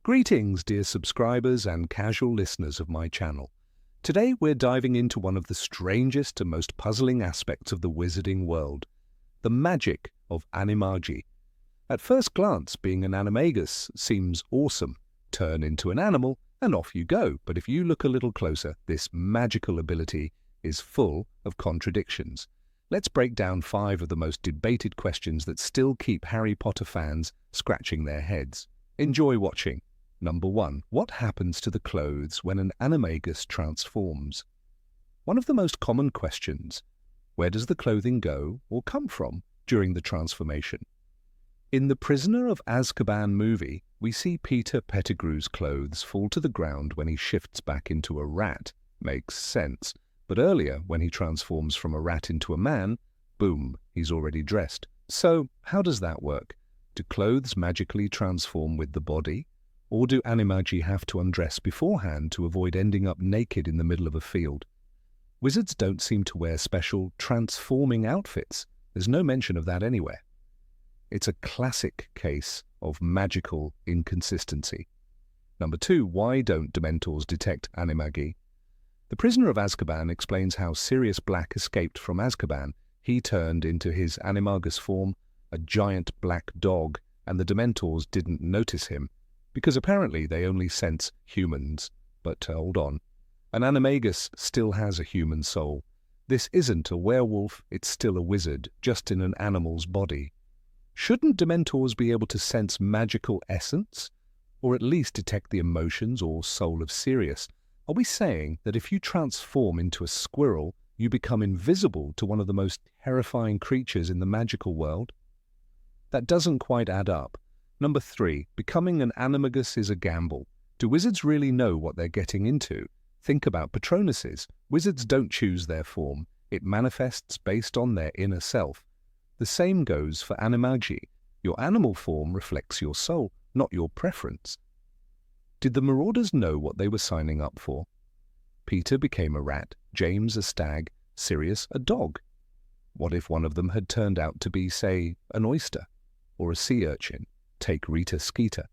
Greetings, dear subscribers and casual listeners of my channel. Today we're diving into one of the strangest and most puzzling aspects of the wizarding world, the magic of Animagi. At first glance, being an animagus seems awesome. Turn into an animal and off you go. But if you look a little closer, this magical ability is full of contradictions. Let's break down 5 of the most debated questions that still keep Harry Potter fans scratching their heads. Enjoy watching. Number 1. What happens to the clothes when an animagus transforms? One of the most common questions. Where does the clothing go or come from during the transformation? In the Prisoner of Azkaban movie, we see Peter Pettigrew's clothes fall to the ground when he shifts back into a rat. Makes sense. But earlier, when he transforms from a rat into a man, boom, he's already dressed. So, how does that work? Do clothes magically transform with the body? Or do Animagi have to undress beforehand to avoid ending up naked in the middle of a field? Wizards don't seem to wear special transforming outfits. There's no mention of that anywhere. It's a classic case of magical inconsistency. Number 2. Why don't Dementors detect Animagi? The Prisoner of Azkaban explains how Sirius Black escaped from Azkaban. He turned into his animagus form, a giant black dog, and the Dementors didn't notice him, because apparently they only sense humans. But hold on. An animagus still has a human soul. This isn't a werewolf, it's still a wizard, just in an animal's body. Shouldn't Dementors be able to sense magical essence? Or at least detect the emotions or soul of Sirius? Are we saying that if you transform into a squirrel, you become invisible to one of the most terrifying creatures in the magical world? That doesn't quite add up. Number 3. Becoming an animagus is a gamble. Do wizards really know what they're getting into? Think about Patronuses. Wizards don't choose their form. It manifests based on their inner self. The same goes for Animagi. Your animal form reflects your soul, not your preference. Did the Marauders know what they were signing up for? Peter became a rat, James a stag, Sirius a dog. What if one of them had turned out to be, say, an oyster or a sea urchin? Take Rita Skeeter.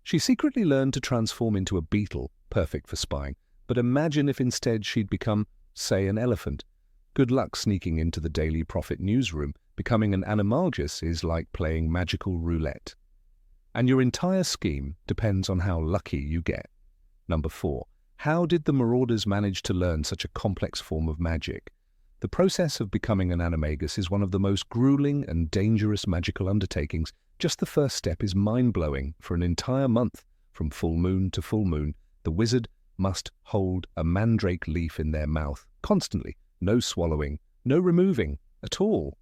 She secretly learned to transform into a beetle, perfect for spying, but imagine if instead she'd become, say, an elephant. Good luck sneaking into the Daily Prophet newsroom. Becoming an animagus is like playing magical roulette. And your entire scheme depends on how lucky you get. Number 4. How did the Marauders manage to learn such a complex form of magic? The process of becoming an animagus is one of the most grueling and dangerous magical undertakings. Just the first step is mind-blowing. For an entire month, from full moon to full moon, the wizard must hold a mandrake leaf in their mouth, constantly. No swallowing, no removing, at all.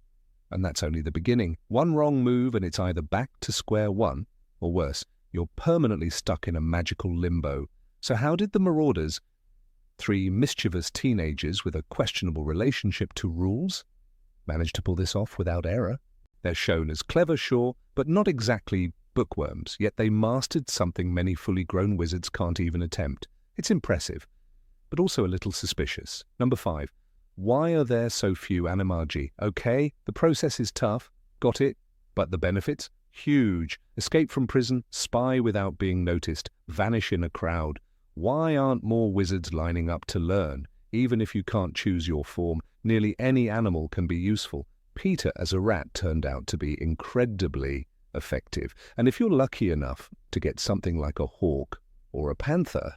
And that's only the beginning. One wrong move and it's either back to square one, or worse, you're permanently stuck in a magical limbo. So how did the Marauders, 3 mischievous teenagers with a questionable relationship to rules, manage to pull this off without error? They're shown as clever, sure, but not exactly bookworms, yet they mastered something many fully grown wizards can't even attempt. It's impressive, but also a little suspicious. Number 5. Why are there so few Animagi? Okay, the process is tough, got it, but the benefits? Huge. Escape from prison, spy without being noticed, vanish in a crowd. Why aren't more wizards lining up to learn? Even if you can't choose your form, nearly any animal can be useful. Peter as a rat turned out to be incredibly effective. And if you're lucky enough to get something like a hawk or a panther,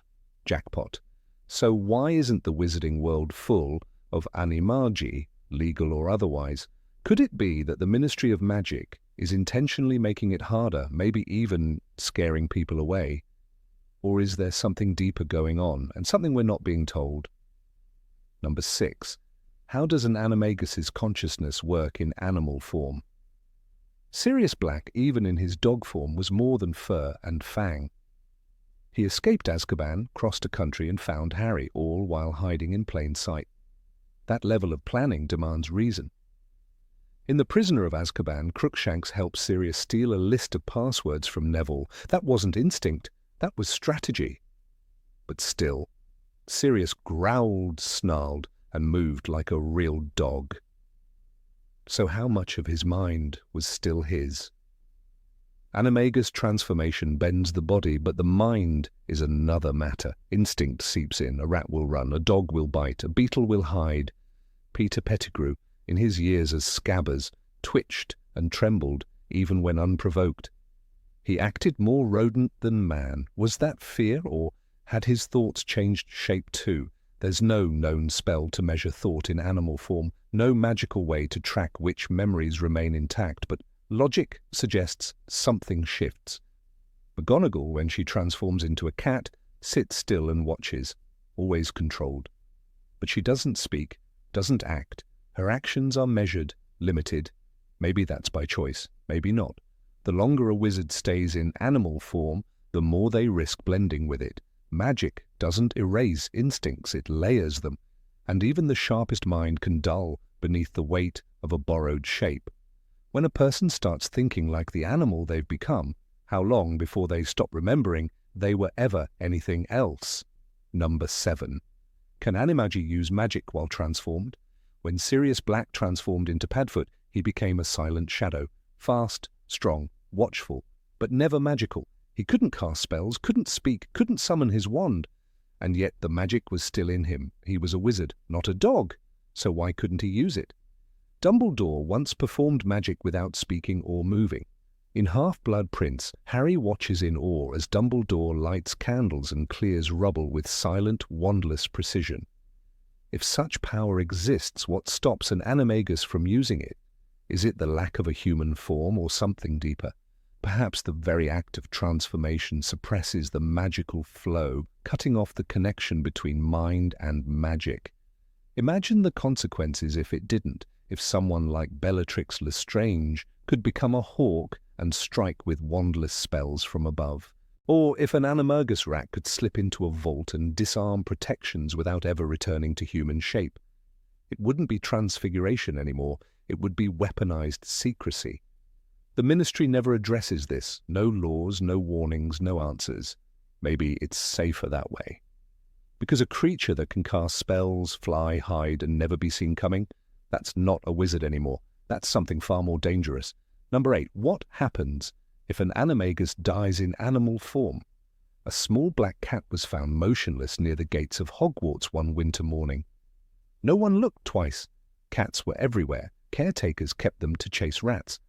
jackpot. So why isn't the wizarding world full of Animagi, legal or otherwise? Could it be that the Ministry of Magic is intentionally making it harder, maybe even scaring people away? Or is there something deeper going on, and something we're not being told? Number 6. How does an animagus's consciousness work in animal form? Sirius Black, even in his dog form, was more than fur and fang. He escaped Azkaban, crossed a country and found Harry, all while hiding in plain sight. That level of planning demands reason. In The Prisoner of Azkaban, Crookshanks helped Sirius steal a list of passwords from Neville. That wasn't instinct, that was strategy. But still, Sirius growled, snarled, and moved like a real dog. So how much of his mind was still his? Animagus transformation bends the body, but the mind is another matter. Instinct seeps in. A rat will run, a dog will bite, a beetle will hide. Peter Pettigrew, in his years as Scabbers, twitched and trembled even when unprovoked. He acted more rodent than man. Was that fear, or had his thoughts changed shape too? There's no known spell to measure thought in animal form, no magical way to track which memories remain intact, but logic suggests something shifts. McGonagall, when she transforms into a cat, sits still and watches, always controlled. But she doesn't speak, doesn't act. Her actions are measured, limited. Maybe that's by choice, maybe not. The longer a wizard stays in animal form, the more they risk blending with it. Magic doesn't erase instincts, it layers them, and even the sharpest mind can dull beneath the weight of a borrowed shape. When a person starts thinking like the animal they've become, how long before they stop remembering they were ever anything else? Number 7. Can Animagi use magic while transformed? When Sirius Black transformed into Padfoot, he became a silent shadow, fast, strong, watchful, but never magical. He couldn't cast spells, couldn't speak, couldn't summon his wand. And yet the magic was still in him. He was a wizard, not a dog. So why couldn't he use it? Dumbledore once performed magic without speaking or moving. In Half-Blood Prince, Harry watches in awe as Dumbledore lights candles and clears rubble with silent, wandless precision. If such power exists, what stops an animagus from using it? Is it the lack of a human form or something deeper? Perhaps the very act of transformation suppresses the magical flow, cutting off the connection between mind and magic. Imagine the consequences if it didn't, if someone like Bellatrix Lestrange could become a hawk and strike with wandless spells from above. Or if an animagus rat could slip into a vault and disarm protections without ever returning to human shape. It wouldn't be transfiguration anymore, it would be weaponized secrecy. The Ministry never addresses this. No laws, no warnings, no answers. Maybe it's safer that way. Because a creature that can cast spells, fly, hide, and never be seen coming, that's not a wizard anymore. That's something far more dangerous. Number 8. What happens if an animagus dies in animal form? A small black cat was found motionless near the gates of Hogwarts one winter morning. No one looked twice. Cats were everywhere. Caretakers kept them to chase rats.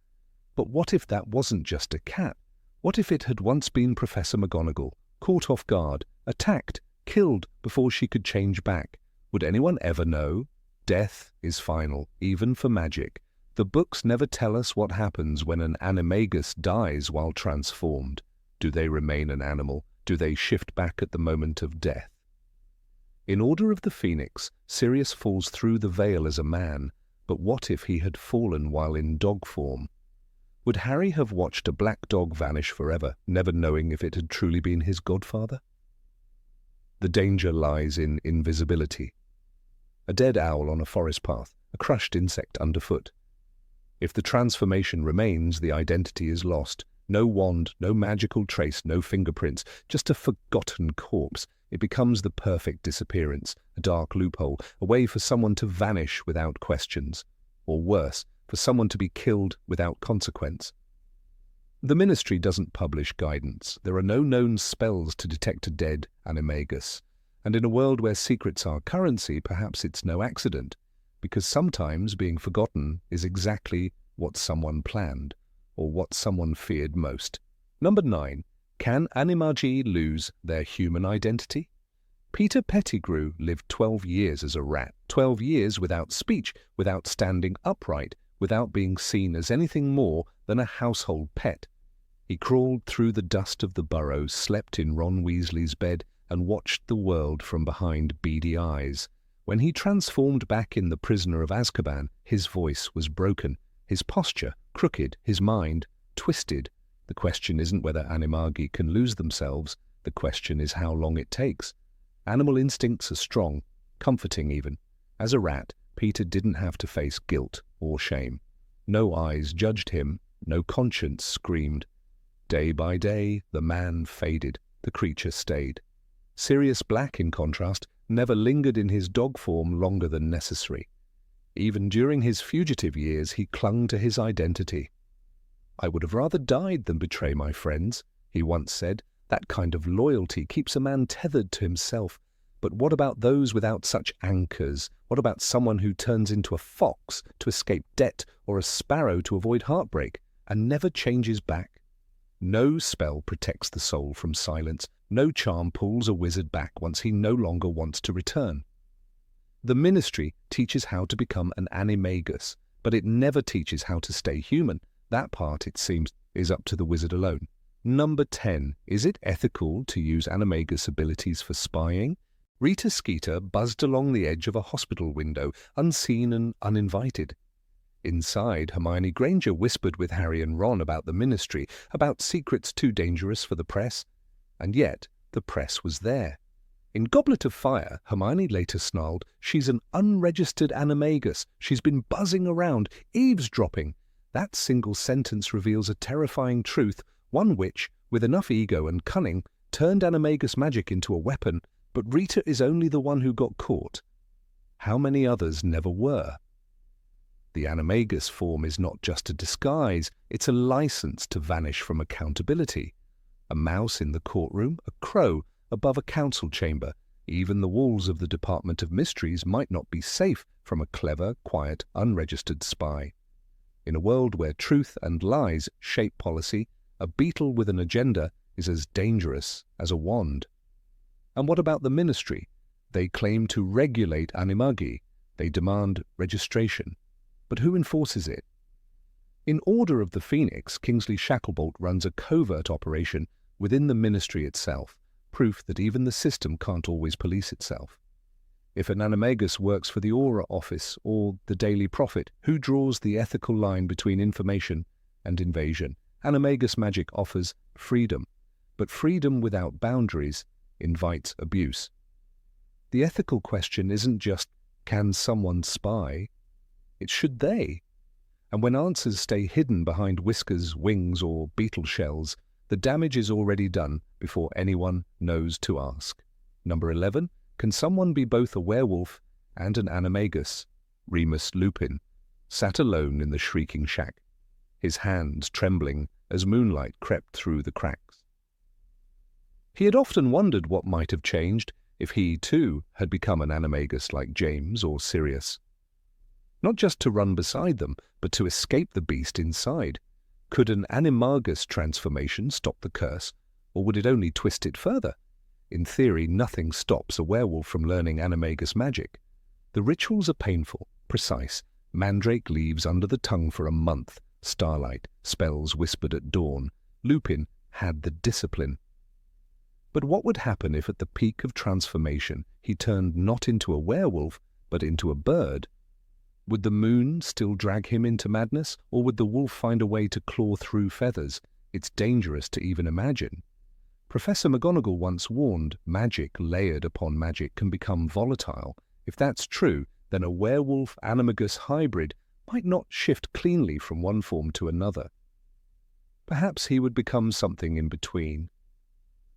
But what if that wasn't just a cat? What if it had once been Professor McGonagall, caught off guard, attacked, killed before she could change back? Would anyone ever know? Death is final, even for magic. The books never tell us what happens when an animagus dies while transformed. Do they remain an animal? Do they shift back at the moment of death? In Order of the Phoenix, Sirius falls through the veil as a man, but what if he had fallen while in dog form? Would Harry have watched a black dog vanish forever, never knowing if it had truly been his godfather? The danger lies in invisibility. A dead owl on a forest path, a crushed insect underfoot. If the transformation remains, the identity is lost. No wand, no magical trace, no fingerprints, just a forgotten corpse. It becomes the perfect disappearance, a dark loophole, a way for someone to vanish without questions. Or worse, for someone to be killed without consequence. The Ministry doesn't publish guidance. There are no known spells to detect a dead animagus. And in a world where secrets are currency, perhaps it's no accident, because sometimes being forgotten is exactly what someone planned, or what someone feared most. Number 9. Can Animagi lose their human identity? Peter Pettigrew lived 12 years as a rat, 12 years without speech, without standing upright, without being seen as anything more than a household pet. He crawled through the dust of the burrows, slept in Ron Weasley's bed, and watched the world from behind beady eyes. When he transformed back in the Prisoner of Azkaban, his voice was broken, his posture crooked, his mind twisted. The question isn't whether Animagi can lose themselves, the question is how long it takes. Animal instincts are strong, comforting even. As a rat, Peter didn't have to face guilt or shame. No eyes judged him, no conscience screamed. Day by day, the man faded, the creature stayed. Sirius Black, in contrast, never lingered in his dog form longer than necessary. Even during his fugitive years, he clung to his identity. "I would have rather died than betray my friends," he once said. "That kind of loyalty keeps a man tethered to himself. But what about those without such anchors? What about someone who turns into a fox to escape debt or a sparrow to avoid heartbreak and never changes back? No spell protects the soul from silence. No charm pulls a wizard back once he no longer wants to return. The ministry teaches how to become an animagus, but it never teaches how to stay human. That part, it seems, is up to the wizard alone. Number 10. Is it ethical to use animagus abilities for spying? Rita Skeeter buzzed along the edge of a hospital window, unseen and uninvited. Inside, Hermione Granger whispered with Harry and Ron about the ministry, about secrets too dangerous for the press. And yet, the press was there. In Goblet of Fire, Hermione later snarled, "She's an unregistered animagus. She's been buzzing around, eavesdropping." That single sentence reveals a terrifying truth, one which, with enough ego and cunning, turned animagus magic into a weapon, but Rita is only the one who got caught. How many others never were? The animagus form is not just a disguise, it's a license to vanish from accountability. A mouse in the courtroom, a crow above a council chamber, even the walls of the Department of Mysteries might not be safe from a clever, quiet, unregistered spy. In a world where truth and lies shape policy, a beetle with an agenda is as dangerous as a wand. And what about the ministry? They claim to regulate Animagi. They demand registration. But who enforces it? In Order of the Phoenix, Kingsley Shacklebolt runs a covert operation within the ministry itself, proof that even the system can't always police itself. If an animagus works for the Aura Office or the Daily Prophet, who draws the ethical line between information and invasion? Animagus magic offers freedom, but freedom without boundaries invites abuse. The ethical question isn't just, can someone spy? It's should they? And when answers stay hidden behind whiskers, wings, or beetle shells, the damage is already done before anyone knows to ask. Number 11. Can someone be both a werewolf and an animagus? Remus Lupin sat alone in the shrieking shack, his hands trembling as moonlight crept through the cracks. He had often wondered what might have changed if he, too, had become an animagus like James or Sirius. Not just to run beside them, but to escape the beast inside. Could an animagus transformation stop the curse, or would it only twist it further? In theory, nothing stops a werewolf from learning animagus magic. The rituals are painful, precise. Mandrake leaves under the tongue for a month. Starlight, spells whispered at dawn. Lupin had the discipline. But what would happen if at the peak of transformation he turned not into a werewolf, but into a bird? Would the moon still drag him into madness, or would the wolf find a way to claw through feathers? It's dangerous to even imagine. Professor McGonagall once warned magic layered upon magic can become volatile. If that's true, then a werewolf-animagus hybrid might not shift cleanly from one form to another. Perhaps he would become something in between.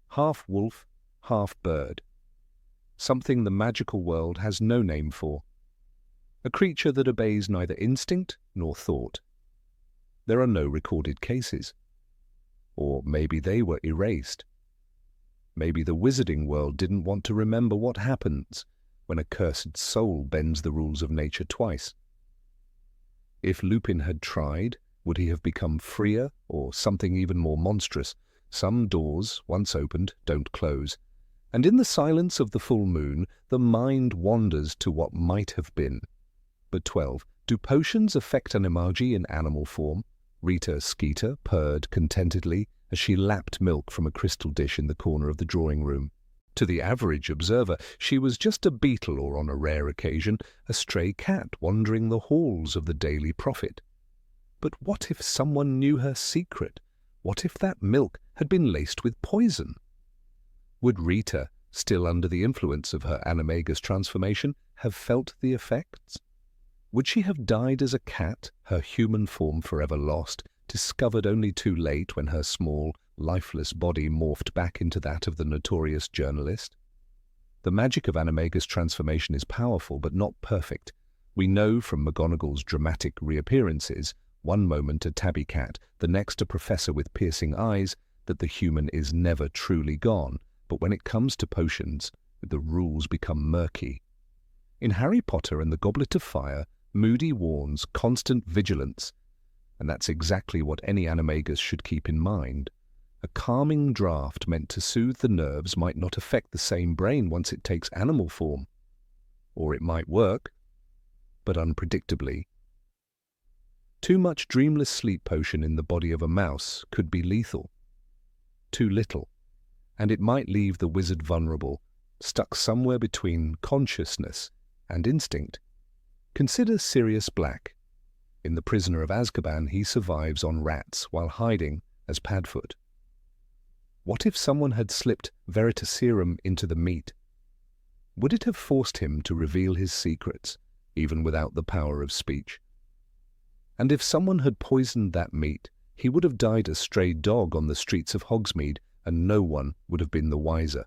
Half wolf, half bird. Something the magical world has no name for. A creature that obeys neither instinct nor thought. There are no recorded cases. Or maybe they were erased. Maybe the wizarding world didn't want to remember what happens when a cursed soul bends the rules of nature twice. If Lupin had tried, would he have become freer or something even more monstrous? Some doors, once opened, don't close. And in the silence of the full moon, the mind wanders to what might have been. But 12. Do potions affect Animagi in animal form? Rita Skeeter purred contentedly as she lapped milk from a crystal dish in the corner of the drawing room. To the average observer, she was just a beetle or, on a rare occasion, a stray cat wandering the halls of the Daily Prophet. But what if someone knew her secret? What if that milk had been laced with poison? Would Rita, still under the influence of her animagus transformation, have felt the effects? Would she have died as a cat, her human form forever lost, discovered only too late when her small, lifeless body morphed back into that of the notorious journalist? The magic of animagus transformation is powerful but not perfect. We know from McGonagall's dramatic reappearances One moment a tabby cat, the next a professor with piercing eyes, that the human is never truly gone, but when it comes to potions, the rules become murky. In Harry Potter and the Goblet of Fire, Moody warns constant vigilance, and that's exactly what any animagus should keep in mind. A calming draught meant to soothe the nerves might not affect the same brain once it takes animal form. Or it might work, but unpredictably. Too much dreamless sleep potion in the body of a mouse could be lethal. Too little, and it might leave the wizard vulnerable, stuck somewhere between consciousness and instinct. Consider Sirius Black. In The Prisoner of Azkaban, he survives on rats while hiding as Padfoot. What if someone had slipped Veritaserum into the meat? Would it have forced him to reveal his secrets, even without the power of speech? And if someone had poisoned that meat, he would have died a stray dog on the streets of Hogsmeade, and no one would have been the wiser.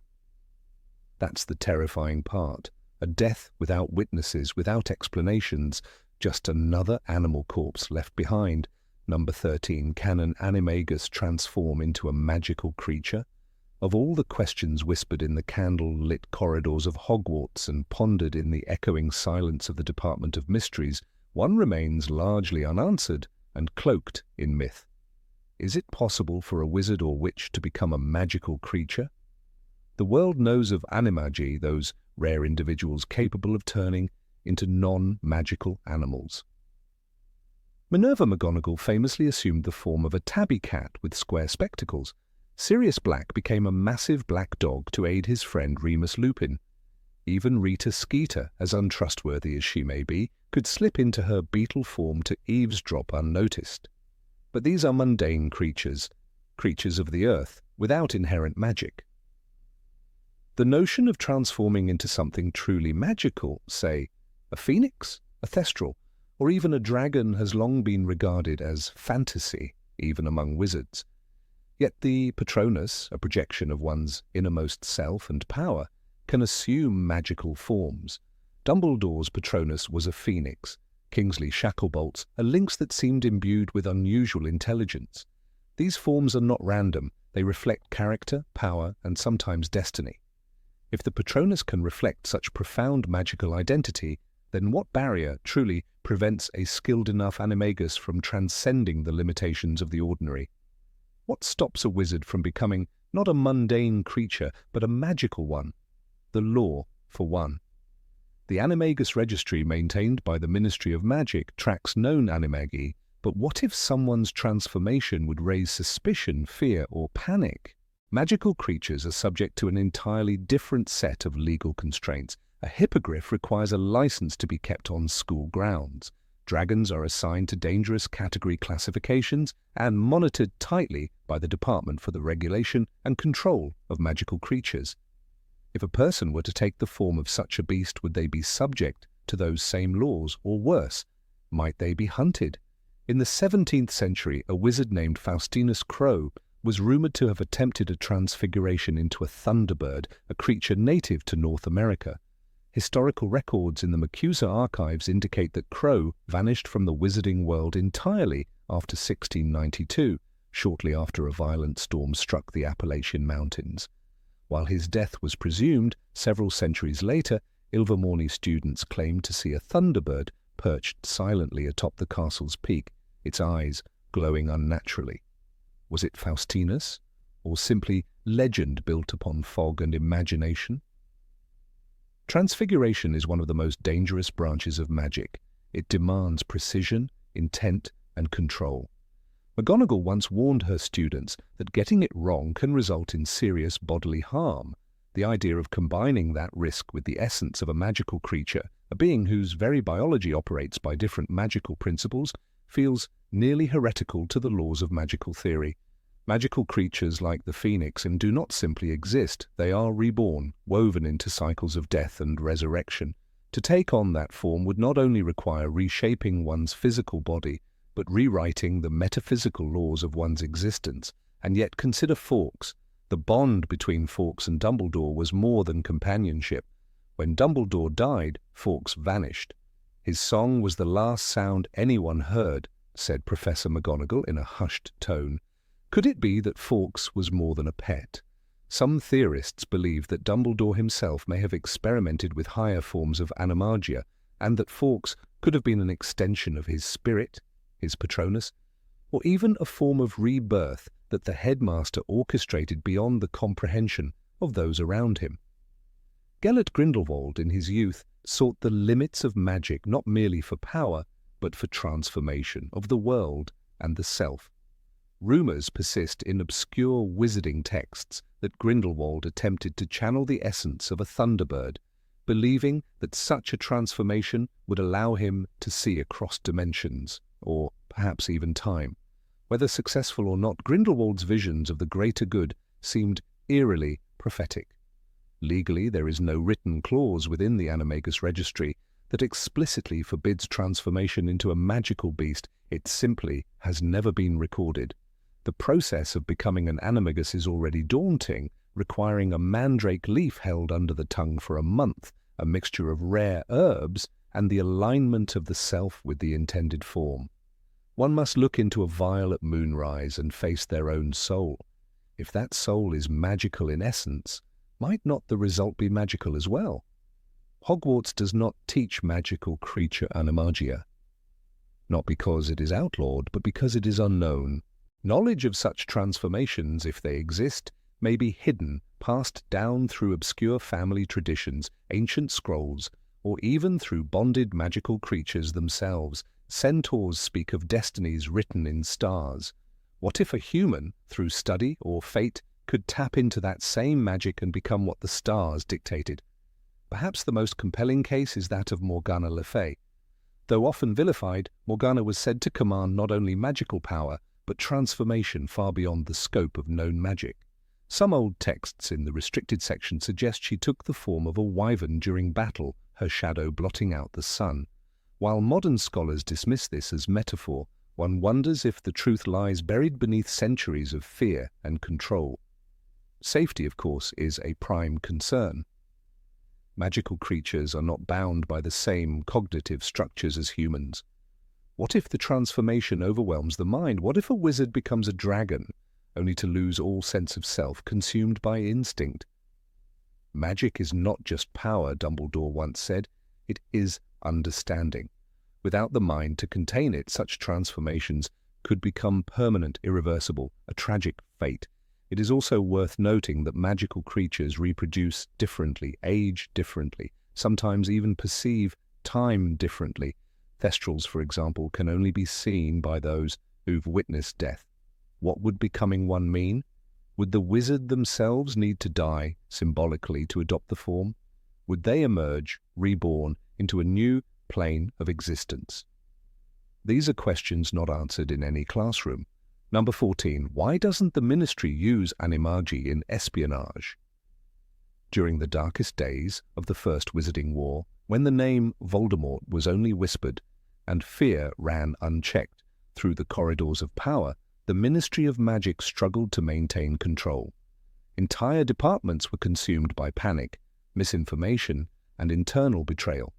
That's the terrifying part. A death without witnesses, without explanations, just another animal corpse left behind. Number 13. Can an animagus transform into a magical creature? Of all the questions whispered in the candle-lit corridors of Hogwarts and pondered in the echoing silence of the Department of Mysteries, one remains largely unanswered and cloaked in myth. Is it possible for a wizard or witch to become a magical creature? The world knows of Animagi, those rare individuals capable of turning into non-magical animals. Minerva McGonagall famously assumed the form of a tabby cat with square spectacles. Sirius Black became a massive black dog to aid his friend Remus Lupin. Even Rita Skeeter, as untrustworthy as she may be, could slip into her beetle form to eavesdrop unnoticed. But these are mundane creatures, creatures of the earth, without inherent magic. The notion of transforming into something truly magical, say, a phoenix, a thestral, or even a dragon has long been regarded as fantasy, even among wizards. Yet the Patronus, a projection of one's innermost self and power, can assume magical forms. Dumbledore's Patronus was a phoenix, Kingsley Shacklebolt's a lynx that seemed imbued with unusual intelligence. These forms are not random, they reflect character, power, and sometimes destiny. If the Patronus can reflect such profound magical identity, then what barrier truly prevents a skilled enough animagus from transcending the limitations of the ordinary? What stops a wizard from becoming not a mundane creature, but a magical one? The law, for one. The Animagus Registry maintained by the Ministry of Magic tracks known Animagi, but what if someone's transformation would raise suspicion, fear, or panic? Magical creatures are subject to an entirely different set of legal constraints. A hippogriff requires a license to be kept on school grounds. Dragons are assigned to dangerous category classifications and monitored tightly by the Department for the Regulation and Control of Magical Creatures. If a person were to take the form of such a beast, would they be subject to those same laws, or worse, might they be hunted? In the 17th century, a wizard named Faustinus Crow was rumored to have attempted a transfiguration into a thunderbird, a creature native to North America. Historical records in the McCusa archives indicate that Crow vanished from the wizarding world entirely after 1692, shortly after a violent storm struck the Appalachian Mountains. While his death was presumed, several centuries later, Ilvermorny students claimed to see a thunderbird perched silently atop the castle's peak, its eyes glowing unnaturally. Was it Faustinus, or simply legend built upon fog and imagination? Transfiguration is one of the most dangerous branches of magic. It demands precision, intent, and control. McGonagall once warned her students that getting it wrong can result in serious bodily harm. The idea of combining that risk with the essence of a magical creature, a being whose very biology operates by different magical principles, feels nearly heretical to the laws of magical theory. Magical creatures like the phoenix and do not simply exist, they are reborn, woven into cycles of death and resurrection. To take on that form would not only require reshaping one's physical body, but rewriting the metaphysical laws of one's existence. And yet consider Fawkes. The bond between Fawkes and Dumbledore was more than companionship. When Dumbledore died, Fawkes vanished. His song was the last sound anyone heard, said Professor McGonagall in a hushed tone. Could it be that Fawkes was more than a pet? Some theorists believe that Dumbledore himself may have experimented with higher forms of animagia, and that Fawkes could have been an extension of his spirit, his Patronus, or even a form of rebirth that the headmaster orchestrated beyond the comprehension of those around him. Gellert Grindelwald, in his youth, sought the limits of magic not merely for power, but for transformation of the world and the self. Rumours persist in obscure wizarding texts that Grindelwald attempted to channel the essence of a thunderbird, believing that such a transformation would allow him to see across dimensions, or perhaps even time. Whether successful or not, Grindelwald's visions of the greater good seemed eerily prophetic. Legally, there is no written clause within the Animagus Registry that explicitly forbids transformation into a magical beast. It simply has never been recorded. The process of becoming an animagus is already daunting, requiring a mandrake leaf held under the tongue for a month, a mixture of rare herbs, and the alignment of the self with the intended form. One must look into a vial at moonrise and face their own soul. If that soul is magical in essence, might not the result be magical as well? Hogwarts does not teach magical creature animagia, not because it is outlawed, but because it is unknown. Knowledge of such transformations, if they exist, may be hidden, passed down through obscure family traditions, ancient scrolls, or even through bonded magical creatures themselves. Centaurs speak of destinies written in stars. What if a human, through study or fate, could tap into that same magic and become what the stars dictated? Perhaps the most compelling case is that of Morgana Le Fay. Though often vilified, Morgana was said to command not only magical power, but transformation far beyond the scope of known magic. Some old texts in the restricted section suggest she took the form of a wyvern during battle, her shadow blotting out the sun. While modern scholars dismiss this as metaphor, one wonders if the truth lies buried beneath centuries of fear and control. Safety, of course, is a prime concern. Magical creatures are not bound by the same cognitive structures as humans. What if the transformation overwhelms the mind? What if a wizard becomes a dragon, only to lose all sense of self, consumed by instinct? Magic is not just power, Dumbledore once said. It is understanding. Without the mind to contain it, such transformations could become permanent, irreversible, a tragic fate. It is also worth noting that magical creatures reproduce differently, age differently, sometimes even perceive time differently. Thestrals, for example, can only be seen by those who've witnessed death. What would becoming one mean? Would the wizard themselves need to die, symbolically, to adopt the form? Would they emerge, reborn, into a new plane of existence? These are questions not answered in any classroom. Number 14. Why doesn't the Ministry use Animagi in espionage? During the darkest days of the First Wizarding War, when the name Voldemort was only whispered and fear ran unchecked through the corridors of power, the Ministry of Magic struggled to maintain control. Entire departments were consumed by panic, misinformation, and internal betrayal.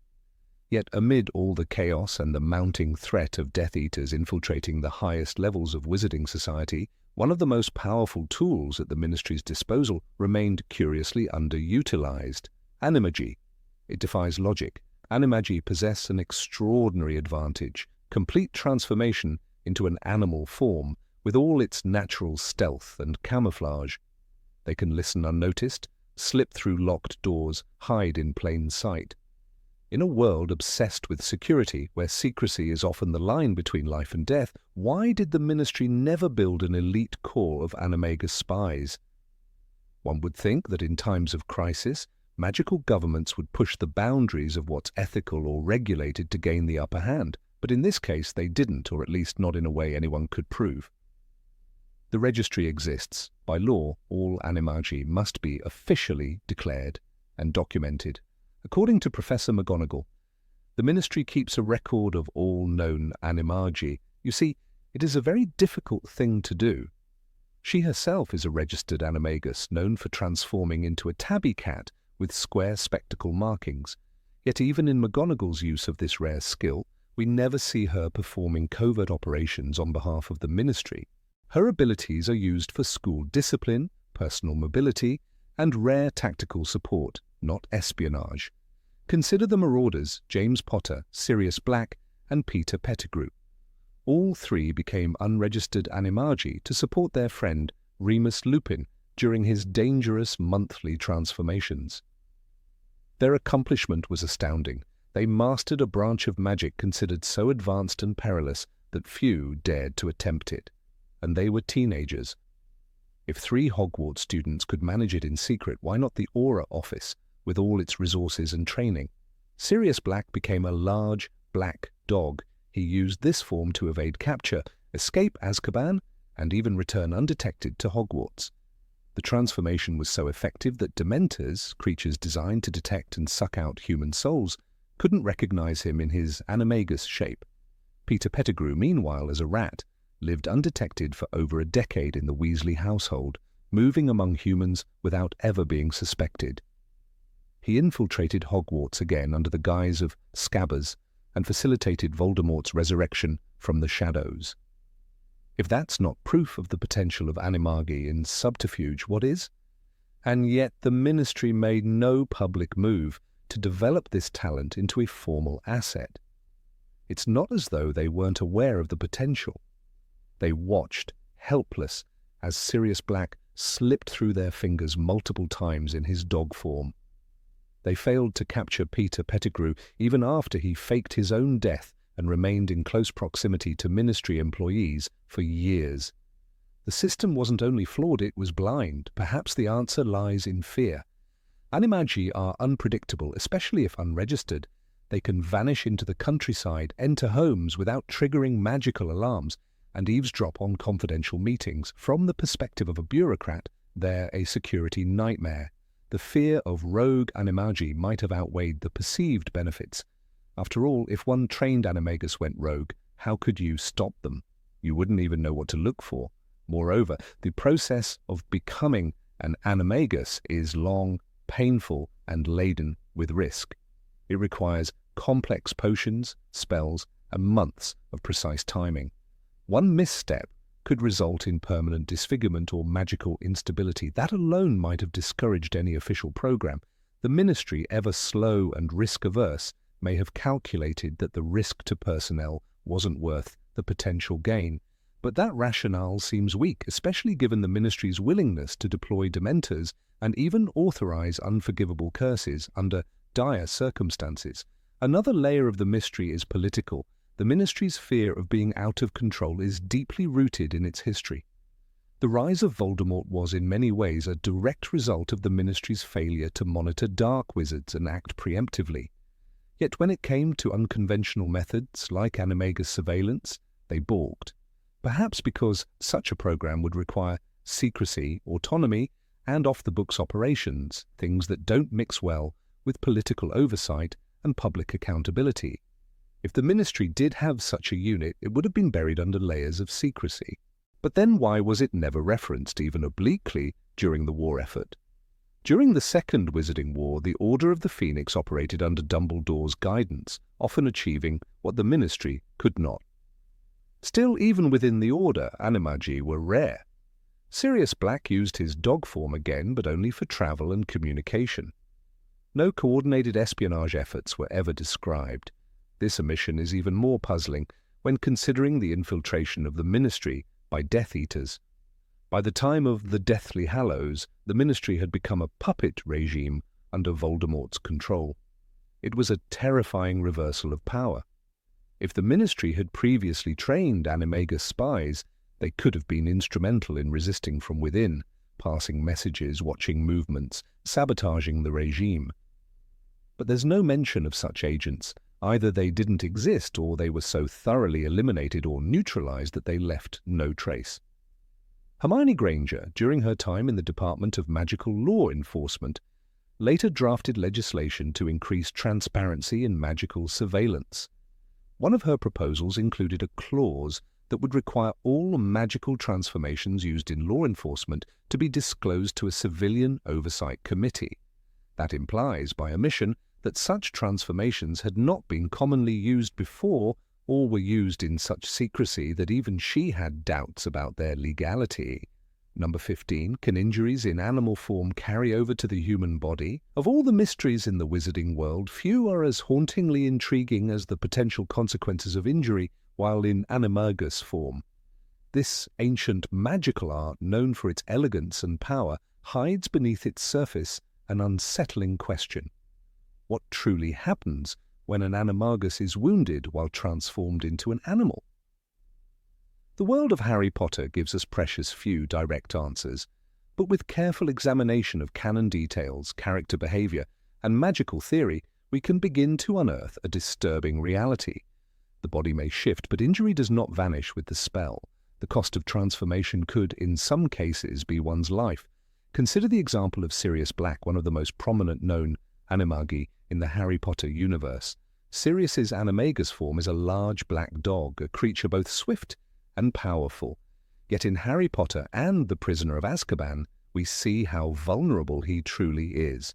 Yet amid all the chaos and the mounting threat of Death Eaters infiltrating the highest levels of wizarding society, one of the most powerful tools at the Ministry's disposal remained curiously underutilized: Animagi. It defies logic. Animagi possess an extraordinary advantage: complete transformation into an animal form, with all its natural stealth and camouflage. They can listen unnoticed, slip through locked doors, hide in plain sight. In a world obsessed with security, where secrecy is often the line between life and death, why did the Ministry never build an elite corps of animagus spies? One would think that in times of crisis, magical governments would push the boundaries of what's ethical or regulated to gain the upper hand, but in this case they didn't, or at least not in a way anyone could prove. The registry exists. By law, all Animagi must be officially declared and documented. According to Professor McGonagall, the Ministry keeps a record of all known Animagi. You see, it is a very difficult thing to do. She herself is a registered animagus, known for transforming into a tabby cat with square spectacle markings. Yet even in McGonagall's use of this rare skill, We never see her performing covert operations on behalf of the Ministry. Her abilities are used for school discipline, personal mobility, and rare tactical support, not espionage. Consider the Marauders, James Potter, Sirius Black, and Peter Pettigrew. All three became unregistered Animagi to support their friend Remus Lupin during his dangerous monthly transformations. Their accomplishment was astounding. They mastered a branch of magic considered so advanced and perilous that few dared to attempt it. And they were teenagers. If 3 Hogwarts students could manage it in secret, why not the Aura Office, with all its resources and training? Sirius Black became a large, black dog. He used this form to evade capture, escape Azkaban, and even return undetected to Hogwarts. The transformation was so effective that Dementors, creatures designed to detect and suck out human souls, couldn't recognize him in his animagus shape. Peter Pettigrew, meanwhile, as a rat, lived undetected for over a decade in the Weasley household, moving among humans without ever being suspected. He infiltrated Hogwarts again under the guise of Scabbers and facilitated Voldemort's resurrection from the shadows. If that's not proof of the potential of Animagi in subterfuge, what is? And yet the Ministry made no public move to develop this talent into a formal asset. It's not as though they weren't aware of the potential. They watched, helpless, as Sirius Black slipped through their fingers multiple times in his dog form. They failed to capture Peter Pettigrew even after he faked his own death and remained in close proximity to Ministry employees for years. The system wasn't only flawed, it was blind. Perhaps the answer lies in fear. Animagi are unpredictable, especially if unregistered. They can vanish into the countryside, enter homes without triggering magical alarms, and eavesdrop on confidential meetings. From the perspective of a bureaucrat, they're a security nightmare. The fear of rogue Animagi might have outweighed the perceived benefits. After all, if one trained animagus went rogue, how could you stop them? You wouldn't even know what to look for. Moreover, the process of becoming an animagus is long, painful, and laden with risk. It requires complex potions, spells, and months of precise timing. One misstep could result in permanent disfigurement or magical instability. That alone might have discouraged any official program. The Ministry, ever slow and risk-averse, may have calculated that the risk to personnel wasn't worth the potential gain. But that rationale seems weak, especially given the Ministry's willingness to deploy Dementors and even authorize unforgivable curses under dire circumstances. Another layer of the mystery is political. The Ministry's fear of being out of control is deeply rooted in its history. The rise of Voldemort was in many ways a direct result of the Ministry's failure to monitor dark wizards and act preemptively. Yet when it came to unconventional methods like animagus surveillance, they balked. Perhaps because such a program would require secrecy, autonomy, and off-the-books operations, things that don't mix well with political oversight and public accountability. If the Ministry did have such a unit, it would have been buried under layers of secrecy. But then why was it never referenced, even obliquely, during the war effort? During the Second Wizarding War, the Order of the Phoenix operated under Dumbledore's guidance, often achieving what the Ministry could not. Still, even within the Order, Animagi were rare. Sirius Black used his dog form again, but only for travel and communication. No coordinated espionage efforts were ever described. This omission is even more puzzling when considering the infiltration of the Ministry by Death Eaters. By the time of the Deathly Hallows, the Ministry had become a puppet regime under Voldemort's control. It was a terrifying reversal of power. If the Ministry had previously trained animagus spies, they could have been instrumental in resisting from within, passing messages, watching movements, sabotaging the regime. But there's no mention of such agents. Either they didn't exist, or they were so thoroughly eliminated or neutralized that they left no trace. Hermione Granger, during her time in the Department of Magical Law Enforcement, later drafted legislation to increase transparency in magical surveillance. One of her proposals included a clause that would require all magical transformations used in law enforcement to be disclosed to a civilian oversight committee. That implies, by omission, that such transformations had not been commonly used before All were used in such secrecy that even she had doubts about their legality. Number 15. Can injuries in animal form carry over to the human body? Of all the mysteries in the wizarding world, few are as hauntingly intriguing as the potential consequences of injury while in animagus form. This ancient magical art, known for its elegance and power, hides beneath its surface an unsettling question. What truly happens when an animagus is wounded while transformed into an animal? The world of Harry Potter gives us precious few direct answers, but with careful examination of canon details, character behavior, and magical theory, we can begin to unearth a disturbing reality. The body may shift, but injury does not vanish with the spell. The cost of transformation could, in some cases, be one's life. Consider the example of Sirius Black, one of the most prominent known Animagi in the Harry Potter universe. Sirius's animagus form is a large black dog, a creature both swift and powerful. Yet in Harry Potter and The Prisoner of Azkaban, we see how vulnerable he truly is.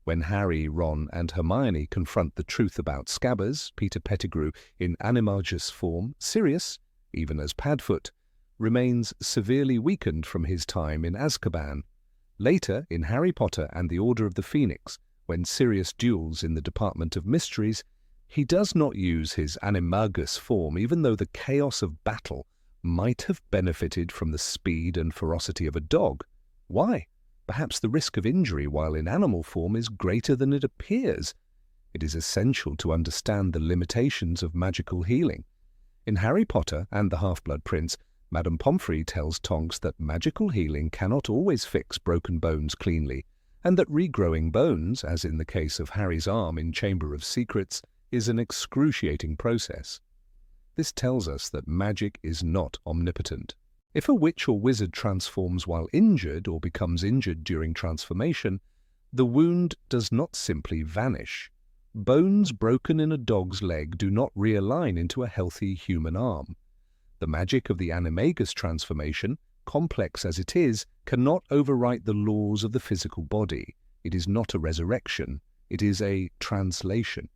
When Harry, Ron, and Hermione confront the truth about Scabbers, Peter Pettigrew, in animagus form, Sirius, even as Padfoot, remains severely weakened from his time in Azkaban. Later, in Harry Potter and the Order of the Phoenix, when Sirius duels in the Department of Mysteries, he does not use his animagus form, even though the chaos of battle might have benefited from the speed and ferocity of a dog. Why? Perhaps the risk of injury while in animal form is greater than it appears. It is essential to understand the limitations of magical healing. In Harry Potter and the Half-Blood Prince, Madame Pomfrey tells Tonks that magical healing cannot always fix broken bones cleanly, and that regrowing bones, as in the case of Harry's arm in Chamber of Secrets, is an excruciating process. This tells us that magic is not omnipotent. If a witch or wizard transforms while injured or becomes injured during transformation, the wound does not simply vanish. Bones broken in a dog's leg do not realign into a healthy human arm. The magic of the animagus transformation, complex as it is, cannot overwrite the laws of the physical body. It is not a resurrection, it is a translation.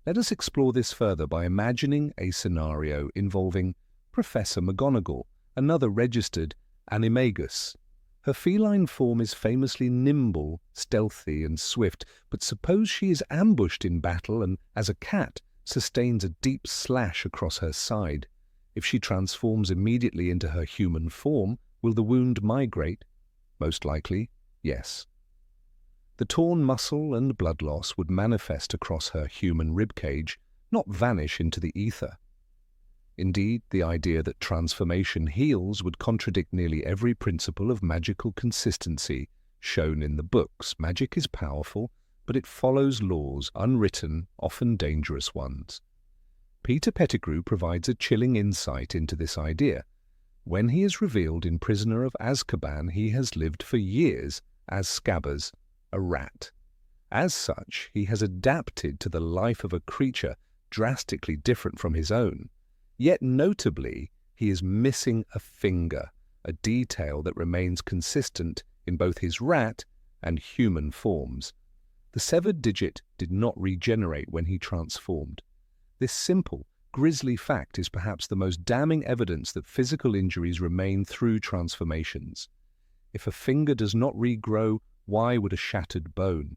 Let us explore this further by imagining a scenario involving Professor McGonagall, another registered animagus. Her feline form is famously nimble, stealthy, and swift, but suppose she is ambushed in battle and, as a cat, sustains a deep slash across her side. If she transforms immediately into her human form, will the wound migrate? Most likely, yes. The torn muscle and blood loss would manifest across her human ribcage, not vanish into the ether. Indeed, the idea that transformation heals would contradict nearly every principle of magical consistency shown in the books. Magic is powerful, but it follows laws, unwritten, often dangerous ones. Peter Pettigrew provides a chilling insight into this idea. When he is revealed in Prisoner of Azkaban, he has lived for years as Scabbers, a rat. As such, he has adapted to the life of a creature drastically different from his own. Yet notably, he is missing a finger, a detail that remains consistent in both his rat and human forms. The severed digit did not regenerate when he transformed. This simple, grisly fact is perhaps the most damning evidence that physical injuries remain through transformations. If a finger does not regrow, why would a shattered bone?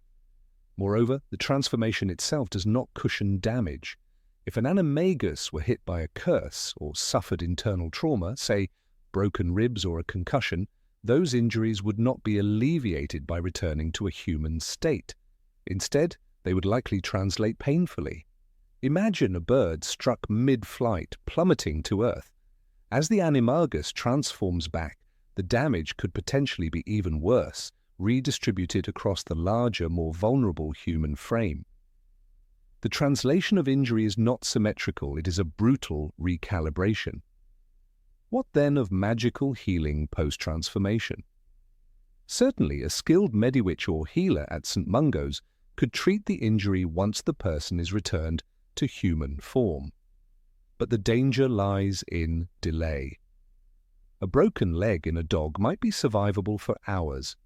Moreover, the transformation itself does not cushion damage. If an animagus were hit by a curse or suffered internal trauma, say broken ribs or a concussion, those injuries would not be alleviated by returning to a human state. Instead, they would likely translate painfully. Imagine a bird struck mid-flight, plummeting to earth. As the animagus transforms back, the damage could potentially be even worse, redistributed across the larger, more vulnerable human frame. The translation of injury is not symmetrical, it is a brutal recalibration. What then of magical healing post-transformation? Certainly, a skilled mediwitch or healer at St. Mungo's could treat the injury once the person is returned to human form. But the danger lies in delay. A broken leg in a dog might be survivable for hours.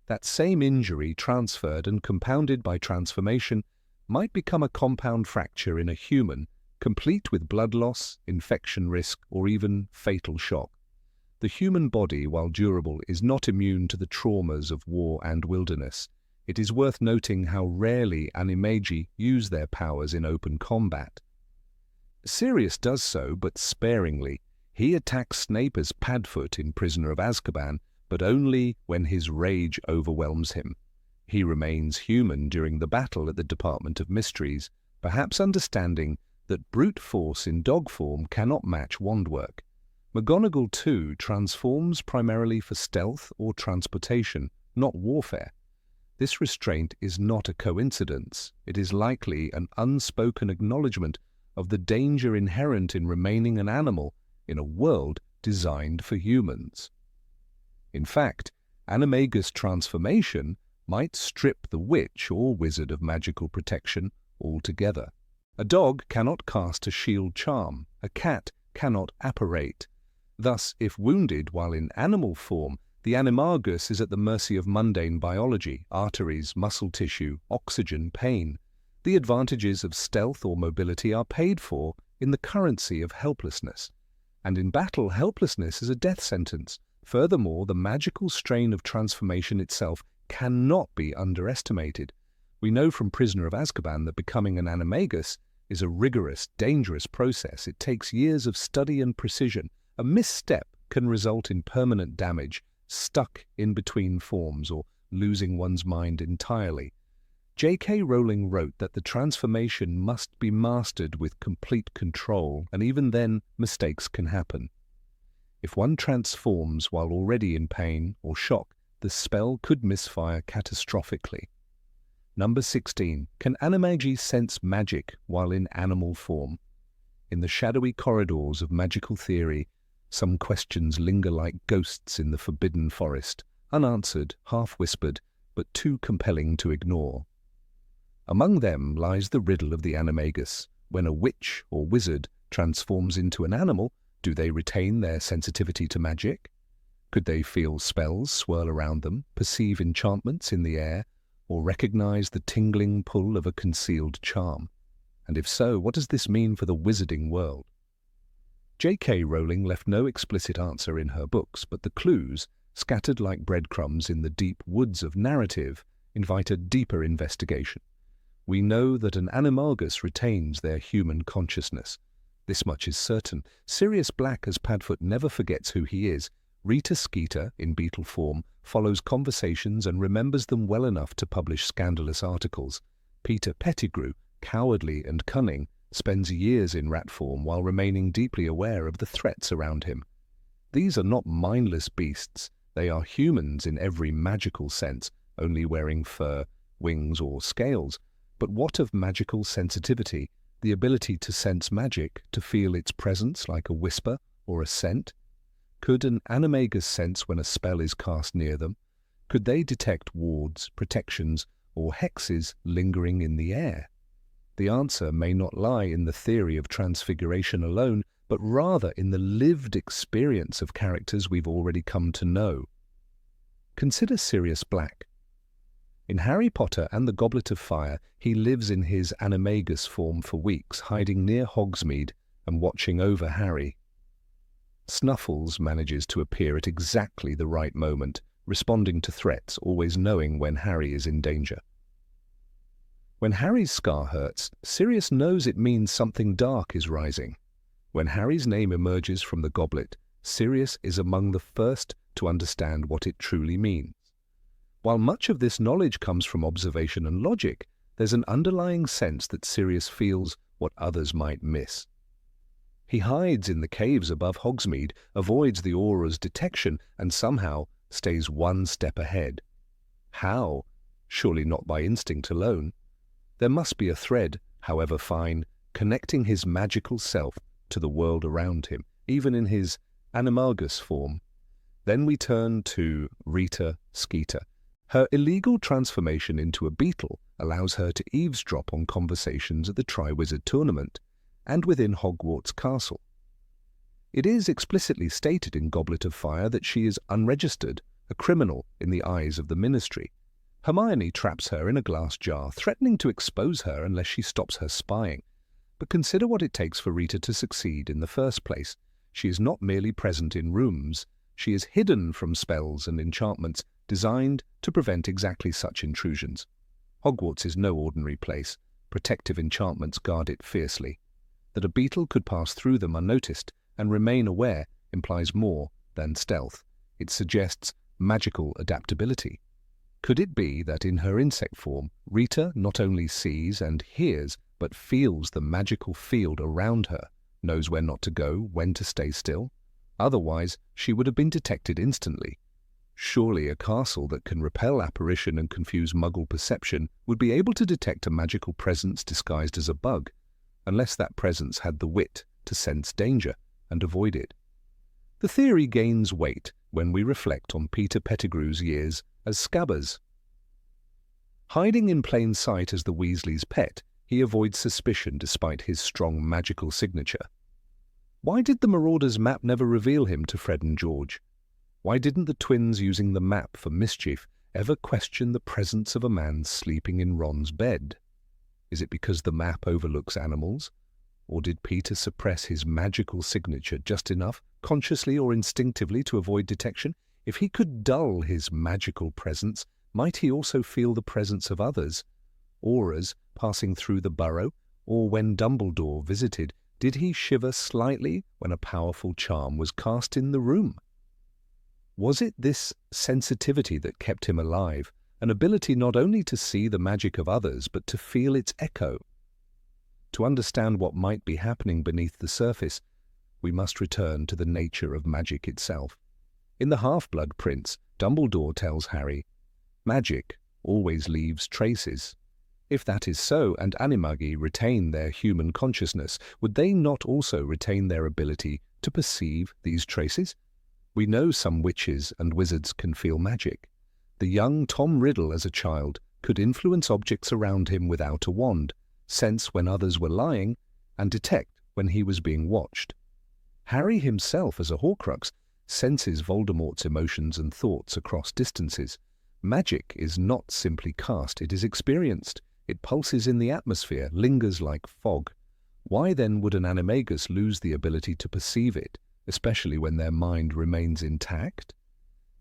That same injury, transferred and compounded by transformation, might become a compound fracture in a human complete with blood loss, infection risk, or even fatal shock. The human body, while durable, is not immune to the traumas of war and wilderness. It is worth noting how rarely Animagi use their powers in open combat. Sirius does so, but sparingly. He attacks Snape as Padfoot in Prisoner of Azkaban, but only when his rage overwhelms him. He remains human during the battle at the Department of Mysteries, perhaps understanding that brute force in dog form cannot match wand work. McGonagall, too, transforms primarily for stealth or transportation, not warfare. This restraint is not a coincidence. It is likely an unspoken acknowledgement of the danger inherent in remaining an animal in a world designed for humans. In fact, Animagus transformation might strip the witch or wizard of magical protection altogether. A dog cannot cast a shield charm, a cat cannot apparate. Thus, if wounded while in animal form, the Animagus is at the mercy of mundane biology, arteries, muscle tissue, oxygen, pain. The advantages of stealth or mobility are paid for in the currency of helplessness. And in battle, helplessness is a death sentence. Furthermore, the magical strain of transformation itself cannot be underestimated. We know from Prisoner of Azkaban that becoming an Animagus is a rigorous, dangerous process. It takes years of study and precision. A misstep can result in permanent damage, stuck in between forms, or losing one's mind entirely. J.K. Rowling wrote that the transformation must be mastered with complete control, and even then, mistakes can happen. If one transforms while already in pain or shock, the spell could misfire catastrophically. Number 16. Can Animagi sense magic while in animal form? In the shadowy corridors of magical theory, some questions linger like ghosts in the forbidden forest, unanswered, half-whispered, but too compelling to ignore. Among them lies the riddle of the Animagus. When a witch or wizard transforms into an animal, do they retain their sensitivity to magic? Could they feel spells swirl around them, perceive enchantments in the air, or recognize the tingling pull of a concealed charm? And if so, what does this mean for the wizarding world? J.K. Rowling left no explicit answer in her books, but the clues, scattered like breadcrumbs in the deep woods of narrative, invite a deeper investigation. We know that an Animagus retains their human consciousness. This much is certain. Sirius Black as Padfoot never forgets who he is. Rita Skeeter, in beetle form, follows conversations and remembers them well enough to publish scandalous articles. Peter Pettigrew, cowardly and cunning, spends years in rat form while remaining deeply aware of the threats around him. These are not mindless beasts. They are humans in every magical sense, only wearing fur, wings, or scales. But what of magical sensitivity, the ability to sense magic, to feel its presence like a whisper or a scent? Could an Animagus sense when a spell is cast near them? Could they detect wards, protections, or hexes lingering in the air? The answer may not lie in the theory of transfiguration alone, but rather in the lived experience of characters we've already come to know. Consider Sirius Black. In Harry Potter and the Goblet of Fire, he lives in his Animagus form for weeks, hiding near Hogsmeade and watching over Harry. Snuffles manages to appear at exactly the right moment, responding to threats, always knowing when Harry is in danger. When Harry's scar hurts, Sirius knows it means something dark is rising. When Harry's name emerges from the goblet, Sirius is among the first to understand what it truly means. While much of this knowledge comes from observation and logic, there's an underlying sense that Sirius feels what others might miss. He hides in the caves above Hogsmeade, avoids the aura's detection, and somehow stays one step ahead. How? Surely not by instinct alone. There must be a thread, however fine, connecting his magical self to the world around him, even in his Animagus form. Then we turn to Rita Skeeter. Her illegal transformation into a beetle allows her to eavesdrop on conversations at the Triwizard Tournament and within Hogwarts Castle. It is explicitly stated in Goblet of Fire that she is unregistered, a criminal in the eyes of the Ministry. Hermione traps her in a glass jar, threatening to expose her unless she stops her spying. But consider what it takes for Rita to succeed in the first place. She is not merely present in rooms, she is hidden from spells and enchantments designed to prevent exactly such intrusions. Hogwarts is no ordinary place. Protective enchantments guard it fiercely. That a beetle could pass through them unnoticed and remain aware implies more than stealth. It suggests magical adaptability. Could it be that in her insect form, Rita not only sees and hears, but feels the magical field around her, knows where not to go, when to stay still? Otherwise, she would have been detected instantly. Surely a castle that can repel apparition and confuse Muggle perception would be able to detect a magical presence disguised as a bug, unless that presence had the wit to sense danger and avoid it. The theory gains weight when we reflect on Peter Pettigrew's years as Scabbers. Hiding in plain sight as the Weasleys' pet, he avoids suspicion despite his strong magical signature. Why did the Marauders' map never reveal him to Fred and George? Why didn't the twins using the map for mischief ever question the presence of a man sleeping in Ron's bed? Is it because the map overlooks animals? Or did Peter suppress his magical signature just enough, consciously or instinctively, to avoid detection? If he could dull his magical presence, might he also feel the presence of others? Auras passing through the burrow, or when Dumbledore visited, did he shiver slightly when a powerful charm was cast in the room? Was it this sensitivity that kept him alive, an ability not only to see the magic of others, but to feel its echo? To understand what might be happening beneath the surface, we must return to the nature of magic itself. In the Half-Blood Prince, Dumbledore tells Harry, "Magic always leaves traces." If that is so, and Animagi retain their human consciousness, would they not also retain their ability to perceive these traces? We know some witches and wizards can feel magic. The young Tom Riddle as a child could influence objects around him without a wand, sense when others were lying, and detect when he was being watched. Harry himself as a Horcrux senses Voldemort's emotions and thoughts across distances. Magic is not simply cast, it is experienced. It pulses in the atmosphere, lingers like fog. Why then would an animagus lose the ability to perceive it, especially when their mind remains intact?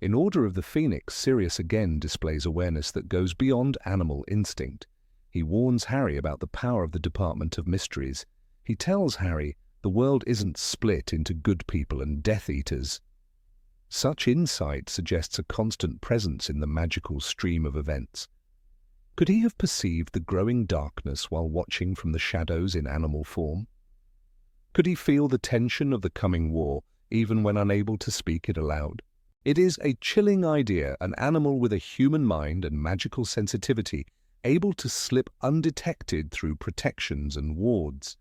In Order of the Phoenix, Sirius again displays awareness that goes beyond animal instinct. He warns Harry about the power of the Department of Mysteries. He tells Harry the world isn't split into good people and Death Eaters. Such insight suggests a constant presence in the magical stream of events. Could he have perceived the growing darkness while watching from the shadows in animal form? Could he feel the tension of the coming war, even when unable to speak it aloud? It is a chilling idea, an animal with a human mind and magical sensitivity, able to slip undetected through protections and wards.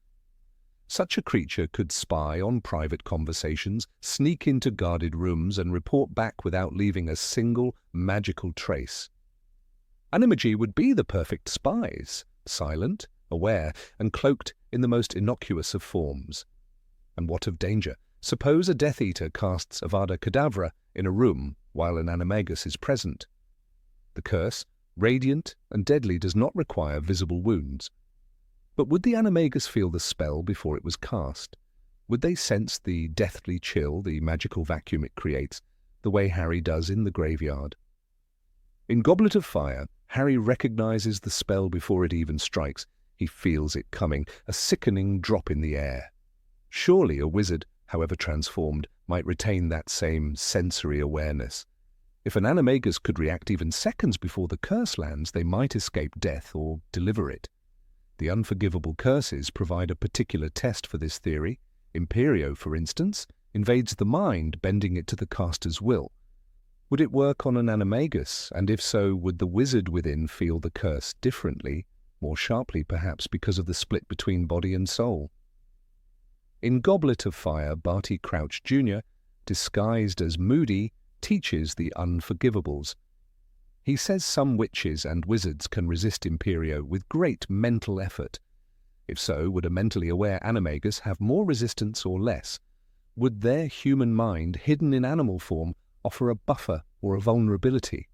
Such a creature could spy on private conversations, sneak into guarded rooms, and report back without leaving a single magical trace. Animagi would be the perfect spies, silent, aware, and cloaked in the most innocuous of forms. And what of danger? Suppose a Death Eater casts Avada Kedavra in a room while an animagus is present. The curse, radiant and deadly, does not require visible wounds. But would the animagus feel the spell before it was cast? Would they sense the deathly chill, the magical vacuum it creates, the way Harry does in the graveyard? In Goblet of Fire, Harry recognizes the spell before it even strikes. He feels it coming, a sickening drop in the air. Surely a wizard, however transformed, might retain that same sensory awareness. If an animagus could react even seconds before the curse lands, they might escape death or deliver it. The unforgivable curses provide a particular test for this theory. Imperio, for instance, invades the mind, bending it to the caster's will. Would it work on an animagus, and if so, would the wizard within feel the curse differently, more sharply perhaps because of the split between body and soul? In Goblet of Fire, Barty Crouch Jr., disguised as Moody, teaches the unforgivables. He says some witches and wizards can resist Imperio with great mental effort. If so, would a mentally aware animagus have more resistance or less? Would their human mind, hidden in animal form, offer a buffer or a vulnerability?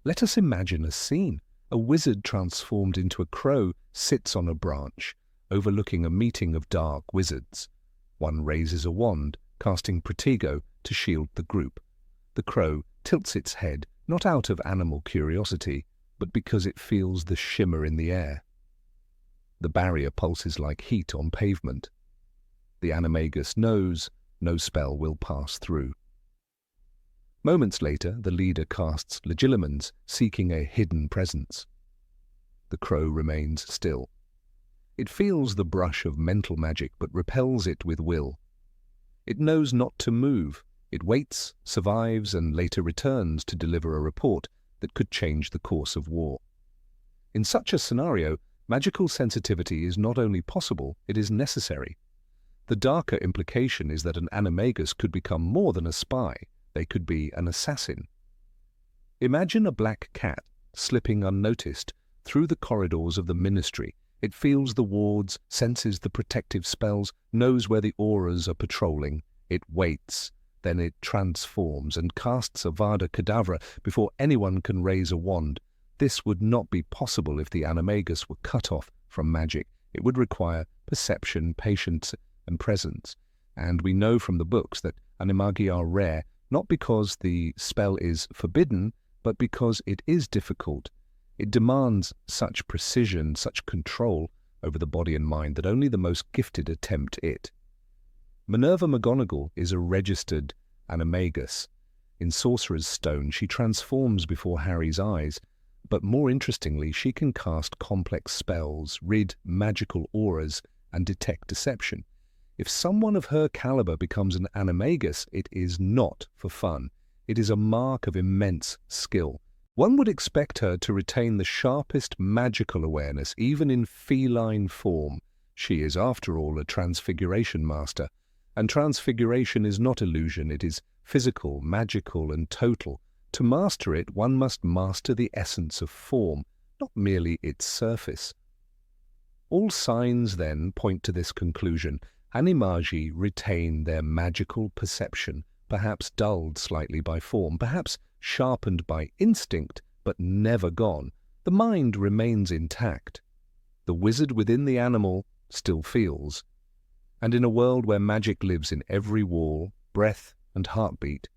Let us imagine a scene. A wizard transformed into a crow sits on a branch. overlooking a meeting of dark wizards. One raises a wand, casting Protego to shield the group. The crow tilts its head, not out of animal curiosity, but because it feels the shimmer in the air. The barrier pulses like heat on pavement. The animagus knows no spell will pass through. Moments later, the leader casts legilimens, seeking a hidden presence. The crow remains still. It feels the brush of mental magic, but repels it with will. It knows not to move. It waits, survives, and later returns to deliver a report that could change the course of war. In such a scenario, magical sensitivity is not only possible, it is necessary. The darker implication is that an animagus could become more than a spy. They could be an assassin. Imagine a black cat slipping unnoticed through the corridors of the ministry. It feels the wards, senses the protective spells, knows where the auras are patrolling. It waits. Then it transforms and casts Avada Kedavra before anyone can raise a wand. This would not be possible if the animagus were cut off from magic. It would require perception, patience, and presence. And we know from the books that Animagi are rare, not because the spell is forbidden, but because it is difficult. It demands such precision, such control over the body and mind that only the most gifted attempt it. Minerva McGonagall is a registered animagus. In Sorcerer's Stone, she transforms before Harry's eyes, but more interestingly, she can cast complex spells, rid magical auras, and detect deception. If someone of her caliber becomes an animagus, it is not for fun. It is a mark of immense skill. One would expect her to retain the sharpest magical awareness, even in feline form. She is, after all, a transfiguration master. And transfiguration is not illusion, it is physical, magical, and total. To master it, one must master the essence of form, not merely its surface. All signs, then, point to this conclusion. Animagi retain their magical perception, perhaps dulled slightly by form, perhaps sharpened by instinct, but never gone. The mind remains intact. The wizard within the animal still feels. And in a world where magic lives in every wall, breath, and heartbeat,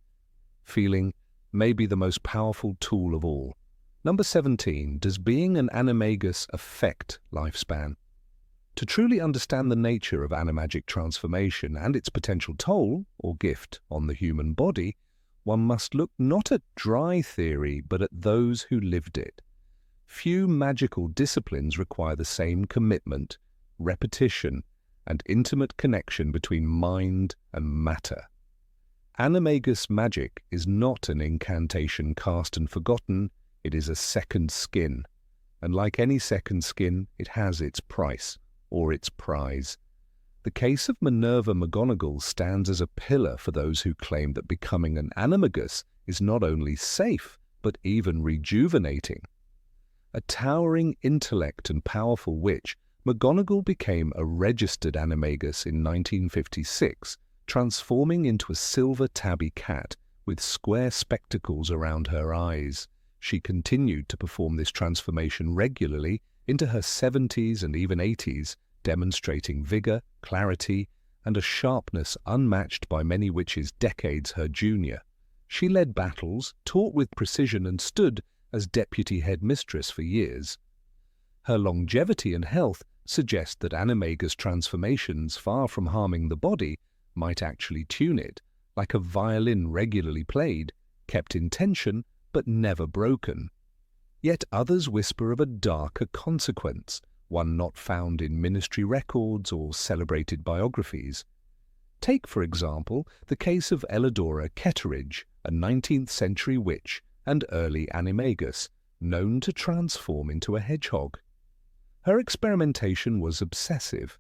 feeling may be the most powerful tool of all. Number 17. Does being an animagus affect lifespan? To truly understand the nature of animagic transformation and its potential toll, or gift, on the human body, one must look not at dry theory, but at those who lived it. Few magical disciplines require the same commitment, repetition, and intimate connection between mind and matter. Animagus magic is not an incantation cast and forgotten, it is a second skin, and like any second skin, it has its price, or its prize. The case of Minerva McGonagall stands as a pillar for those who claim that becoming an animagus is not only safe, but even rejuvenating. A towering intellect and powerful witch, McGonagall became a registered animagus in 1956, transforming into a silver tabby cat with square spectacles around her eyes. She continued to perform this transformation regularly into her 70s and even 80s, demonstrating vigor, clarity, and a sharpness unmatched by many witches decades her junior. She led battles, taught with precision, and stood as deputy headmistress for years. Her longevity and health suggest that animagus transformations, far from harming the body, might actually tune it, like a violin regularly played, kept in tension but never broken. Yet others whisper of a darker consequence, one not found in ministry records or celebrated biographies. Take, for example, the case of Elidora Ketteridge, a 19th-century witch and early animagus, known to transform into a hedgehog. Her experimentation was obsessive.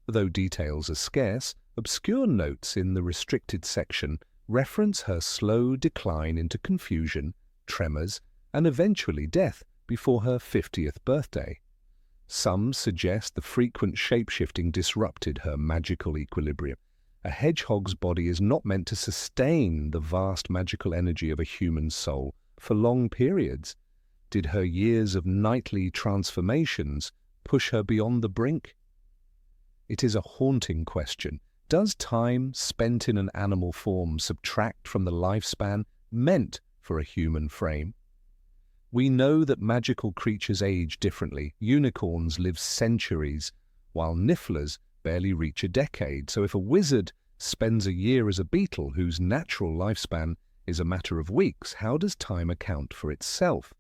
Though details are scarce, obscure notes in the restricted section reference her slow decline into confusion, tremors, and eventually death before her 50th birthday. Some suggest the frequent shape-shifting disrupted her magical equilibrium. A hedgehog's body is not meant to sustain the vast magical energy of a human soul for long periods. Did her years of nightly transformations push her beyond the brink? It is a haunting question. Does time spent in an animal form subtract from the lifespan meant for a human frame? We know that magical creatures age differently. Unicorns live centuries, while nifflers barely reach a decade. So if a wizard spends a year as a beetle whose natural lifespan is a matter of weeks, how does time account for itself?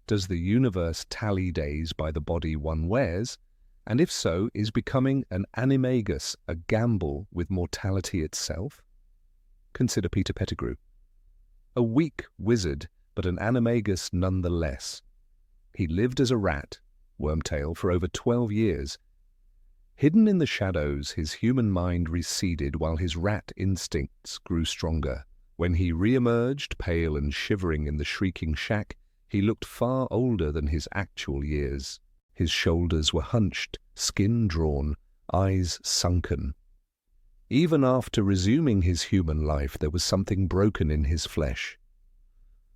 Does the universe tally days by the body one wears? And if so, is becoming an animagus a gamble with mortality itself? Consider Peter Pettigrew. A weak wizard, but an animagus nonetheless. He lived as a rat, Wormtail, for over 12 years. Hidden in the shadows, his human mind receded while his rat instincts grew stronger. When he re-emerged, pale and shivering in the shrieking shack, he looked far older than his actual years. His shoulders were hunched, skin drawn, eyes sunken. Even after resuming his human life, there was something broken in his flesh.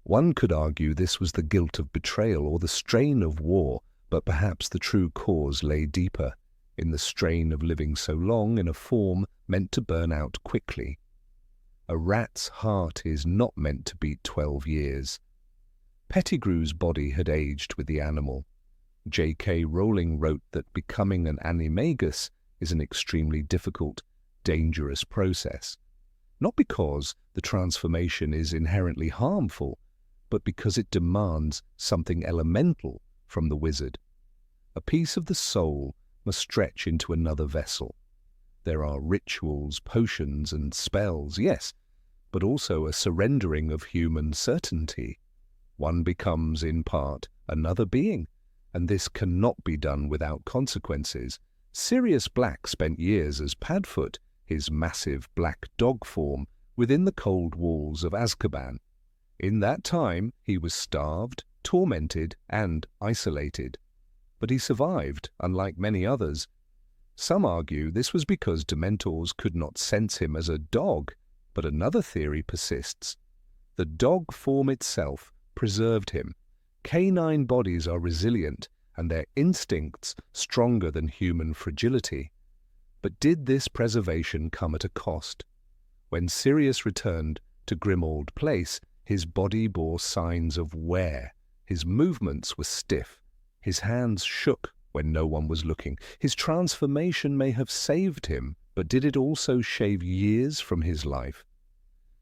One could argue this was the guilt of betrayal or the strain of war, but perhaps the true cause lay deeper, in the strain of living so long in a form meant to burn out quickly. A rat's heart is not meant to beat 12 years. Pettigrew's body had aged with the animal. J.K. Rowling wrote that becoming an animagus is an extremely difficult, dangerous process, not because the transformation is inherently harmful, but because it demands something elemental from the wizard. A piece of the soul must stretch into another vessel. There are rituals, potions, and spells, yes, but also a surrendering of human certainty. One becomes, in part, another being, and this cannot be done without consequences. Sirius Black spent years as Padfoot, his massive black dog form, within the cold walls of Azkaban. In that time, he was starved, tormented, and isolated. But he survived, unlike many others. Some argue this was because Dementors could not sense him as a dog, but another theory persists. The dog form itself preserved him. Canine bodies are resilient, and their instincts stronger than human fragility. But did this preservation come at a cost? When Sirius returned to Grimmauld Place, his body bore signs of wear. His movements were stiff. His hands shook when no one was looking. His transformation may have saved him, but did it also shave years from his life?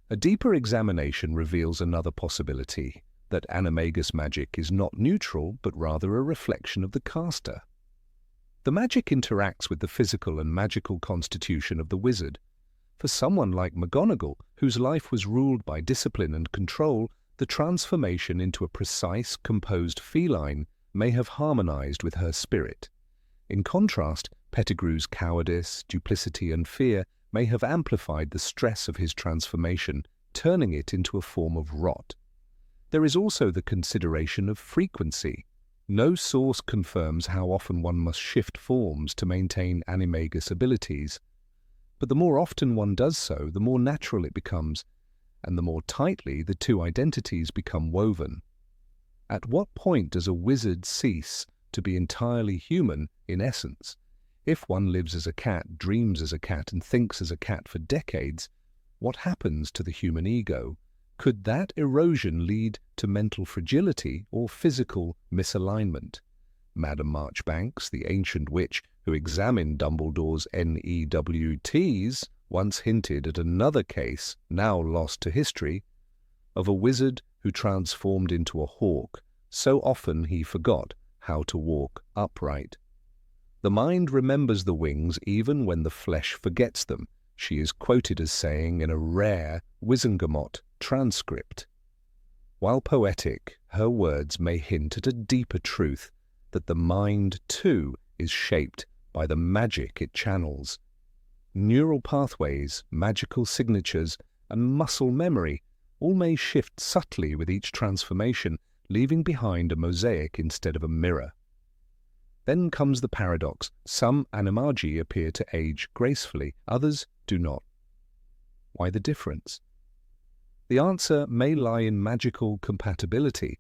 A deeper examination reveals another possibility, that animagus magic is not neutral, but rather a reflection of the caster. The magic interacts with the physical and magical constitution of the wizard. For someone like McGonagall, whose life was ruled by discipline and control, the transformation into a precise, composed feline may have harmonized with her spirit. In contrast, Pettigrew's cowardice, duplicity, and fear may have amplified the stress of his transformation, turning it into a form of rot. There is also the consideration of frequency. No source confirms how often one must shift forms to maintain animagus abilities. But the more often one does so, the more natural it becomes, and the more tightly the two identities become woven. At what point does a wizard cease to be entirely human in essence? If one lives as a cat, dreams as a cat, and thinks as a cat for decades, what happens to the human ego? Could that erosion lead to mental fragility or physical misalignment? Madame Marchbanks, the ancient witch who examined Dumbledore's NEWTs, once hinted at another case, now lost to history, of a wizard who transformed into a hawk, so often he forgot how to walk upright. The mind remembers the wings even when the flesh forgets them, she is quoted as saying in a rare Wizengamot transcript. While poetic, her words may hint at a deeper truth, that the mind, too, is shaped by the magic it channels. Neural pathways, magical signatures, and muscle memory all may shift subtly with each transformation, leaving behind a mosaic instead of a mirror. Then comes the paradox. Some Animagi appear to age gracefully, others do not. Why the difference? The answer may lie in magical compatibility.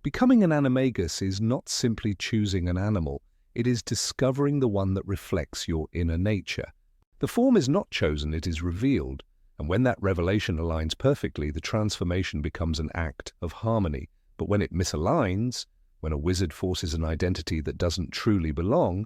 Becoming an animagus is not simply choosing an animal, It is discovering the one that reflects your inner nature. The form is not chosen, it is revealed. And when that revelation aligns perfectly, the transformation becomes an act of harmony. But when it misaligns, when a wizard forces an identity that doesn't truly belong,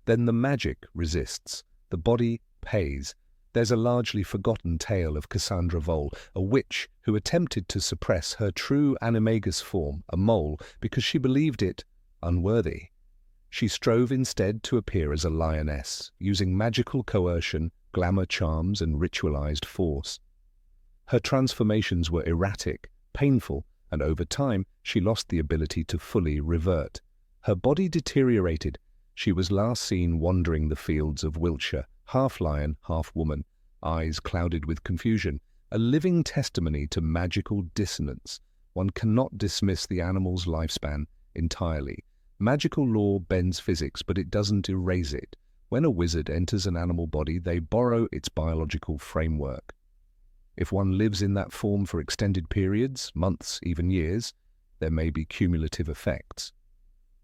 then the magic resists. The body pays. There's a largely forgotten tale of Cassandra Vole, a witch who attempted to suppress her true animagus form, a mole, because she believed it unworthy. She strove instead to appear as a lioness, using magical coercion, glamour charms, and ritualized force. Her transformations were erratic, painful, and over time she lost the ability to fully revert. Her body deteriorated. She was last seen wandering the fields of Wiltshire, half lion, half woman, eyes clouded with confusion, a living testimony to magical dissonance. One cannot dismiss the animal's lifespan entirely. Magical law bends physics, but it doesn't erase it. When a wizard enters an animal body, they borrow its biological framework. If one lives in that form for extended periods, months, even years, there may be cumulative effects.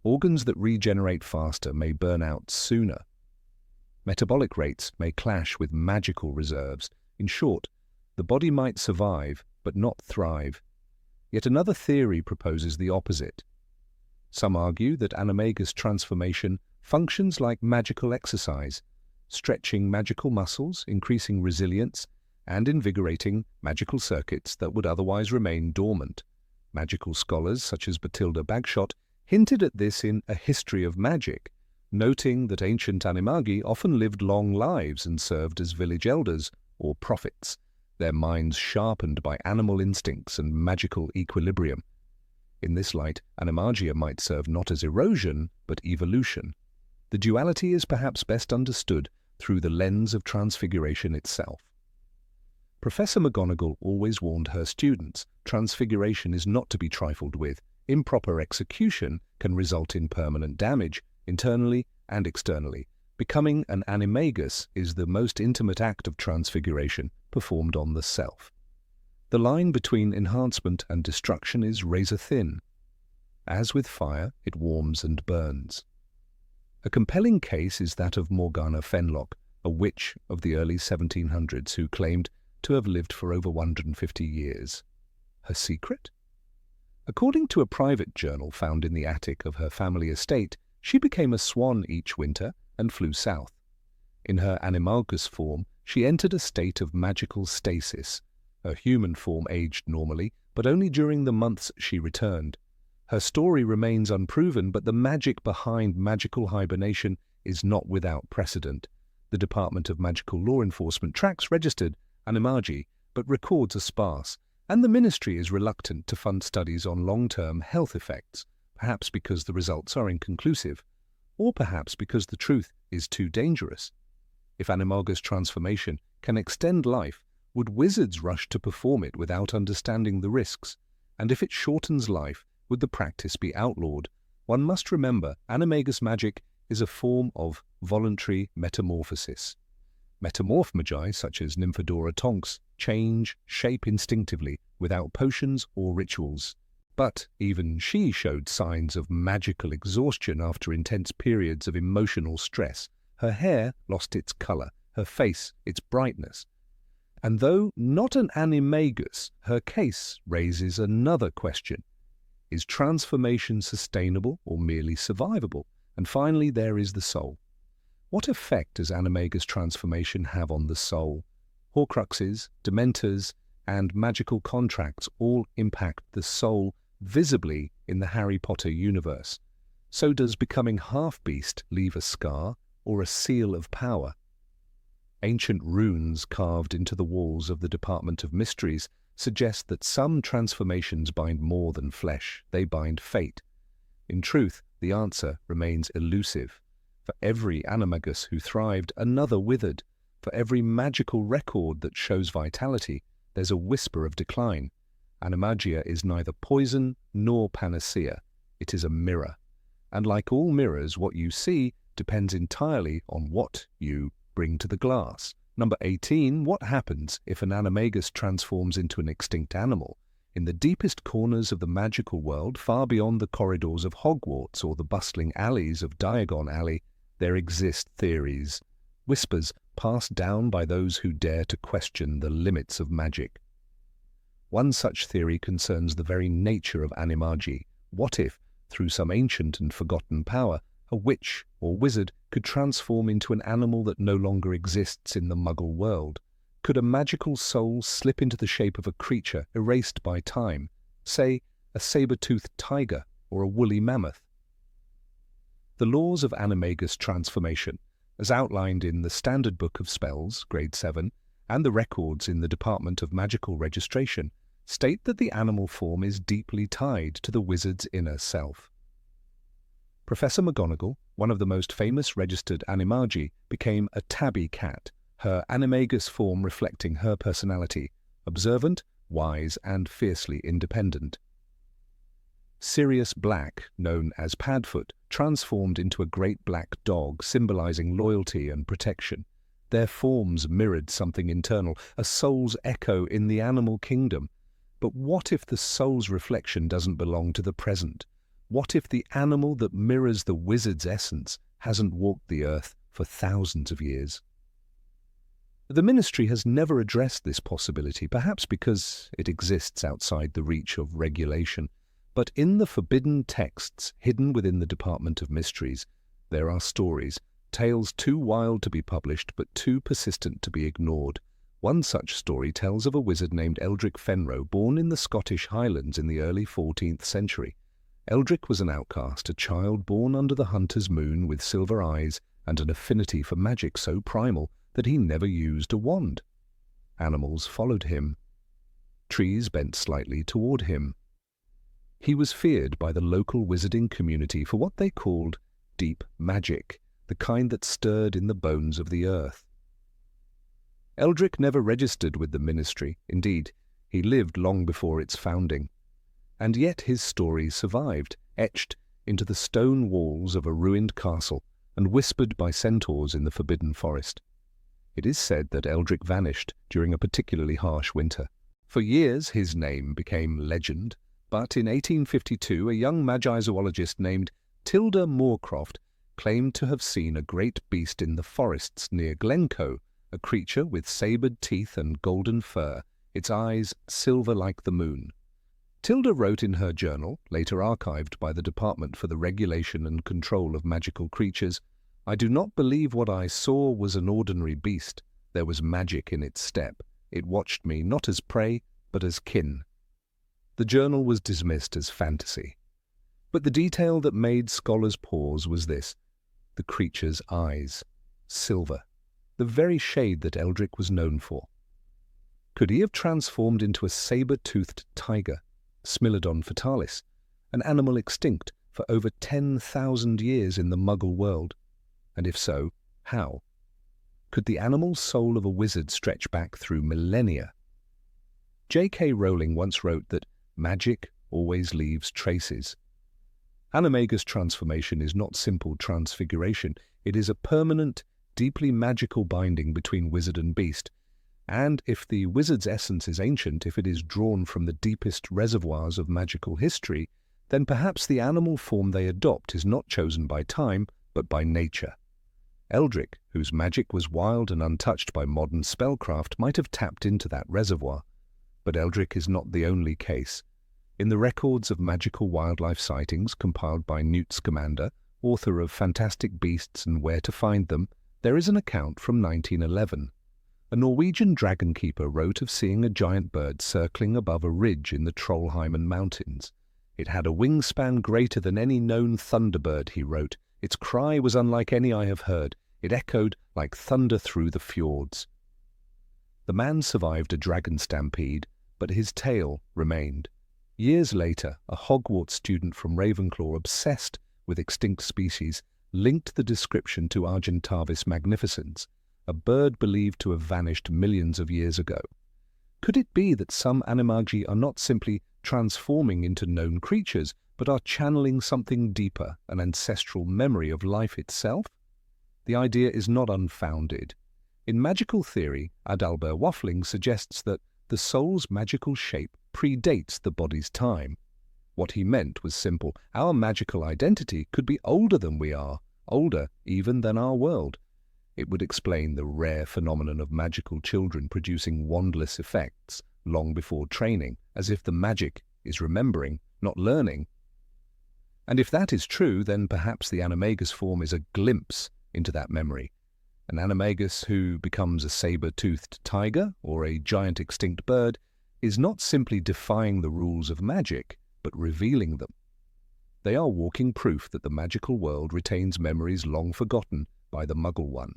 Organs that regenerate faster may burn out sooner. Metabolic rates may clash with magical reserves. In short, the body might survive, but not thrive. Yet another theory proposes the opposite. Some argue that animagus transformation functions like magical exercise, stretching magical muscles, increasing resilience, and invigorating magical circuits that would otherwise remain dormant. Magical scholars such as Batilda Bagshot hinted at this in A History of Magic, noting that ancient Animagi often lived long lives and served as village elders or prophets, their minds sharpened by animal instincts and magical equilibrium. In this light, animagia might serve not as erosion, but evolution. The duality is perhaps best understood through the lens of transfiguration itself. Professor McGonagall always warned her students, transfiguration is not to be trifled with. Improper execution can result in permanent damage, internally and externally. Becoming an animagus is the most intimate act of transfiguration performed on the self. The line between enhancement and destruction is razor-thin. As with fire, it warms and burns. A compelling case is that of Morgana Fenlock, a witch of the early 1700s who claimed to have lived for over 150 years. Her secret? According to a private journal found in the attic of her family estate, she became a swan each winter and flew south. In her animagus form, she entered a state of magical stasis. Her human form aged normally, but only during the months she returned. Her story remains unproven, but the magic behind magical hibernation is not without precedent. The Department of Magical Law Enforcement tracks registered Animagi, but records are sparse, and the Ministry is reluctant to fund studies on long-term health effects, perhaps because the results are inconclusive, or perhaps because the truth is too dangerous. If animagus transformation can extend life, would wizards rush to perform it without understanding the risks? And if it shortens life, would the practice be outlawed? One must remember, animagus magic is a form of voluntary metamorphosis. Metamorph magi, such as Nymphadora Tonks, change shape instinctively, without potions or rituals. But even she showed signs of magical exhaustion after intense periods of emotional stress. Her hair lost its color, her face its brightness. And though not an animagus, her case raises another question. Is transformation sustainable or merely survivable? And finally, there is the soul. What effect does animagus transformation have on the soul? Horcruxes, Dementors, and magical contracts all impact the soul visibly in the Harry Potter universe. So does becoming half-beast leave a scar or a seal of power? Ancient runes carved into the walls of the Department of Mysteries suggest that some transformations bind more than flesh, they bind fate. In truth, the answer remains elusive. For every animagus who thrived, another withered. For every magical record that shows vitality, there's a whisper of decline. Animagia is neither poison nor panacea. It is a mirror. And like all mirrors, what you see depends entirely on what you bring to the glass. Number 18. What happens if an animagus transforms into an extinct animal? In the deepest corners of the magical world, far beyond the corridors of Hogwarts or the bustling alleys of Diagon Alley, there exist theories, whispers passed down by those who dare to question the limits of magic. One such theory concerns the very nature of Animagi. What if, through some ancient and forgotten power, a witch or wizard could transform into an animal that no longer exists in the Muggle world? Could a magical soul slip into the shape of a creature erased by time, say a saber-toothed tiger or a woolly mammoth? The laws of animagus transformation, as outlined in the Standard Book of Spells, Grade 7, and the records in the Department of Magical Registration, state that the animal form is deeply tied to the wizard's inner self. Professor McGonagall, one of the most famous registered animagi, became a tabby cat, her animagus form reflecting her personality, observant, wise, and fiercely independent. Sirius Black, known as Padfoot, transformed into a great black dog symbolizing loyalty and protection. Their forms mirrored something internal, a soul's echo in the animal kingdom. But what if the soul's reflection doesn't belong to the present? What if the animal that mirrors the wizard's essence hasn't walked the earth for thousands of years? The Ministry has never addressed this possibility, perhaps because it exists outside the reach of regulation. But in the forbidden texts hidden within the Department of Mysteries, there are stories, tales too wild to be published but too persistent to be ignored. One such story tells of a wizard named Eldric Fenro, born in the Scottish Highlands in the early 14th century. Eldric was an outcast, a child born under the hunter's moon with silver eyes and an affinity for magic so primal that he never used a wand. Animals followed him. Trees bent slightly toward him. He was feared by the local wizarding community for what they called deep magic, the kind that stirred in the bones of the earth. Eldric never registered with the Ministry. Indeed, he lived long before its founding. And yet his story survived, etched into the stone walls of a ruined castle and whispered by centaurs in the Forbidden Forest. It is said that Eldric vanished during a particularly harsh winter. For years his name became legend, but in 1852 a young magi-zoologist named Tilda Moorcroft claimed to have seen a great beast in the forests near Glencoe, a creature with sabred teeth and golden fur, its eyes silver like the moon. Tilda wrote in her journal, later archived by the Department for the Regulation and Control of Magical Creatures, "I do not believe what I saw was an ordinary beast. There was magic in its step. It watched me not as prey, but as kin." The journal was dismissed as fantasy. But the detail that made scholars pause was this: the creature's eyes, silver, the very shade that Eldric was known for. Could he have transformed into a saber-toothed tiger, Smilodon fatalis, an animal extinct for over 10,000 years in the Muggle world? And if so, how? Could the animal soul of a wizard stretch back through millennia? J.K. Rowling once wrote that magic always leaves traces. Animagus transformation is not simple transfiguration. It is a permanent, deeply magical binding between wizard and beast. And if the wizard's essence is ancient, if it is drawn from the deepest reservoirs of magical history, then perhaps the animal form they adopt is not chosen by time, but by nature. Eldric, whose magic was wild and untouched by modern spellcraft, might have tapped into that reservoir. But Eldric is not the only case. In the records of magical wildlife sightings compiled by Newt Scamander, author of Fantastic Beasts and Where to Find Them, there is an account from 1911. A Norwegian dragon keeper wrote of seeing a giant bird circling above a ridge in the Trollheimen Mountains. "It had a wingspan greater than any known thunderbird," he wrote. "Its cry was unlike any I have heard. It echoed like thunder through the fjords." The man survived a dragon stampede, but his tale remained. Years later, a Hogwarts student from Ravenclaw, obsessed with extinct species, linked the description to Argentavis magnificens, a bird believed to have vanished millions of years ago. Could it be that some animagi are not simply transforming into known creatures, but are channeling something deeper, an ancestral memory of life itself? The idea is not unfounded. In magical theory, Adalbert Waffling suggests that the soul's magical shape predates the body's time. What he meant was simple. Our magical identity could be older than we are, older even than our world. It would explain the rare phenomenon of magical children producing wandless effects long before training, as if the magic is remembering, not learning. And if that is true, then perhaps the animagus form is a glimpse into that memory. An animagus who becomes a saber-toothed tiger or a giant extinct bird is not simply defying the rules of magic, but revealing them. They are walking proof that the magical world retains memories long forgotten by the Muggle one.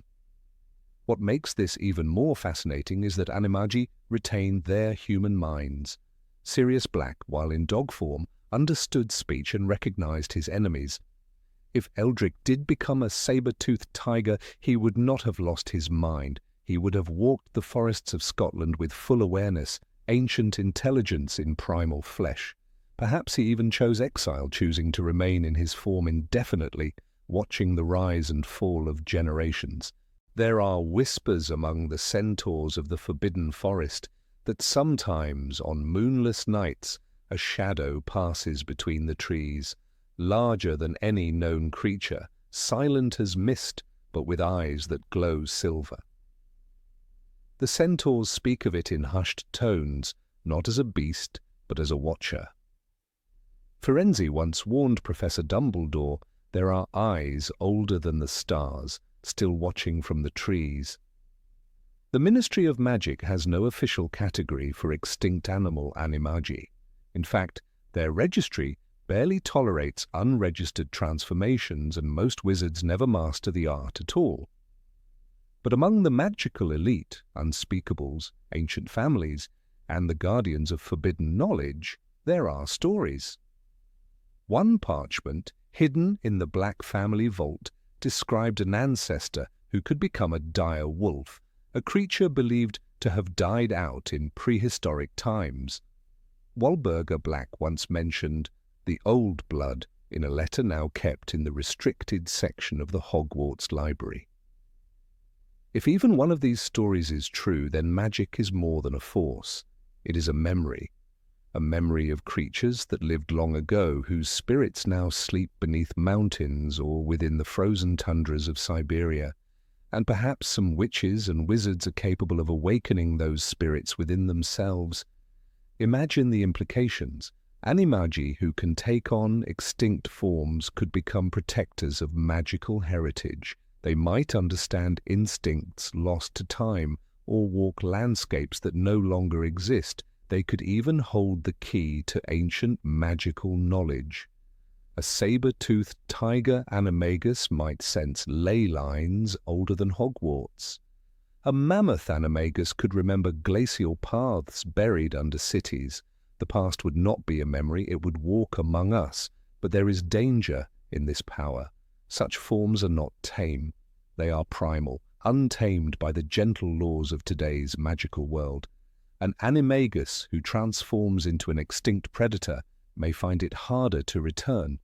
What makes this even more fascinating is that Animagi retained their human minds. Sirius Black, while in dog form, understood speech and recognized his enemies. If Eldrick did become a saber-toothed tiger, he would not have lost his mind. He would have walked the forests of Scotland with full awareness, ancient intelligence in primal flesh. Perhaps he even chose exile, choosing to remain in his form indefinitely, watching the rise and fall of generations. There are whispers among the centaurs of the Forbidden Forest that sometimes, on moonless nights, a shadow passes between the trees, larger than any known creature, silent as mist, but with eyes that glow silver. The centaurs speak of it in hushed tones, not as a beast, but as a watcher. Firenze once warned Professor Dumbledore, there are eyes older than the stars, still watching from the trees. The Ministry of Magic has no official category for extinct animal animagi. In fact, their registry barely tolerates unregistered transformations, and most wizards never master the art at all. But among the magical elite, unspeakables, ancient families, and the guardians of forbidden knowledge, there are stories. One parchment, hidden in the Black family vault, described an ancestor who could become a dire wolf, a creature believed to have died out in prehistoric times. Walburga Black once mentioned the old blood in a letter now kept in the restricted section of the Hogwarts library. If even one of these stories is true, then magic is more than a force. It is a memory of creatures that lived long ago, whose spirits now sleep beneath mountains or within the frozen tundras of Siberia. And perhaps some witches and wizards are capable of awakening those spirits within themselves. Imagine the implications. Animagi who can take on extinct forms could become protectors of magical heritage. They might understand instincts lost to time or walk landscapes that no longer exist. They could even hold the key to ancient magical knowledge. A saber-toothed tiger animagus might sense ley lines older than Hogwarts. A mammoth animagus could remember glacial paths buried under cities. The past would not be a memory, it would walk among us. But there is danger in this power. Such forms are not tame. They are primal, untamed by the gentle laws of today's magical world. An animagus who transforms into an extinct predator may find it harder to return.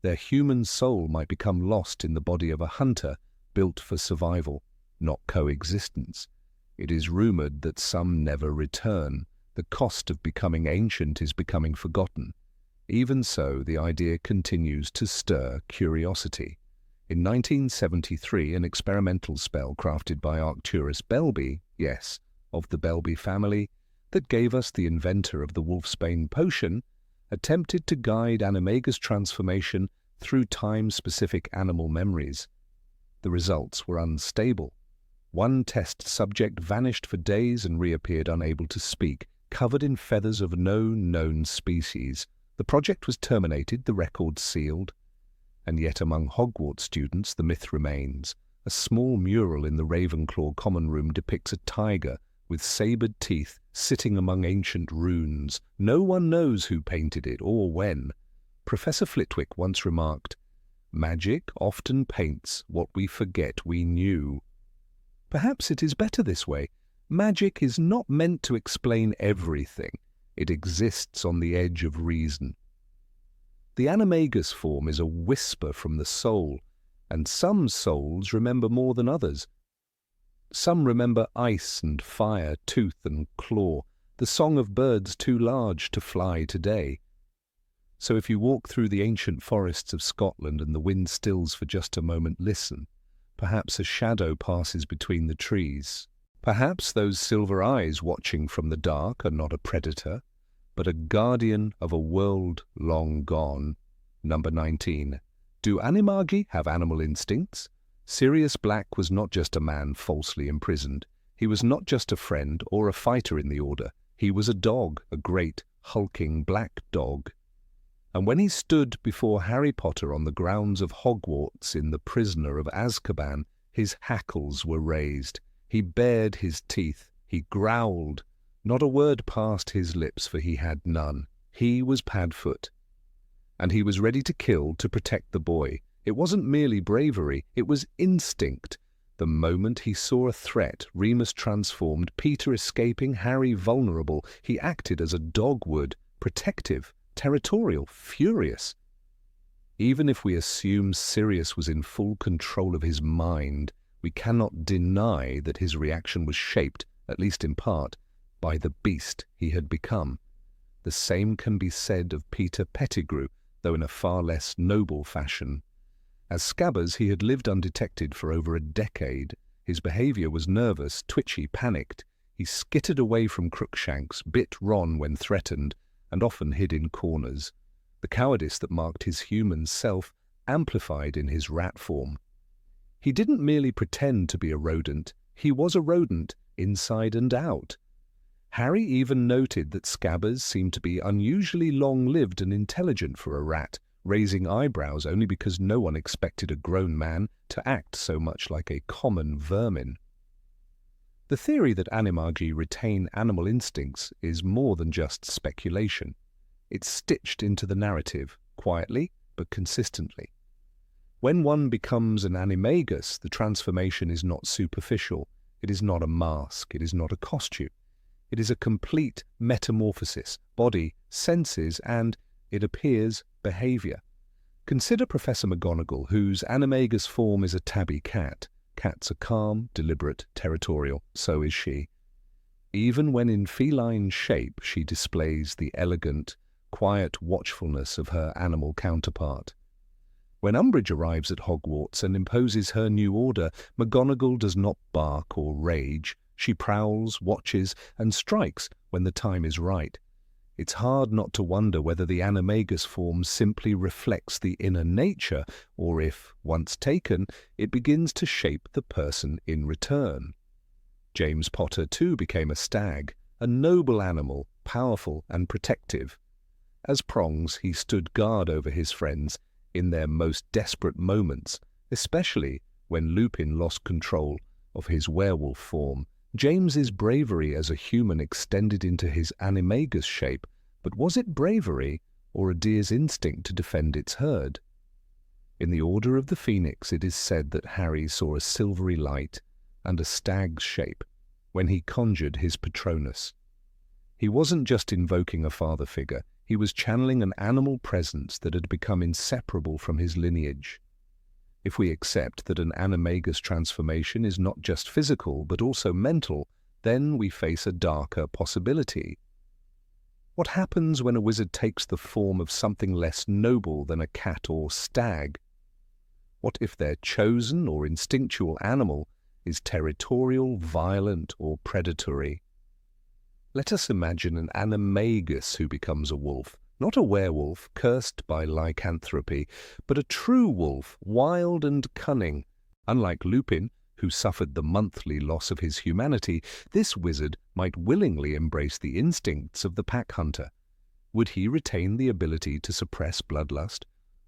Their human soul might become lost in the body of a hunter built for survival, not coexistence. It is rumored that some never return. The cost of becoming ancient is becoming forgotten. Even so, the idea continues to stir curiosity. In 1973, an experimental spell crafted by Arcturus Belby, yes, of the Belby family, that gave us the inventor of the Wolfsbane potion, attempted to guide animagus transformation through time-specific animal memories. The results were unstable. One test subject vanished for days and reappeared unable to speak, covered in feathers of no known species. The project was terminated, the record sealed. And yet among Hogwarts students the myth remains. A small mural in the Ravenclaw common room depicts a tiger with sabred teeth sitting among ancient runes. No one knows who painted it or when. Professor Flitwick once remarked, "Magic often paints what we forget we knew." Perhaps it is better this way. Magic is not meant to explain everything. It exists on the edge of reason. The animagus form is a whisper from the soul, and some souls remember more than others. Some remember ice and fire, tooth and claw. the song of birds too large to fly today. So if you walk through the ancient forests of Scotland and the wind stills for just a moment, listen. Perhaps a shadow passes between the trees. Perhaps those silver eyes watching from the dark are not a predator, but a guardian of a world long gone. Number 19. Do Animagi have animal instincts? Sirius Black was not just a man falsely imprisoned. He was not just a friend or a fighter in the Order. He was a dog, a great, hulking black dog. And when he stood before Harry Potter on the grounds of Hogwarts in The Prisoner of Azkaban, his hackles were raised. He bared his teeth. He growled. Not a word passed his lips, for he had none. He was Padfoot. And he was ready to kill to protect the boy. It wasn't merely bravery, it was instinct. The moment he saw a threat, Remus transformed, Peter escaping, Harry vulnerable. He acted as a dog would, protective, territorial, furious. Even if we assume Sirius was in full control of his mind, we cannot deny that his reaction was shaped, at least in part, by the beast he had become. The same can be said of Peter Pettigrew, though in a far less noble fashion. As Scabbers, he had lived undetected for over a decade. His behaviour was nervous, twitchy, panicked. He skittered away from Crookshanks, bit Ron when threatened, and often hid in corners. The cowardice that marked his human self amplified in his rat form. He didn't merely pretend to be a rodent. He was a rodent, inside and out. Harry even noted that Scabbers seemed to be unusually long-lived and intelligent for a rat, raising eyebrows only because no one expected a grown man to act so much like a common vermin. The theory that Animagi retain animal instincts is more than just speculation. It's stitched into the narrative, quietly but consistently. When one becomes an animagus, the transformation is not superficial. It is not a mask. It is not a costume. It is a complete metamorphosis, body, senses, and, it appears, behaviour. Consider Professor McGonagall, whose animagus form is a tabby cat. Cats are calm, deliberate, territorial. So is she. Even when in feline shape, she displays the elegant, quiet watchfulness of her animal counterpart. When Umbridge arrives at Hogwarts and imposes her new order, McGonagall does not bark or rage. She prowls, watches, and strikes when the time is right. It's hard not to wonder whether the animagus form simply reflects the inner nature, or if, once taken, it begins to shape the person in return. James Potter too became a stag, a noble animal, powerful and protective. As Prongs, he stood guard over his friends in their most desperate moments, especially when Lupin lost control of his werewolf form. James's bravery as a human extended into his animagus shape, but was it bravery or a deer's instinct to defend its herd? In the Order of the Phoenix, it is said that Harry saw a silvery light and a stag's shape when he conjured his Patronus. He wasn't just invoking a father figure, he was channeling an animal presence that had become inseparable from his lineage. If we accept that an animagus transformation is not just physical but also mental, then we face a darker possibility. What happens when a wizard takes the form of something less noble than a cat or stag? What if their chosen or instinctual animal is territorial, violent, or predatory? Let us imagine an animagus who becomes a wolf. Not a werewolf, cursed by lycanthropy, but a true wolf, wild and cunning. Unlike Lupin, who suffered the monthly loss of his humanity, this wizard might willingly embrace the instincts of the pack hunter. Would he retain the ability to suppress bloodlust?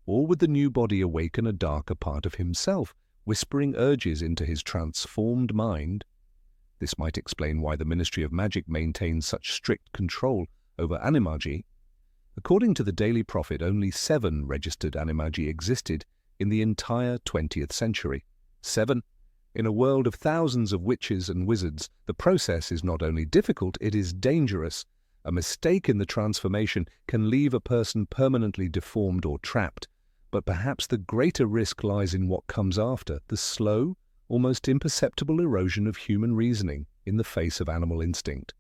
Or would the new body awaken a darker part of himself, whispering urges into his transformed mind? This might explain why the Ministry of Magic maintains such strict control over Animagi. According to the Daily Prophet, only 7 registered Animagi existed in the entire 20th century. 7. In a world of thousands of witches and wizards, the process is not only difficult, it is dangerous. A mistake in the transformation can leave a person permanently deformed or trapped, but perhaps the greater risk lies in what comes after, the slow, almost imperceptible erosion of human reasoning in the face of animal instinct.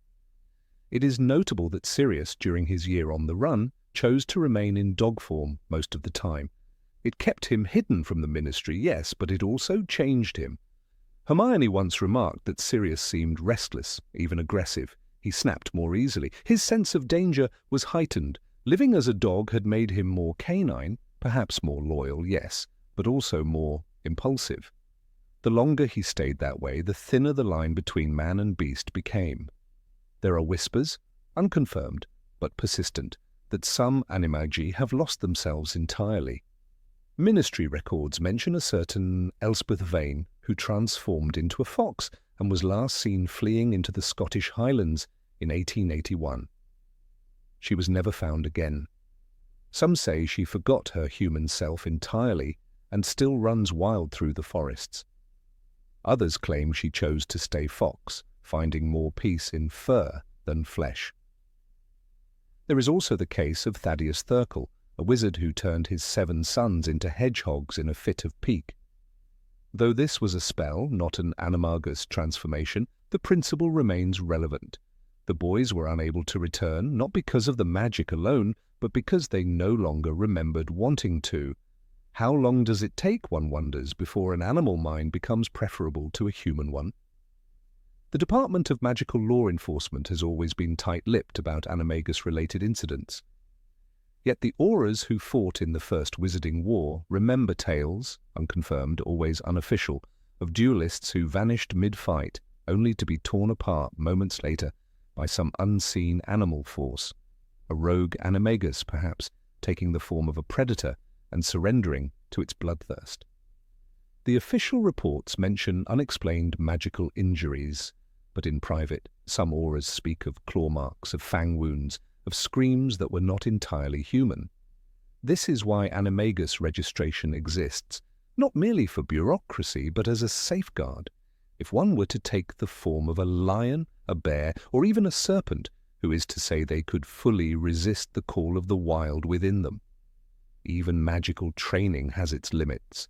It is notable that Sirius, during his year on the run, chose to remain in dog form most of the time. It kept him hidden from the Ministry, yes, but it also changed him. Hermione once remarked that Sirius seemed restless, even aggressive. He snapped more easily. His sense of danger was heightened. Living as a dog had made him more canine, perhaps more loyal, yes, but also more impulsive. The longer he stayed that way, the thinner the line between man and beast became. There are whispers, unconfirmed but persistent, that some Animagi have lost themselves entirely. Ministry records mention a certain Elspeth Vane who transformed into a fox and was last seen fleeing into the Scottish Highlands in 1881. She was never found again. Some say she forgot her human self entirely and still runs wild through the forests. Others claim she chose to stay fox, finding more peace in fur than flesh. There is also the case of Thaddeus Thurkel, a wizard who turned his 7 sons into hedgehogs in a fit of pique. Though this was a spell, not an animagus transformation, the principle remains relevant. The boys were unable to return, not because of the magic alone, but because they no longer remembered wanting to. How long does it take, one wonders, before an animal mind becomes preferable to a human one? The Department of Magical Law Enforcement has always been tight-lipped about animagus-related incidents. Yet the Aurors who fought in the First Wizarding War remember tales, unconfirmed, always unofficial, of duelists who vanished mid-fight, only to be torn apart moments later by some unseen animal force. A rogue animagus, perhaps, taking the form of a predator and surrendering to its bloodthirst. The official reports mention unexplained magical injuries, but in private, some Aurors speak of claw marks, of fang wounds, of screams that were not entirely human. This is why animagus registration exists, not merely for bureaucracy, but as a safeguard. If one were to take the form of a lion, a bear, or even a serpent, who is to say they could fully resist the call of the wild within them? Even magical training has its limits.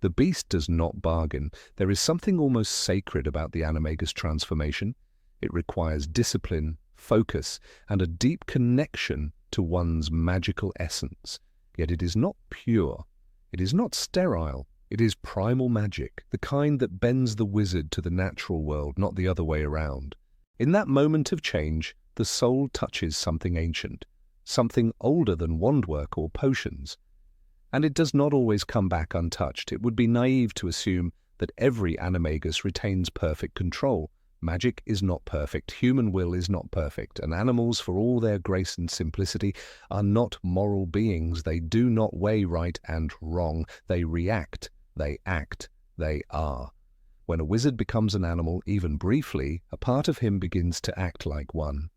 The beast does not bargain. There is something almost sacred about the animagus transformation. It requires discipline, focus, and a deep connection to one's magical essence. Yet it is not pure. It is not sterile. It is primal magic, the kind that bends the wizard to the natural world, not the other way around. In that moment of change, the soul touches something ancient, something older than wandwork or potions. And it does not always come back untouched. It would be naive to assume that every animagus retains perfect control. Magic is not perfect, human will is not perfect, and animals, for all their grace and simplicity, are not moral beings. They do not weigh right and wrong. They react, they act, they are. When a wizard becomes an animal, even briefly, a part of him begins to act like one.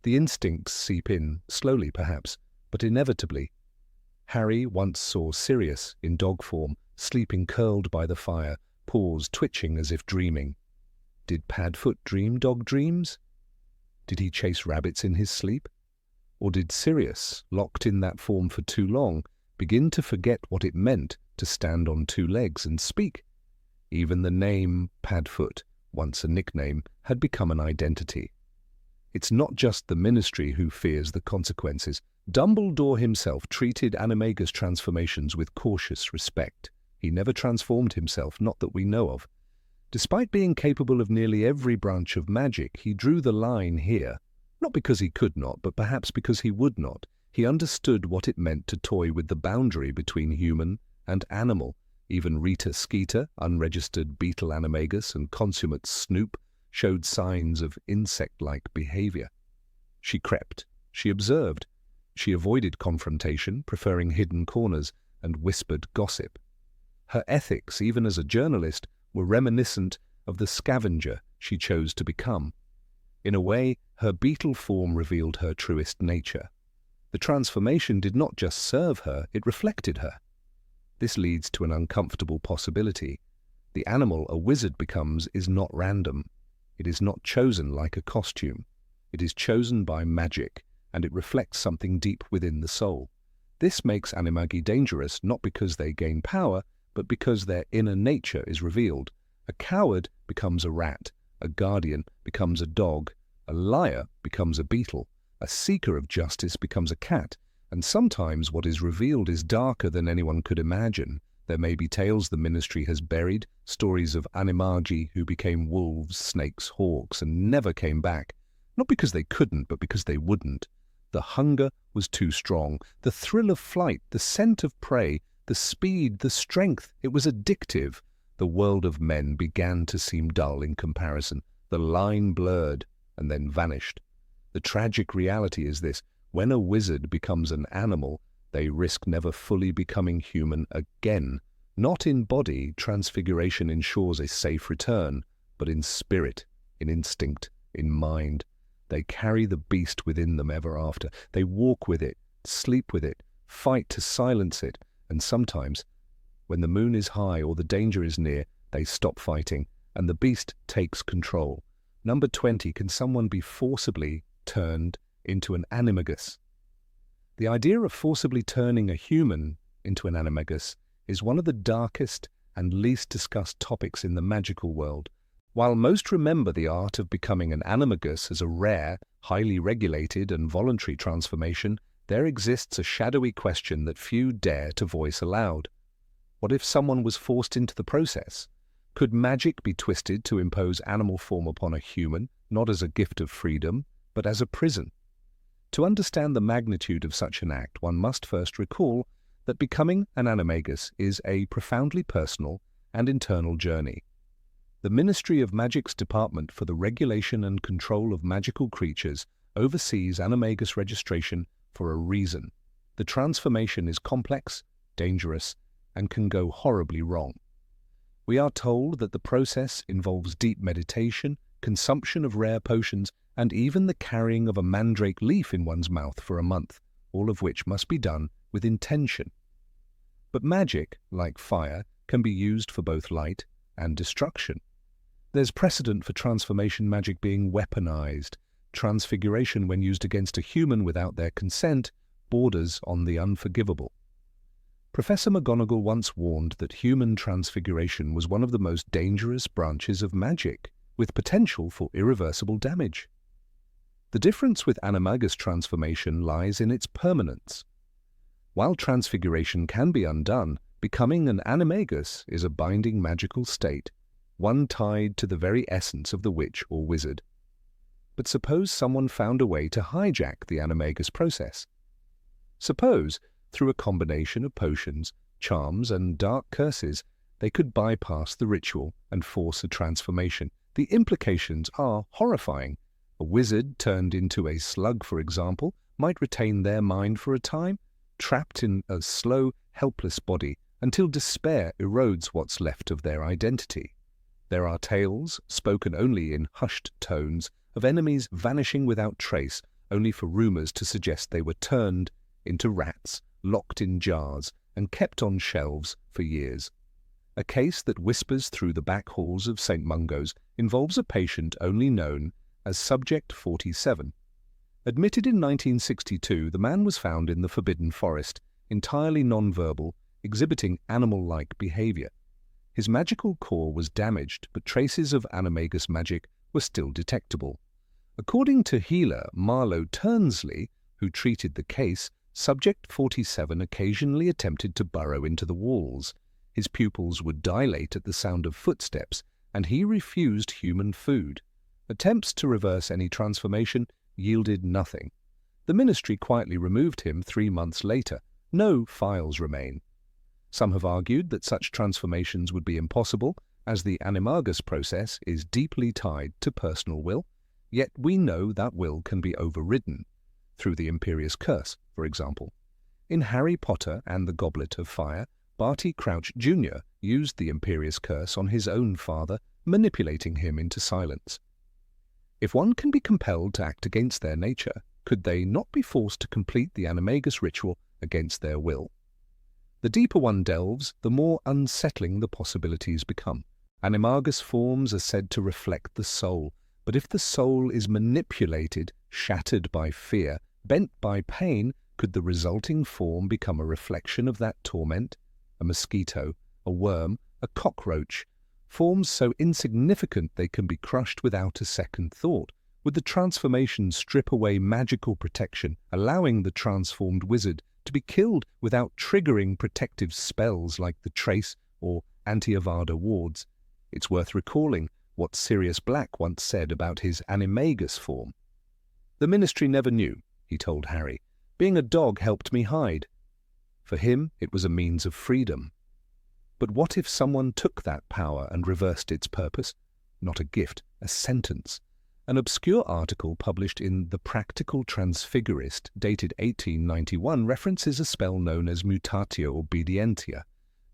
The instincts seep in, slowly perhaps, but inevitably. Harry once saw Sirius, in dog form, sleeping curled by the fire, paws twitching as if dreaming. Did Padfoot dream dog dreams? Did he chase rabbits in his sleep? Or did Sirius, locked in that form for too long, begin to forget what it meant to stand on 2 legs and speak? Even the name Padfoot, once a nickname, had become an identity. It's not just the Ministry who fears the consequences. Dumbledore himself treated animagus transformations with cautious respect. He never transformed himself, not that we know of. Despite being capable of nearly every branch of magic, he drew the line here. Not because he could not, but perhaps because he would not. He understood what it meant to toy with the boundary between human and animal. Even Rita Skeeter, unregistered beetle animagus and consummate snoop, showed signs of insect-like behavior. She crept, she observed, she avoided confrontation, preferring hidden corners and whispered gossip. Her ethics, even as a journalist, were reminiscent of the scavenger she chose to become. In a way, her beetle form revealed her truest nature. The transformation did not just serve her, it reflected her. This leads to an uncomfortable possibility. The animal a wizard becomes is not random. It is not chosen like a costume. It is chosen by magic, and it reflects something deep within the soul. This makes Animagi dangerous not because they gain power, but because their inner nature is revealed. A coward becomes a rat, a guardian becomes a dog, A liar becomes a beetle, a seeker of justice becomes a cat, and sometimes what is revealed is darker than anyone could imagine. There may be tales the ministry has buried, stories of Animagi who became wolves, snakes, hawks, and never came back. Not because they couldn't, but because they wouldn't. The hunger was too strong, the thrill of flight, the scent of prey, the speed, the strength, it was addictive. The world of men began to seem dull in comparison. The line blurred and then vanished. The tragic reality is this: when a wizard becomes an animal, they risk never fully becoming human again. Not in body, transfiguration ensures a safe return, but in spirit, in instinct, in mind. They carry the beast within them ever after. They walk with it, sleep with it, fight to silence it, and sometimes, when the moon is high or the danger is near, they stop fighting, and the beast takes control. Number 20, can someone be forcibly turned into an animagus? The idea of forcibly turning a human into an animagus is one of the darkest and least discussed topics in the magical world. While most remember the art of becoming an animagus as a rare, highly regulated and voluntary transformation, there exists a shadowy question that few dare to voice aloud. What if someone was forced into the process? Could magic be twisted to impose animal form upon a human, not as a gift of freedom, but as a prison? To understand the magnitude of such an act, one must first recall that becoming an animagus is a profoundly personal and internal journey. The Ministry of Magic's Department for the Regulation and Control of Magical Creatures oversees animagus registration for a reason. The transformation is complex, dangerous, and can go horribly wrong. We are told that the process involves deep meditation, consumption of rare potions, and even the carrying of a mandrake leaf in one's mouth for a month, all of which must be done with intention. But magic, like fire, can be used for both light and destruction. There's precedent for transformation magic being weaponized. Transfiguration, when used against a human without their consent, borders on the unforgivable. Professor McGonagall once warned that human transfiguration was one of the most dangerous branches of magic, with potential for irreversible damage. The difference with animagus transformation lies in its permanence. While transfiguration can be undone, becoming an animagus is a binding magical state, one tied to the very essence of the witch or wizard. But suppose someone found a way to hijack the animagus process. Suppose, through a combination of potions, charms, and dark curses, they could bypass the ritual and force a transformation. The implications are horrifying. A wizard turned into a slug, for example, might retain their mind for a time, trapped in a slow, helpless body, until despair erodes what's left of their identity. There are tales, spoken only in hushed tones, of enemies vanishing without trace, only for rumors to suggest they were turned into rats, locked in jars, and kept on shelves for years. A case that whispers through the back halls of St. Mungo's involves a patient only known as Subject 47. Admitted in 1962, the man was found in the Forbidden Forest, entirely non-verbal, exhibiting animal-like behavior. His magical core was damaged, but traces of animagus magic were still detectable. According to healer Marlowe Turnsley, who treated the case, Subject 47 occasionally attempted to burrow into the walls. His pupils would dilate at the sound of footsteps, and he refused human food. Attempts to reverse any transformation yielded nothing. The ministry quietly removed him 3 months later. No files remain. Some have argued that such transformations would be impossible, as the animagus process is deeply tied to personal will, yet we know that will can be overridden, through the Imperious Curse, for example. In Harry Potter and the Goblet of Fire, Barty Crouch Jr. used the Imperious Curse on his own father, manipulating him into silence. If one can be compelled to act against their nature, could they not be forced to complete the animagus ritual against their will? The deeper one delves, the more unsettling the possibilities become. Animagus forms are said to reflect the soul, but if the soul is manipulated, shattered by fear, bent by pain, could the resulting form become a reflection of that torment? A mosquito, a worm, a cockroach, forms so insignificant they can be crushed without a second thought. Would the transformation strip away magical protection, allowing the transformed wizard to be killed without triggering protective spells like the Trace or Anti-Avada wards? It's worth recalling what Sirius Black once said about his animagus form. "The Ministry never knew," he told Harry. "Being a dog helped me hide." For him, it was a means of freedom. But what if someone took that power and reversed its purpose? Not a gift, a sentence. An obscure article published in The Practical Transfigurist, dated 1891, references a spell known as mutatio obedientia,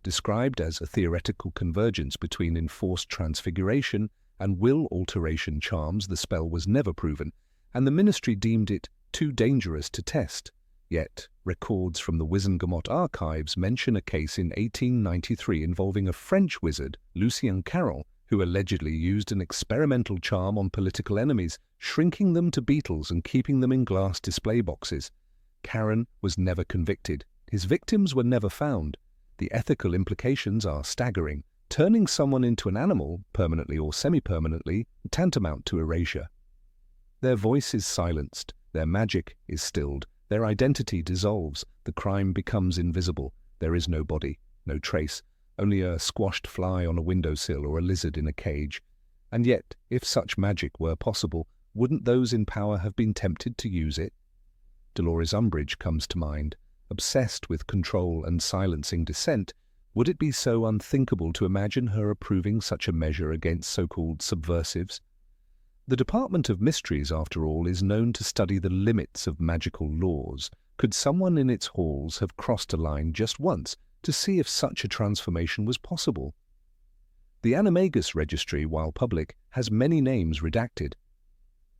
described as a theoretical convergence between enforced transfiguration and will alteration charms. The spell was never proven, and the Ministry deemed it too dangerous to test. Yet, records from the Wizengamot archives mention a case in 1893 involving a French wizard, Lucien Carroll, who allegedly used an experimental charm on political enemies, shrinking them to beetles and keeping them in glass display boxes. Carron was never convicted. His victims were never found. The ethical implications are staggering. Turning someone into an animal, permanently or semi-permanently, tantamount to erasure. Their voice is silenced, their magic is stilled, their identity dissolves, the crime becomes invisible. There is no body, no trace, only a squashed fly on a windowsill or a lizard in a cage. And yet, if such magic were possible, wouldn't those in power have been tempted to use it? Dolores Umbridge comes to mind. Obsessed with control and silencing dissent, would it be so unthinkable to imagine her approving such a measure against so-called subversives? The Department of Mysteries, after all, is known to study the limits of magical laws. Could someone in its halls have crossed a line just once to see if such a transformation was possible? The Animagus registry, while public, has many names redacted.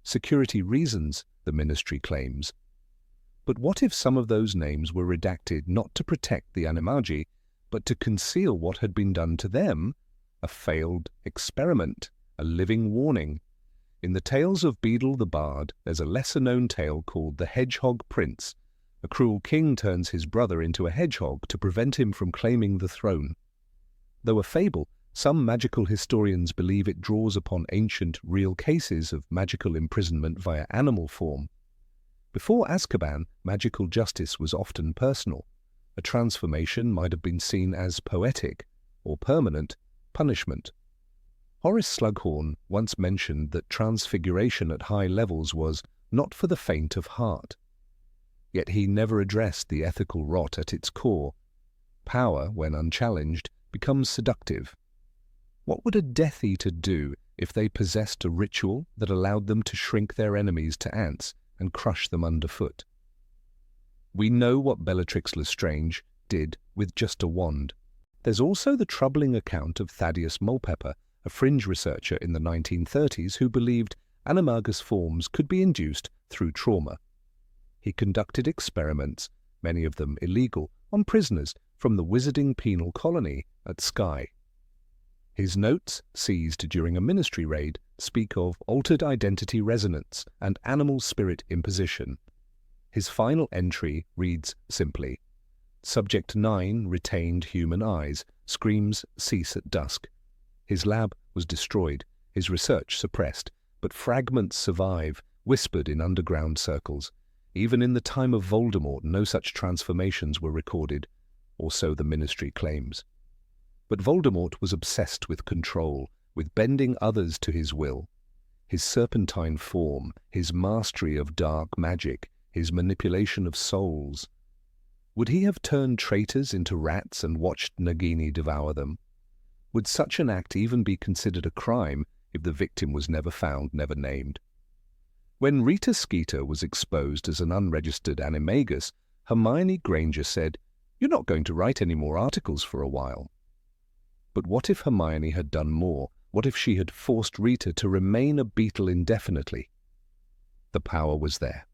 Security reasons, the Ministry claims. But what if some of those names were redacted not to protect the Animagi, but to conceal what had been done to them? A failed experiment, a living warning. In the tales of Beadle the Bard, there's a lesser-known tale called The Hedgehog Prince. A cruel king turns his brother into a hedgehog to prevent him from claiming the throne. Though a fable, some magical historians believe it draws upon ancient, real cases of magical imprisonment via animal form. Before Azkaban, magical justice was often personal. A transformation might have been seen as poetic or permanent punishment. Horace Slughorn once mentioned that transfiguration at high levels was not for the faint of heart. Yet he never addressed the ethical rot at its core. Power, when unchallenged, becomes seductive. What would a Death Eater do if they possessed a ritual that allowed them to shrink their enemies to ants and crush them underfoot? We know what Bellatrix Lestrange did with just a wand. There's also the troubling account of Thaddeus Mulpepper, a fringe researcher in the 1930s who believed animagus forms could be induced through trauma. He conducted experiments, many of them illegal, on prisoners from the Wizarding Penal Colony at Skye. His notes, seized during a Ministry raid, speak of altered identity resonance and animal spirit imposition. His final entry reads simply, "Subject 9 retained human eyes, screams cease at dusk." His lab was destroyed, his research suppressed, but fragments survive, whispered in underground circles. Even in the time of Voldemort, no such transformations were recorded, or so the Ministry claims. But Voldemort was obsessed with control, with bending others to his will. His serpentine form, his mastery of dark magic, his manipulation of souls. Would he have turned traitors into rats and watched Nagini devour them? Would such an act even be considered a crime if the victim was never found, never named? When Rita Skeeter was exposed as an unregistered animagus, Hermione Granger said, "You're not going to write any more articles for a while." But what if Hermione had done more? What if she had forced Rita to remain a beetle indefinitely? The power was there.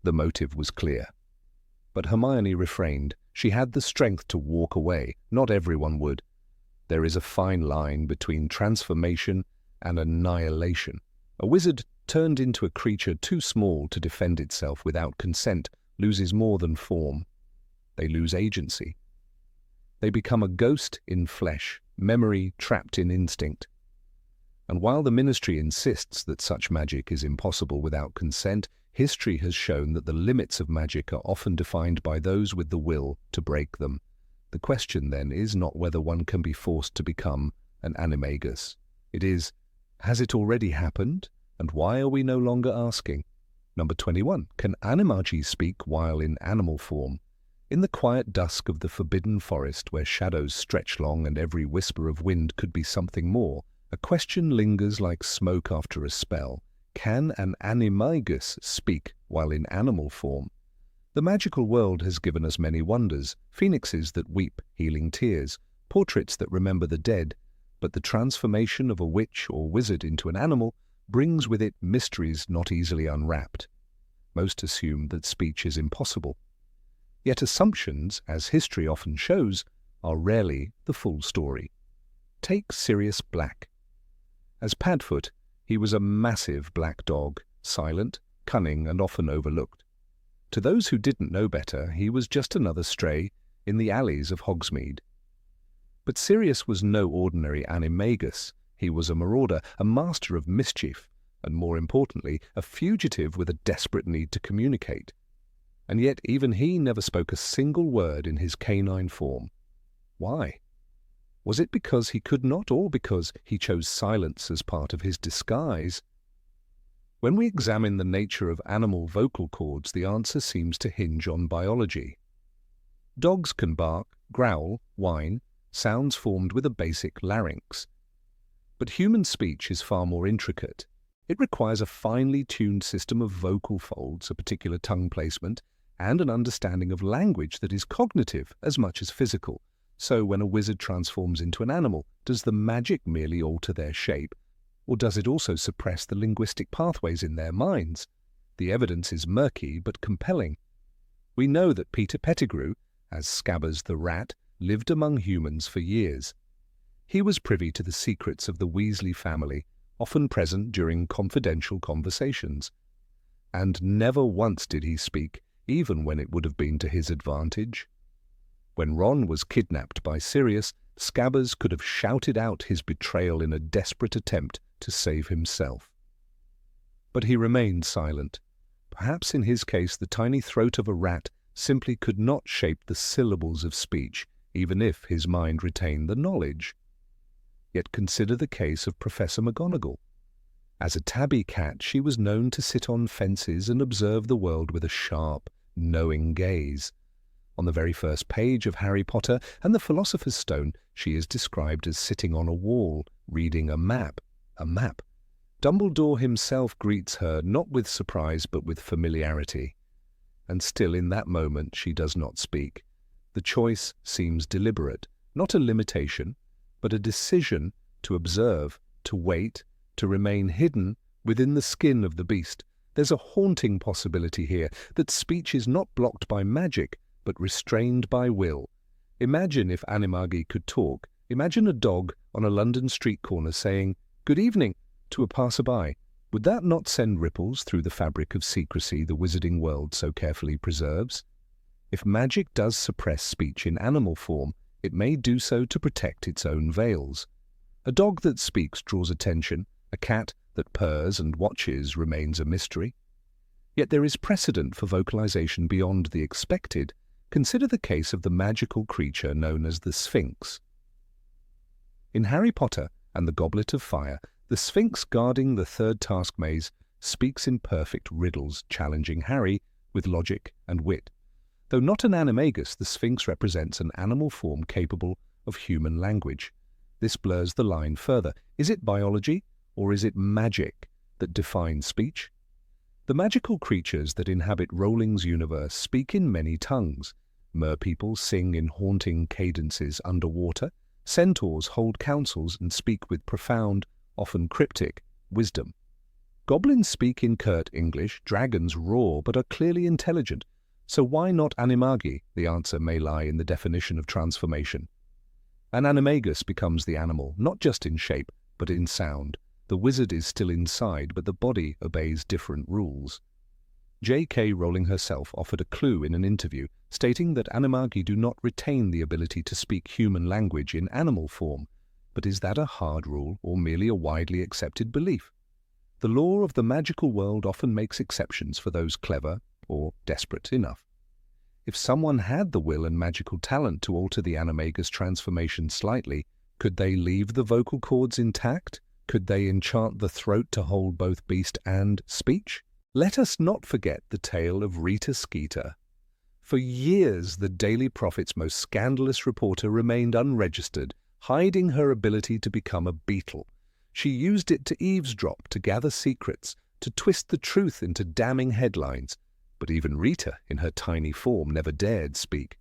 The motive was clear. But Hermione refrained. She had the strength to walk away. Not everyone would. There is a fine line between transformation and annihilation. A wizard turned into a creature too small to defend itself without consent loses more than form. They lose agency. They become a ghost in flesh, memory trapped in instinct. And while the ministry insists that such magic is impossible without consent, history has shown that the limits of magic are often defined by those with the will to break them. The question then is not whether one can be forced to become an animagus. It is, has it already happened? And why are we no longer asking? Number 21. Can Animagi speak while in animal form? In the quiet dusk of the forbidden forest, where shadows stretch long and every whisper of wind could be something more, a question lingers like smoke after a spell. Can an animagus speak while in animal form? The magical world has given us many wonders, phoenixes that weep healing tears, portraits that remember the dead, but the transformation of a witch or wizard into an animal brings with it mysteries not easily unwrapped. Most assume that speech is impossible. Yet assumptions, as history often shows, are rarely the full story. Take Sirius Black. As Padfoot, he was a massive black dog, silent, cunning, and often overlooked. To those who didn't know better, he was just another stray in the alleys of Hogsmeade. But Sirius was no ordinary animagus. He was a marauder, a master of mischief, and more importantly, a fugitive with a desperate need to communicate. And yet even he never spoke a single word in his canine form. Why? Was it because he could not, or because he chose silence as part of his disguise? When we examine the nature of animal vocal cords, the answer seems to hinge on biology. Dogs can bark, growl, whine, sounds formed with a basic larynx. But human speech is far more intricate. It requires a finely tuned system of vocal folds, a particular tongue placement, and an understanding of language that is cognitive as much as physical. So when a wizard transforms into an animal, does the magic merely alter their shape, or does it also suppress the linguistic pathways in their minds? The evidence is murky but compelling. We know that Peter Pettigrew, as Scabbers the rat, lived among humans for years. He was privy to the secrets of the Weasley family, often present during confidential conversations. And never once did he speak, even when it would have been to his advantage. When Ron was kidnapped by Sirius, Scabbers could have shouted out his betrayal in a desperate attempt to save himself. But he remained silent. Perhaps in his case the tiny throat of a rat simply could not shape the syllables of speech, even if his mind retained the knowledge. Yet consider the case of Professor McGonagall. As a tabby cat, she was known to sit on fences and observe the world with a sharp, knowing gaze. On the very first page of Harry Potter and the Philosopher's Stone, she is described as sitting on a wall, reading a map. A map. Dumbledore himself greets her not with surprise but with familiarity. And still in that moment she does not speak. The choice seems deliberate, not a limitation, but a decision to observe, to wait, to remain hidden within the skin of the beast. There's a haunting possibility here that speech is not blocked by magic, but restrained by will. Imagine if Animagi could talk. Imagine a dog on a London street corner saying, "Good evening," to a passerby. Would that not send ripples through the fabric of secrecy the wizarding world so carefully preserves? If magic does suppress speech in animal form, it may do so to protect its own veils. A dog that speaks draws attention. A cat that purrs and watches remains a mystery. Yet there is precedent for vocalization beyond the expected. Consider the case of the magical creature known as the Sphinx. In Harry Potter and the Goblet of Fire, the Sphinx guarding the third task maze speaks in perfect riddles, challenging Harry with logic and wit. Though not an animagus, the Sphinx represents an animal form capable of human language. This blurs the line further. Is it biology, or is it magic, that defines speech? The magical creatures that inhabit Rowling's universe speak in many tongues. Merpeople sing in haunting cadences underwater. Centaurs hold councils and speak with profound, often cryptic, wisdom. Goblins speak in curt English, dragons roar but are clearly intelligent. So why not Animagi? The answer may lie in the definition of transformation. An animagus becomes the animal, not just in shape, but in sound. The wizard is still inside, but the body obeys different rules. J.K. Rowling herself offered a clue in an interview, stating that Animagi do not retain the ability to speak human language in animal form. But is that a hard rule or merely a widely accepted belief? The law of the magical world often makes exceptions for those clever or desperate enough. If someone had the will and magical talent to alter the animagus transformation slightly, could they leave the vocal cords intact? Could they enchant the throat to hold both beast and speech? Let us not forget the tale of Rita Skeeter. For years, the Daily Prophet's most scandalous reporter remained unregistered, hiding her ability to become a beetle. She used it to eavesdrop, to gather secrets, to twist the truth into damning headlines. But even Rita, in her tiny form, never dared speak.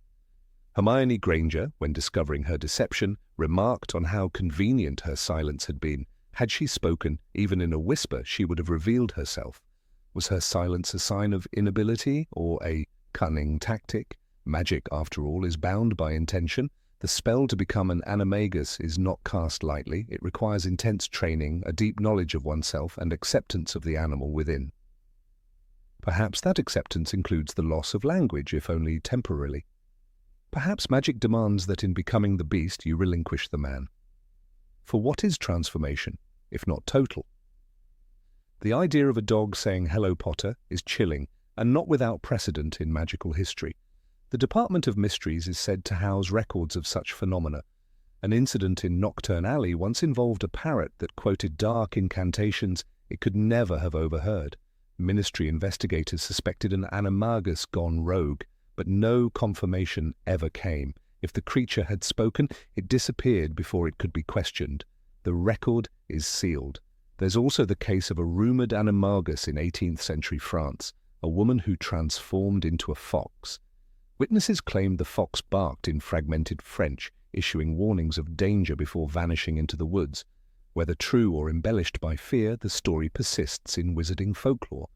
Hermione Granger, when discovering her deception, remarked on how convenient her silence had been. Had she spoken, even in a whisper, she would have revealed herself. Was her silence a sign of inability or a cunning tactic? Magic, after all, is bound by intention. The spell to become an animagus is not cast lightly. It requires intense training, a deep knowledge of oneself, and acceptance of the animal within. Perhaps that acceptance includes the loss of language, if only temporarily. Perhaps magic demands that in becoming the beast you relinquish the man. For what is transformation, if not total? The idea of a dog saying "Hello, Potter" is chilling, and not without precedent in magical history. The Department of Mysteries is said to house records of such phenomena. An incident in Nocturne Alley once involved a parrot that quoted dark incantations it could never have overheard. Ministry investigators suspected an animagus gone rogue, but no confirmation ever came. If the creature had spoken, it disappeared before it could be questioned. The record is sealed. There's also the case of a rumoured animagus in 18th century France, a woman who transformed into a fox. Witnesses claimed the fox barked in fragmented French, issuing warnings of danger before vanishing into the woods. Whether true or embellished by fear, the story persists in wizarding folklore.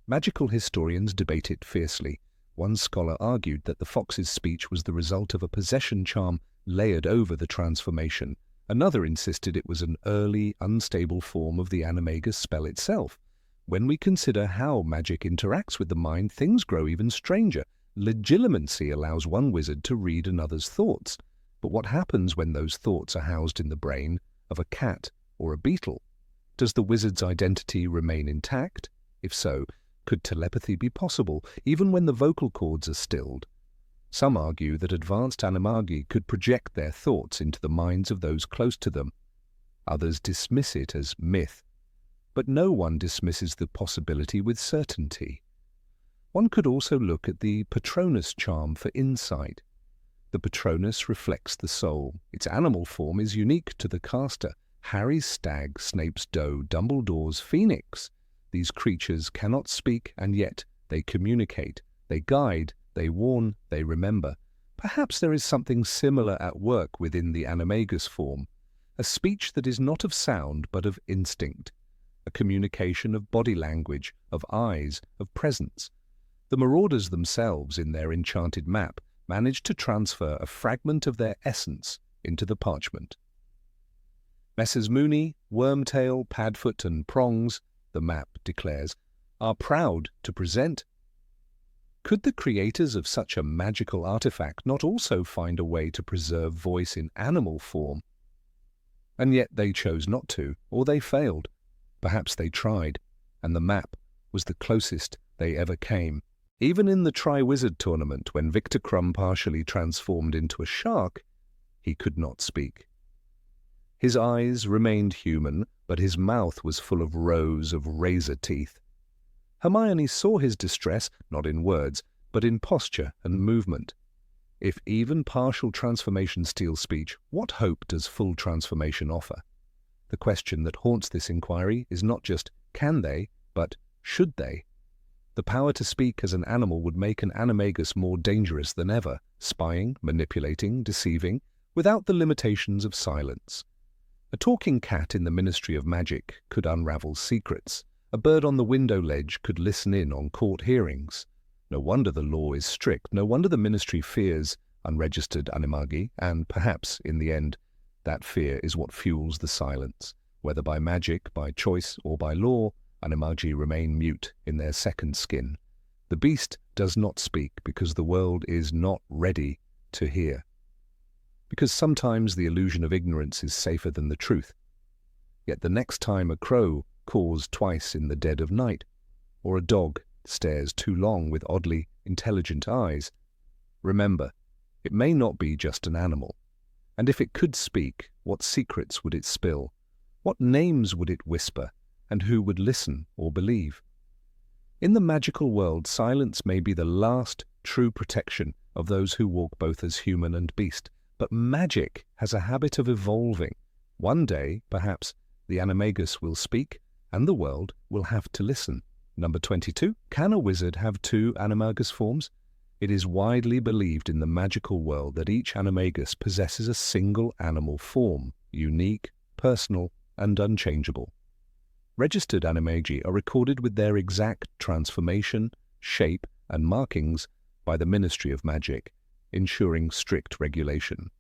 Magical historians debate it fiercely. One scholar argued that the fox's speech was the result of a possession charm layered over the transformation. Another insisted it was an early, unstable form of the animagus spell itself. When we consider how magic interacts with the mind, things grow even stranger. Legilimency allows one wizard to read another's thoughts. But what happens when those thoughts are housed in the brain of a cat or a beetle? Does the wizard's identity remain intact? If so, could telepathy be possible, even when the vocal cords are stilled? Some argue that advanced Animagi could project their thoughts into the minds of those close to them. Others dismiss it as myth. But no one dismisses the possibility with certainty. One could also look at the Patronus charm for insight. The Patronus reflects the soul. Its animal form is unique to the caster. Harry's stag, Snape's doe, Dumbledore's phoenix. These creatures cannot speak, and yet they communicate. They guide, they warn, they remember. Perhaps there is something similar at work within the animagus form. A speech that is not of sound but of instinct. A communication of body language, of eyes, of presence. The marauders themselves, in their enchanted map, managed to transfer a fragment of their essence into the parchment. Messrs. Mooney, Wormtail, Padfoot and Prongs, the map declares, are proud to present. Could the creators of such a magical artifact not also find a way to preserve voice in animal form? And yet they chose not to, or they failed. Perhaps they tried, and the map was the closest they ever came. Even in the Triwizard tournament, when Victor Crumb partially transformed into a shark, he could not speak. His eyes remained human, but his mouth was full of rows of razor teeth. Hermione saw his distress, not in words, but in posture and movement. If even partial transformation steals speech, what hope does full transformation offer? The question that haunts this inquiry is not just can they, but should they? The power to speak as an animal would make an animagus more dangerous than ever, spying, manipulating, deceiving, without the limitations of silence. A talking cat in the Ministry of Magic could unravel secrets. A bird on the window ledge could listen in on court hearings. No wonder the law is strict. No wonder the Ministry fears unregistered Animagi, and perhaps, in the end, that fear is what fuels the silence. Whether by magic, by choice, or by law, Animagi remain mute in their second skin. The beast does not speak because the world is not ready to hear. because sometimes the illusion of ignorance is safer than the truth. Yet the next time a crow caws twice in the dead of night, or a dog stares too long with oddly intelligent eyes, remember, it may not be just an animal. And if it could speak, what secrets would it spill? What names would it whisper? And who would listen or believe? In the magical world, silence may be the last true protection of those who walk both as human and beast. But magic has a habit of evolving. One day, perhaps, the animagus will speak, and the world will have to listen. Number 22. Can a wizard have two animagus forms? It is widely believed in the magical world that each animagus possesses a single animal form, unique, personal, and unchangeable. Registered animagi are recorded with their exact transformation, shape, and markings by the Ministry of Magic, ensuring strict regulation.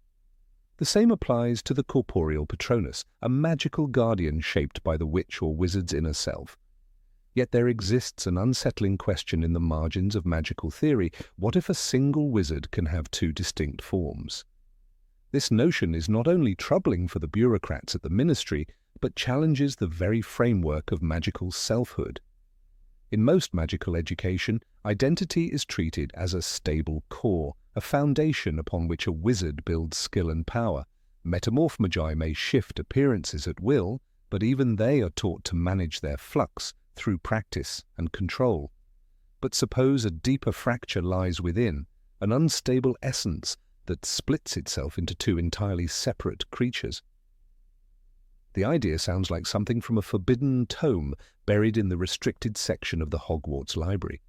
The same applies to the corporeal patronus, a magical guardian shaped by the witch or wizard's inner self. Yet there exists an unsettling question in the margins of magical theory. What if a single wizard can have two distinct forms? This notion is not only troubling for the bureaucrats at the ministry, but challenges the very framework of magical selfhood. In most magical education, identity is treated as a stable core, a foundation upon which a wizard builds skill and power. Metamorph magi may shift appearances at will, but even they are taught to manage their flux through practice and control. But suppose a deeper fracture lies within, an unstable essence that splits itself into two entirely separate creatures. The idea sounds like something from a forbidden tome buried in the restricted section of the Hogwarts library.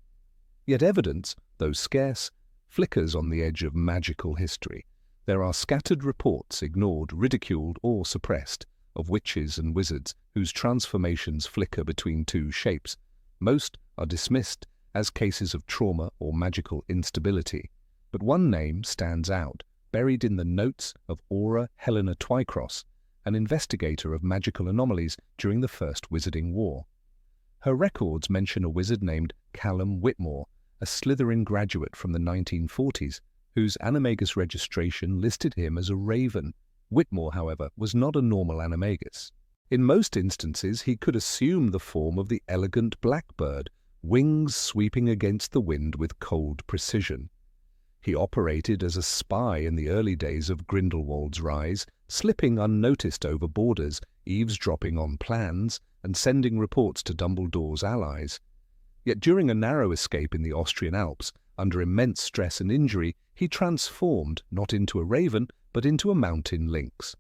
Yet evidence, though scarce, flickers on the edge of magical history. There are scattered reports, ignored, ridiculed, or suppressed, of witches and wizards whose transformations flicker between two shapes. Most are dismissed as cases of trauma or magical instability. But one name stands out, buried in the notes of Aura Helena Twycross, an investigator of magical anomalies during the First Wizarding War. Her records mention a wizard named Callum Whitmore, a Slytherin graduate from the 1940s, whose animagus registration listed him as a raven. Whitmore, however, was not a normal animagus. In most instances, he could assume the form of the elegant blackbird, wings sweeping against the wind with cold precision. He operated as a spy in the early days of Grindelwald's rise, slipping unnoticed over borders, eavesdropping on plans, and sending reports to Dumbledore's allies. Yet during a narrow escape in the Austrian Alps, under immense stress and injury, he transformed not into a raven, but into a mountain lynx.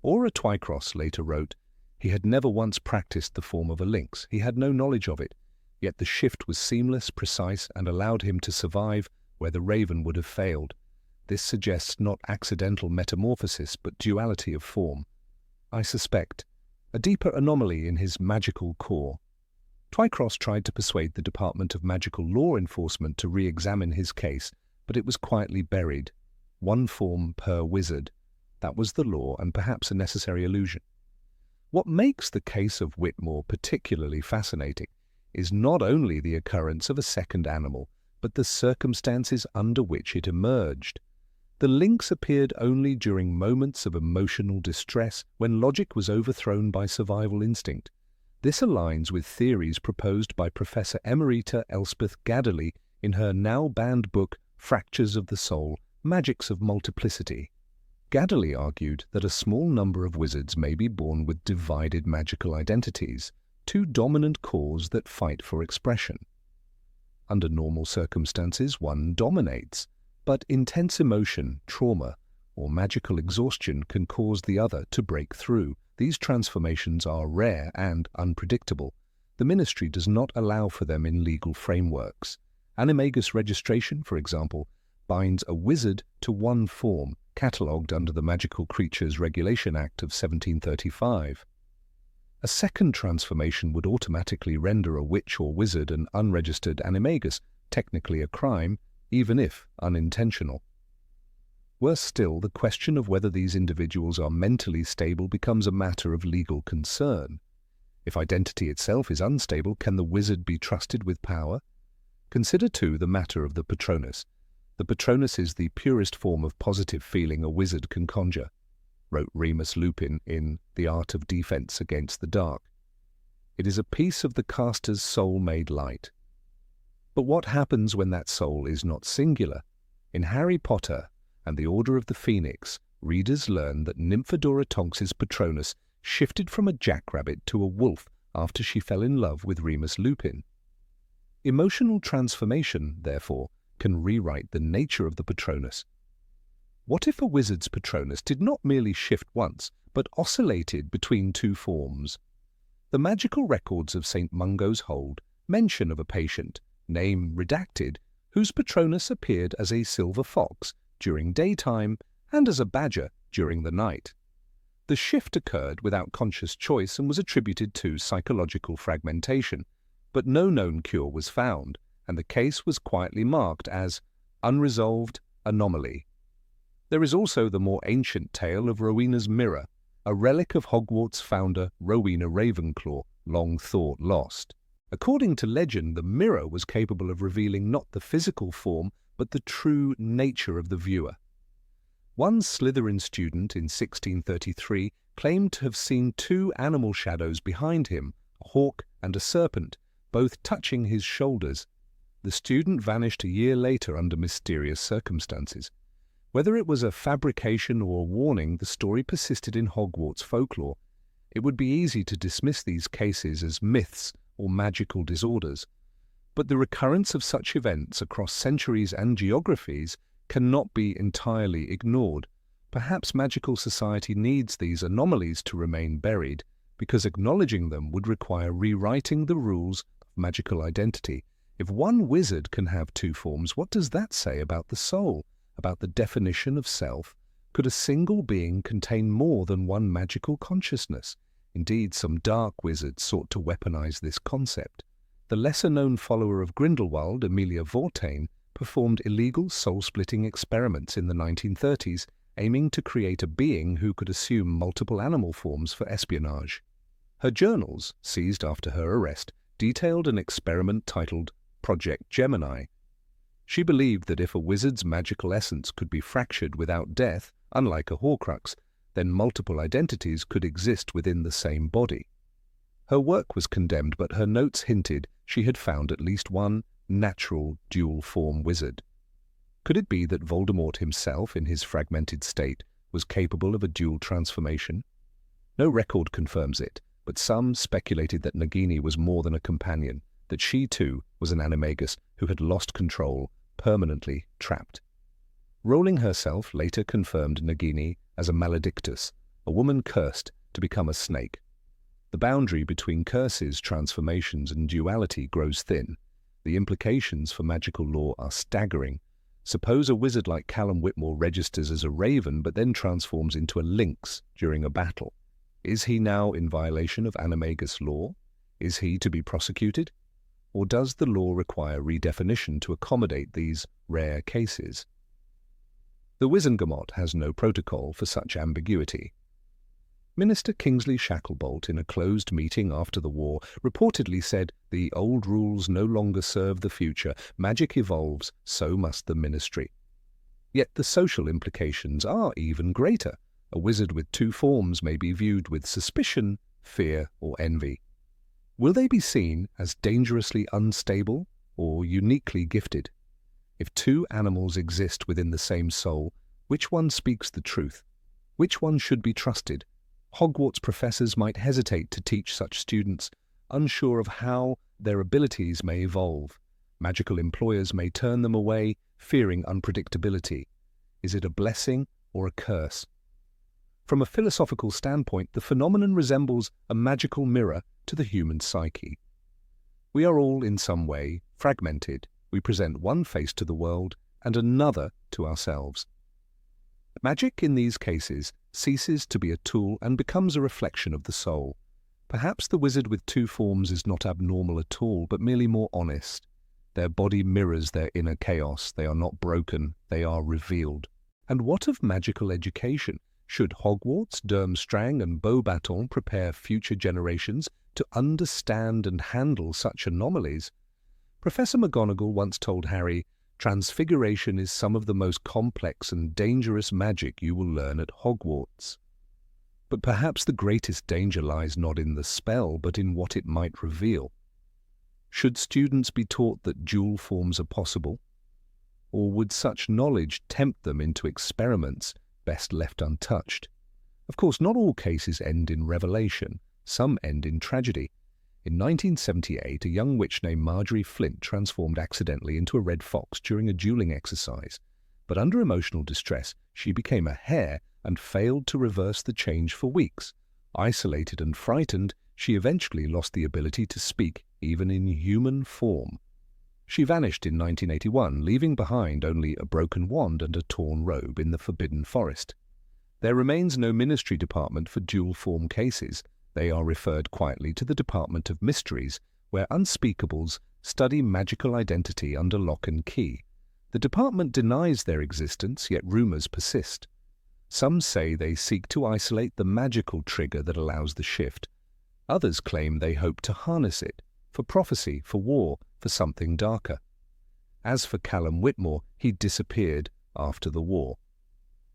Aura Twycross later wrote, "He had never once practiced the form of a lynx. He had no knowledge of it. Yet the shift was seamless, precise, and allowed him to survive where the raven would have failed. This suggests not accidental metamorphosis, but duality of form. I suspect a deeper anomaly in his magical core." Twycross tried to persuade the Department of Magical Law Enforcement to re-examine his case, but it was quietly buried. One form per wizard. That was the law, and perhaps a necessary illusion. What makes the case of Whitmore particularly fascinating is not only the occurrence of a second animal, but the circumstances under which it emerged. The lynx appeared only during moments of emotional distress, when logic was overthrown by survival instinct. This aligns with theories proposed by Professor Emerita Elspeth Gadderly in her now-banned book Fractures of the Soul, Magics of Multiplicity. Gadderly argued that a small number of wizards may be born with divided magical identities, two dominant cores that fight for expression. Under normal circumstances, one dominates, but intense emotion, trauma, or magical exhaustion can cause the other to break through. These transformations are rare and unpredictable. The ministry does not allow for them in legal frameworks. Animagus registration, for example, binds a wizard to one form, catalogued under the Magical Creatures Regulation Act of 1735. A second transformation would automatically render a witch or wizard an unregistered animagus, technically a crime, even if unintentional. Worse still, the question of whether these individuals are mentally stable becomes a matter of legal concern. If identity itself is unstable, can the wizard be trusted with power? Consider, too, the matter of the patronus. The Patronus is the purest form of positive feeling a wizard can conjure, wrote Remus Lupin in The Art of Defense Against the Dark. It is a piece of the caster's soul made light. But what happens when that soul is not singular? In Harry Potter and the Order of the Phoenix, readers learn that Nymphadora Tonks's Patronus shifted from a jackrabbit to a wolf after she fell in love with Remus Lupin. Emotional transformation, therefore, can rewrite the nature of the Patronus. What if a wizard's Patronus did not merely shift once, but oscillated between two forms? The magical records of St. Mungo's Hold mention of a patient, name redacted, whose Patronus appeared as a silver fox during daytime and as a badger during the night. The shift occurred without conscious choice and was attributed to psychological fragmentation, but no known cure was found, and the case was quietly marked as unresolved anomaly. There is also the more ancient tale of Rowena's mirror, a relic of Hogwarts founder Rowena Ravenclaw, long thought lost. According to legend, the mirror was capable of revealing not the physical form, but the true nature of the viewer. One Slytherin student in 1633 claimed to have seen two animal shadows behind him, a hawk and a serpent, both touching his shoulders. The student vanished a year later under mysterious circumstances. Whether it was a fabrication or a warning, the story persisted in Hogwarts folklore. It would be easy to dismiss these cases as myths or magical disorders, but the recurrence of such events across centuries and geographies cannot be entirely ignored. Perhaps magical society needs these anomalies to remain buried, because acknowledging them would require rewriting the rules of magical identity. If one wizard can have two forms, what does that say about the soul, about the definition of self? Could a single being contain more than one magical consciousness? Indeed, some dark wizards sought to weaponize this concept. The lesser-known follower of Grindelwald, Amelia Vortain, performed illegal soul-splitting experiments in the 1930s, aiming to create a being who could assume multiple animal forms for espionage. Her journals, seized after her arrest, detailed an experiment titled Project Gemini. She believed that if a wizard's magical essence could be fractured without death, unlike a Horcrux, then multiple identities could exist within the same body. Her work was condemned, but her notes hinted she had found at least one natural dual-form wizard. Could it be that Voldemort himself, in his fragmented state, was capable of a dual transformation? No record confirms it, but some speculated that Nagini was more than a companion, that she too was an animagus who had lost control, permanently trapped. Rowling herself later confirmed Nagini as a maledictus, a woman cursed to become a snake. The boundary between curses, transformations, and duality grows thin. The implications for magical law are staggering. Suppose a wizard like Callum Whitmore registers as a raven but then transforms into a lynx during a battle. Is he now in violation of animagus law? Is he to be prosecuted? Or does the law require redefinition to accommodate these rare cases? The Wizengamot has no protocol for such ambiguity. Minister Kingsley Shacklebolt, in a closed meeting after the war, reportedly said, "The old rules no longer serve the future. Magic evolves, so must the ministry." Yet the social implications are even greater. A wizard with two forms may be viewed with suspicion, fear, or envy. Will they be seen as dangerously unstable or uniquely gifted? If two animals exist within the same soul, which one speaks the truth? Which one should be trusted? Hogwarts professors might hesitate to teach such students, unsure of how their abilities may evolve. Magical employers may turn them away, fearing unpredictability. Is it a blessing or a curse? From a philosophical standpoint, the phenomenon resembles a magical mirror to the human psyche. We are all, in some way, fragmented. We present one face to the world and another to ourselves. Magic, in these cases, ceases to be a tool and becomes a reflection of the soul. Perhaps the wizard with two forms is not abnormal at all, but merely more honest. Their body mirrors their inner chaos. They are not broken, they are revealed. And what of magical education? Should Hogwarts, Durmstrang, and Beauxbaton prepare future generations to understand and handle such anomalies? Professor McGonagall once told Harry, Transfiguration is some of the most complex and dangerous magic you will learn at Hogwarts. But perhaps the greatest danger lies not in the spell, but in what it might reveal. Should students be taught that dual forms are possible? Or would such knowledge tempt them into experiments best left untouched? Of course, not all cases end in revelation. Some end in tragedy. In 1978, a young witch named Marjorie Flint transformed accidentally into a red fox during a dueling exercise. But under emotional distress, she became a hare and failed to reverse the change for weeks. Isolated and frightened, she eventually lost the ability to speak, even in human form. She vanished in 1981, leaving behind only a broken wand and a torn robe in the Forbidden Forest. There remains no ministry department for dual-form cases. They are referred quietly to the Department of Mysteries, where unspeakables study magical identity under lock and key. The department denies their existence, yet rumors persist. Some say they seek to isolate the magical trigger that allows the shift. Others claim they hope to harness it, for prophecy, for war, for something darker. As for Callum Whitmore, he disappeared after the war.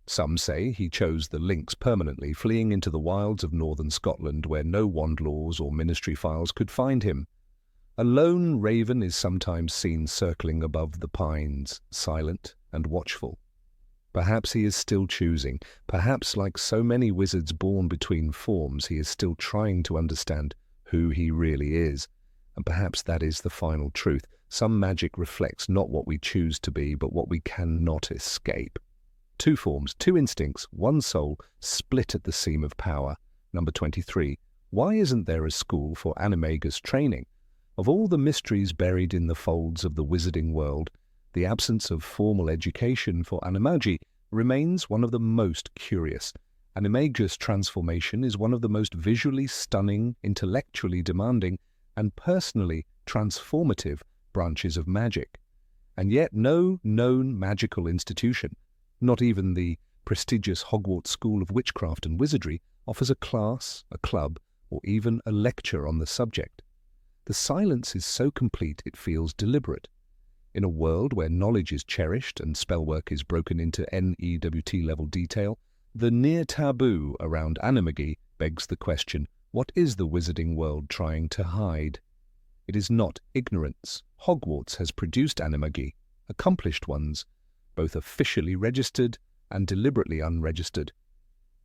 Some say he chose the links permanently, fleeing into the wilds of northern Scotland where no wand laws or ministry files could find him. A lone raven is sometimes seen circling above the pines, silent and watchful. Perhaps he is still choosing. Perhaps, like so many wizards born between forms, he is still trying to understand who he really is. And perhaps that is the final truth. Some magic reflects not what we choose to be, but what we cannot escape. Two forms, two instincts, one soul, split at the seam of power. Number 23. Why isn't there a school for animagus training? Of all the mysteries buried in the folds of the wizarding world, the absence of formal education for animagi remains one of the most curious. Animagus transformation is one of the most visually stunning, intellectually demanding, and personally transformative branches of magic. And yet no known magical institution, not even the prestigious Hogwarts School of Witchcraft and Wizardry, offers a class, a club, or even a lecture on the subject. The silence is so complete it feels deliberate. In a world where knowledge is cherished and spellwork is broken into NEWT-level detail, the near taboo around Animagi begs the question, what is the wizarding world trying to hide? It is not ignorance. Hogwarts has produced Animagi, accomplished ones, both officially registered and deliberately unregistered.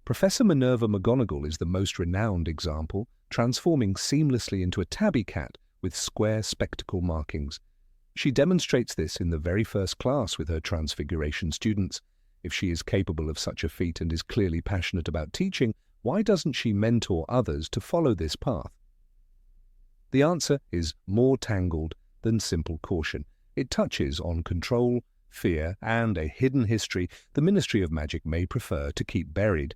Professor Minerva McGonagall is the most renowned example, transforming seamlessly into a tabby cat with square spectacle markings. She demonstrates this in the very first class with her Transfiguration students. If she is capable of such a feat and is clearly passionate about teaching, why doesn't she mentor others to follow this path? The answer is more tangled than simple caution. It touches on control, fear, and a hidden history the Ministry of Magic may prefer to keep buried.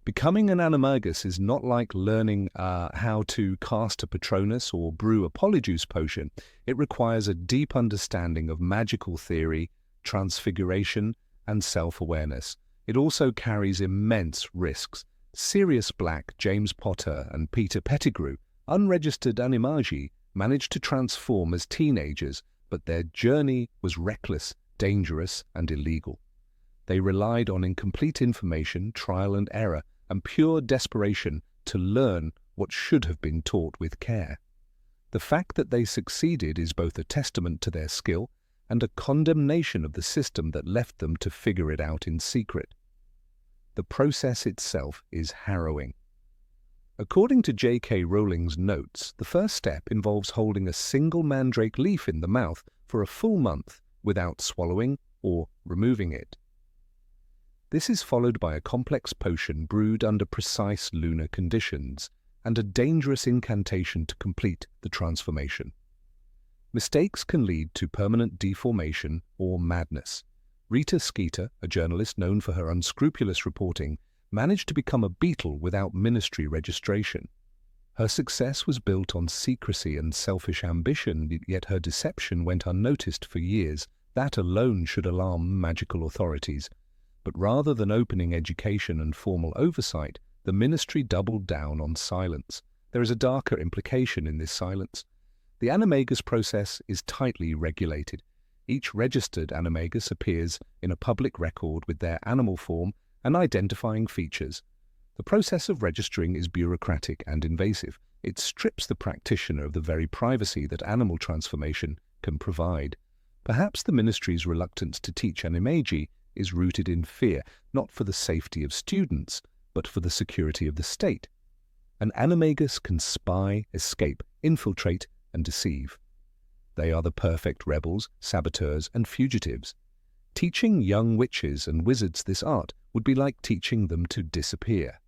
Becoming an animagus is not like learning how to cast a Patronus or brew a polyjuice potion. It requires a deep understanding of magical theory, transfiguration, and self-awareness. It also carries immense risks. Sirius Black, James Potter, and Peter Pettigrew, unregistered Animagi, managed to transform as teenagers, but their journey was reckless, dangerous, and illegal. They relied on incomplete information, trial and error, and pure desperation to learn what should have been taught with care. The fact that they succeeded is both a testament to their skill and a condemnation of the system that left them to figure it out in secret. The process itself is harrowing. According to J.K. Rowling's notes, the first step involves holding a single mandrake leaf in the mouth for a full month without swallowing or removing it. This is followed by a complex potion brewed under precise lunar conditions and a dangerous incantation to complete the transformation. Mistakes can lead to permanent deformation or madness. Rita Skeeter, a journalist known for her unscrupulous reporting, managed to become a beetle without ministry registration. Her success was built on secrecy and selfish ambition, yet her deception went unnoticed for years. That alone should alarm magical authorities. But rather than opening education and formal oversight, the ministry doubled down on silence. There is a darker implication in this silence. The animagus process is tightly regulated. Each registered animagus appears in a public record with their animal form and identifying features. The process of registering is bureaucratic and invasive. It strips the practitioner of the very privacy that animal transformation can provide. Perhaps the ministry's reluctance to teach Animagi is rooted in fear, not for the safety of students, but for the security of the state. An animagus can spy, escape, infiltrate, and deceive. They are the perfect rebels, saboteurs, and fugitives. Teaching young witches and wizards this art would be like teaching them to disappear.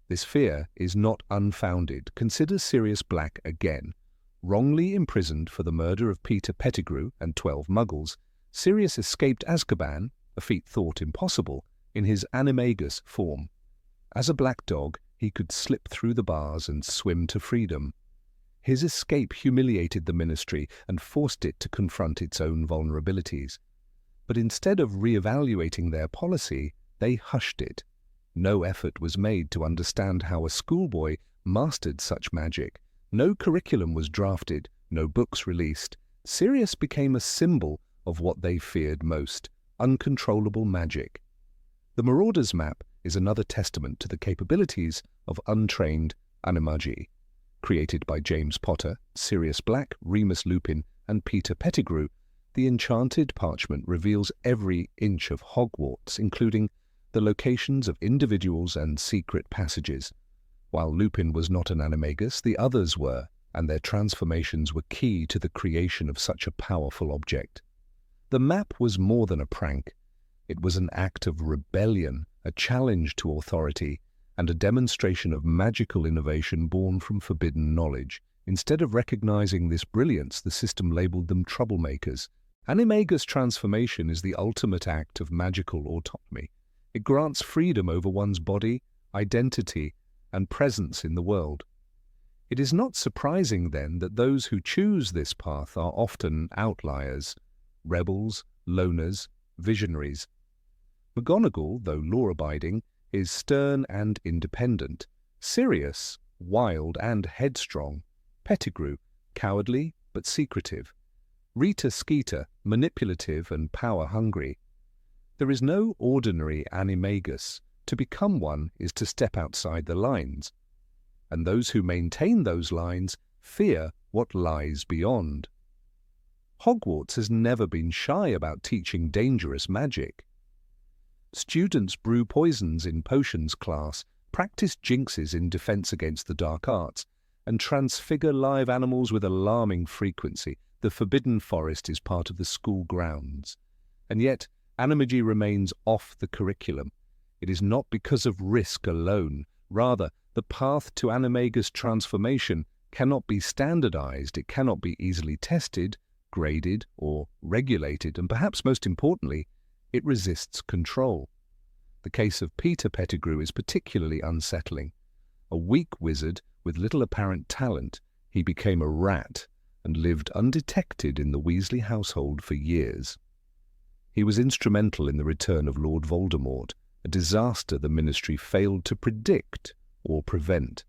This fear is not unfounded. Consider Sirius Black again. Wrongly imprisoned for the murder of Peter Pettigrew and 12 muggles, Sirius escaped Azkaban, a feat thought impossible, in his animagus form. As a black dog, he could slip through the bars and swim to freedom. His escape humiliated the ministry and forced it to confront its own vulnerabilities. But instead of re-evaluating their policy, they hushed it. No effort was made to understand how a schoolboy mastered such magic. No curriculum was drafted, no books released. Sirius became a symbol of what they feared most: uncontrollable magic. The Marauder's Map is another testament to the capabilities of untrained Animagi. Created by James Potter, Sirius Black, Remus Lupin, and Peter Pettigrew, the enchanted parchment reveals every inch of Hogwarts, including the locations of individuals and secret passages. While Lupin was not an animagus, the others were, and their transformations were key to the creation of such a powerful object. The map was more than a prank. It was an act of rebellion, a challenge to authority, and a demonstration of magical innovation born from forbidden knowledge. Instead of recognizing this brilliance, the system labeled them troublemakers. Animagus transformation is the ultimate act of magical autonomy. It grants freedom over one's body, identity, and presence in the world. It is not surprising, then, that those who choose this path are often outliers, rebels, loners, visionaries. McGonagall, though law-abiding, is stern and independent. Sirius, wild and headstrong. Pettigrew, cowardly but secretive. Rita Skeeter, manipulative and power-hungry. There is no ordinary animagus. To become one is to step outside the lines. And those who maintain those lines fear what lies beyond. Hogwarts has never been shy about teaching dangerous magic. Students brew poisons in potions class, practice jinxes in defense against the dark arts, and transfigure live animals with alarming frequency. The Forbidden Forest is part of the school grounds. And yet, Animagi remains off the curriculum. It is not because of risk alone. Rather, the path to animagus transformation cannot be standardized, it cannot be easily tested, graded, or regulated, and perhaps most importantly, it resists control. The case of Peter Pettigrew is particularly unsettling. A weak wizard with little apparent talent, he became a rat and lived undetected in the Weasley household for years. He was instrumental in the return of Lord Voldemort, a disaster the ministry failed to predict or prevent.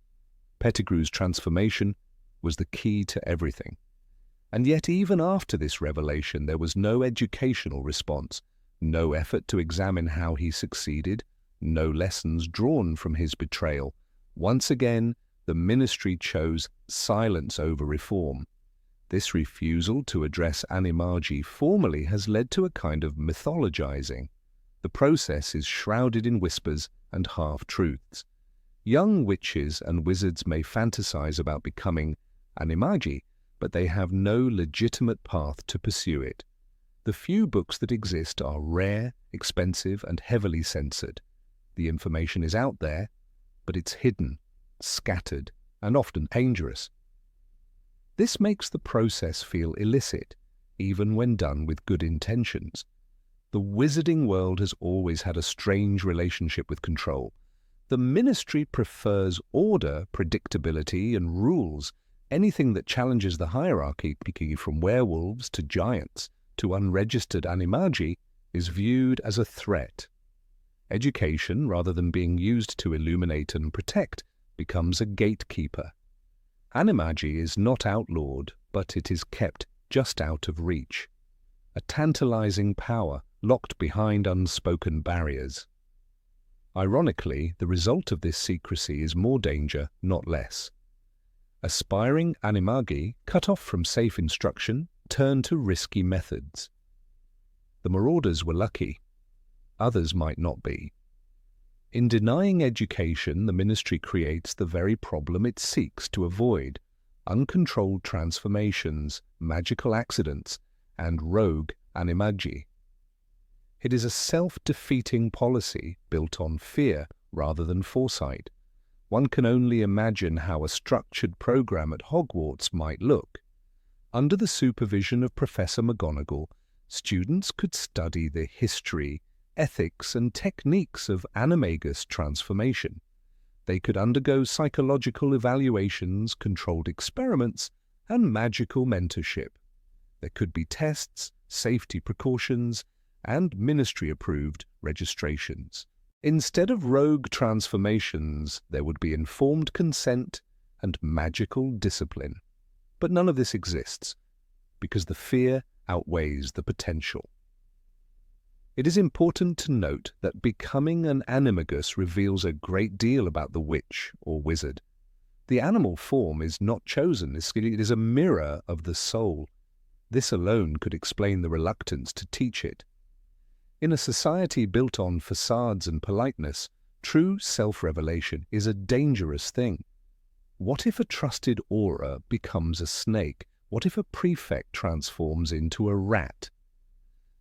Pettigrew's transformation was the key to everything. And yet even after this revelation there was no educational response, no effort to examine how he succeeded, no lessons drawn from his betrayal. Once again, the ministry chose silence over reform. This refusal to address Animagi formally has led to a kind of mythologizing. The process is shrouded in whispers and half-truths. Young witches and wizards may fantasize about becoming Animagi, but they have no legitimate path to pursue it. The few books that exist are rare, expensive, and heavily censored. The information is out there, but it's hidden, scattered, and often dangerous. This makes the process feel illicit, even when done with good intentions. The wizarding world has always had a strange relationship with control. The ministry prefers order, predictability, and rules. Anything that challenges the hierarchy, from werewolves to giants to unregistered Animagi, is viewed as a threat. Education, rather than being used to illuminate and protect, becomes a gatekeeper. Animagi is not outlawed, but it is kept just out of reach. a tantalizing power locked behind unspoken barriers. Ironically, the result of this secrecy is more danger, not less. Aspiring Animagi, cut off from safe instruction, turn to risky methods. The marauders were lucky. Others might not be. In denying education, the ministry creates the very problem it seeks to avoid: uncontrolled transformations, magical accidents, and rogue animagi. It is a self-defeating policy built on fear rather than foresight. One can only imagine how a structured program at Hogwarts might look. Under the supervision of Professor McGonagall, students could study the history, ethics, and techniques of animagus transformation. They could undergo psychological evaluations, controlled experiments, and magical mentorship. There could be tests, safety precautions, and ministry-approved registrations. Instead of rogue transformations, there would be informed consent and magical discipline. But none of this exists, because the fear outweighs the potential. It is important to note that becoming an animagus reveals a great deal about the witch or wizard. The animal form is not chosen, it is a mirror of the soul. This alone could explain the reluctance to teach it. In a society built on facades and politeness, true self-revelation is a dangerous thing. What if a trusted aura becomes a snake? What if a prefect transforms into a rat?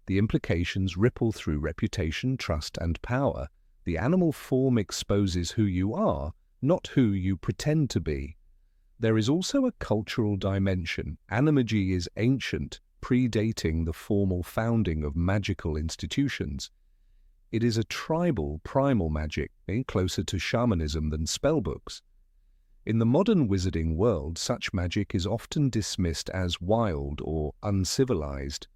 The implications ripple through reputation, trust, and power. The animal form exposes who you are, not who you pretend to be. There is also a cultural dimension. Animagi is ancient, predating the formal founding of magical institutions. It is a tribal, primal magic, closer to shamanism than spellbooks. In the modern wizarding world, such magic is often dismissed as wild or uncivilized.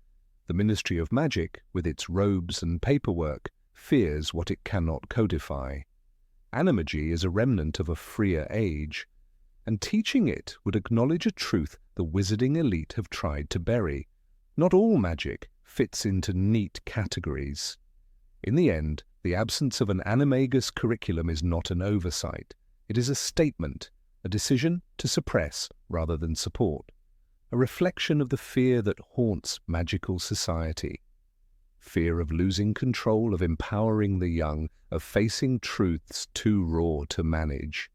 The Ministry of Magic, with its robes and paperwork, fears what it cannot codify. Animagi is a remnant of a freer age, and teaching it would acknowledge a truth the wizarding elite have tried to bury. Not all magic fits into neat categories. In the end, the absence of an animagus curriculum is not an oversight. It is a statement, a decision to suppress rather than support, a reflection of the fear that haunts magical society. Fear of losing control, of empowering the young, of facing truths too raw to manage.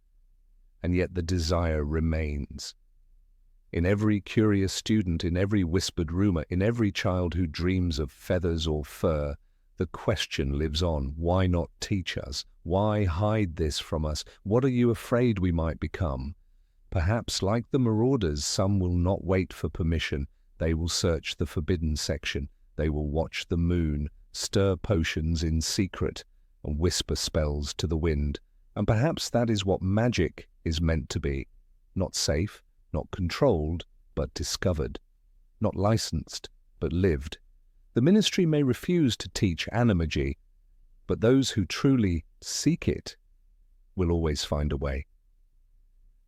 And yet the desire remains. In every curious student, in every whispered rumor, in every child who dreams of feathers or fur, the question lives on: why not teach us? Why hide this from us? What are you afraid we might become? Perhaps, like the marauders, some will not wait for permission. They will search the forbidden section. They will watch the moon, stir potions in secret, and whisper spells to the wind. And perhaps that is what magic is meant to be. Not safe, not controlled, but discovered. Not licensed, but lived. The ministry may refuse to teach animagi, but those who truly seek it will always find a way.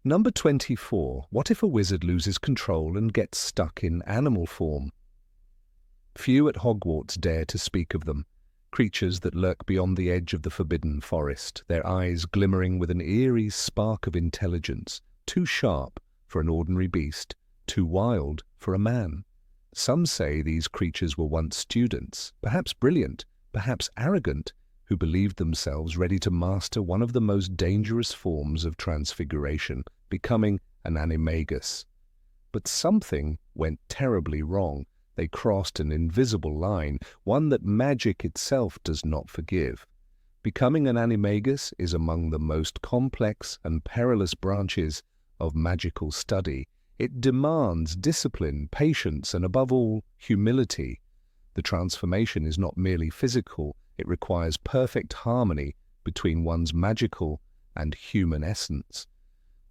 Number 24. What if a wizard loses control and gets stuck in animal form? Few at Hogwarts dare to speak of them. Creatures that lurk beyond the edge of the forbidden forest, their eyes glimmering with an eerie spark of intelligence, too sharp for an ordinary beast, too wild for a man. Some say these creatures were once students, perhaps brilliant, perhaps arrogant, who believed themselves ready to master one of the most dangerous forms of transfiguration, becoming an animagus. But something went terribly wrong. They crossed an invisible line, one that magic itself does not forgive. Becoming an animagus is among the most complex and perilous branches of magical study. It demands discipline, patience, and above all, humility. The transformation is not merely physical, it requires perfect harmony between one's magical and human essence.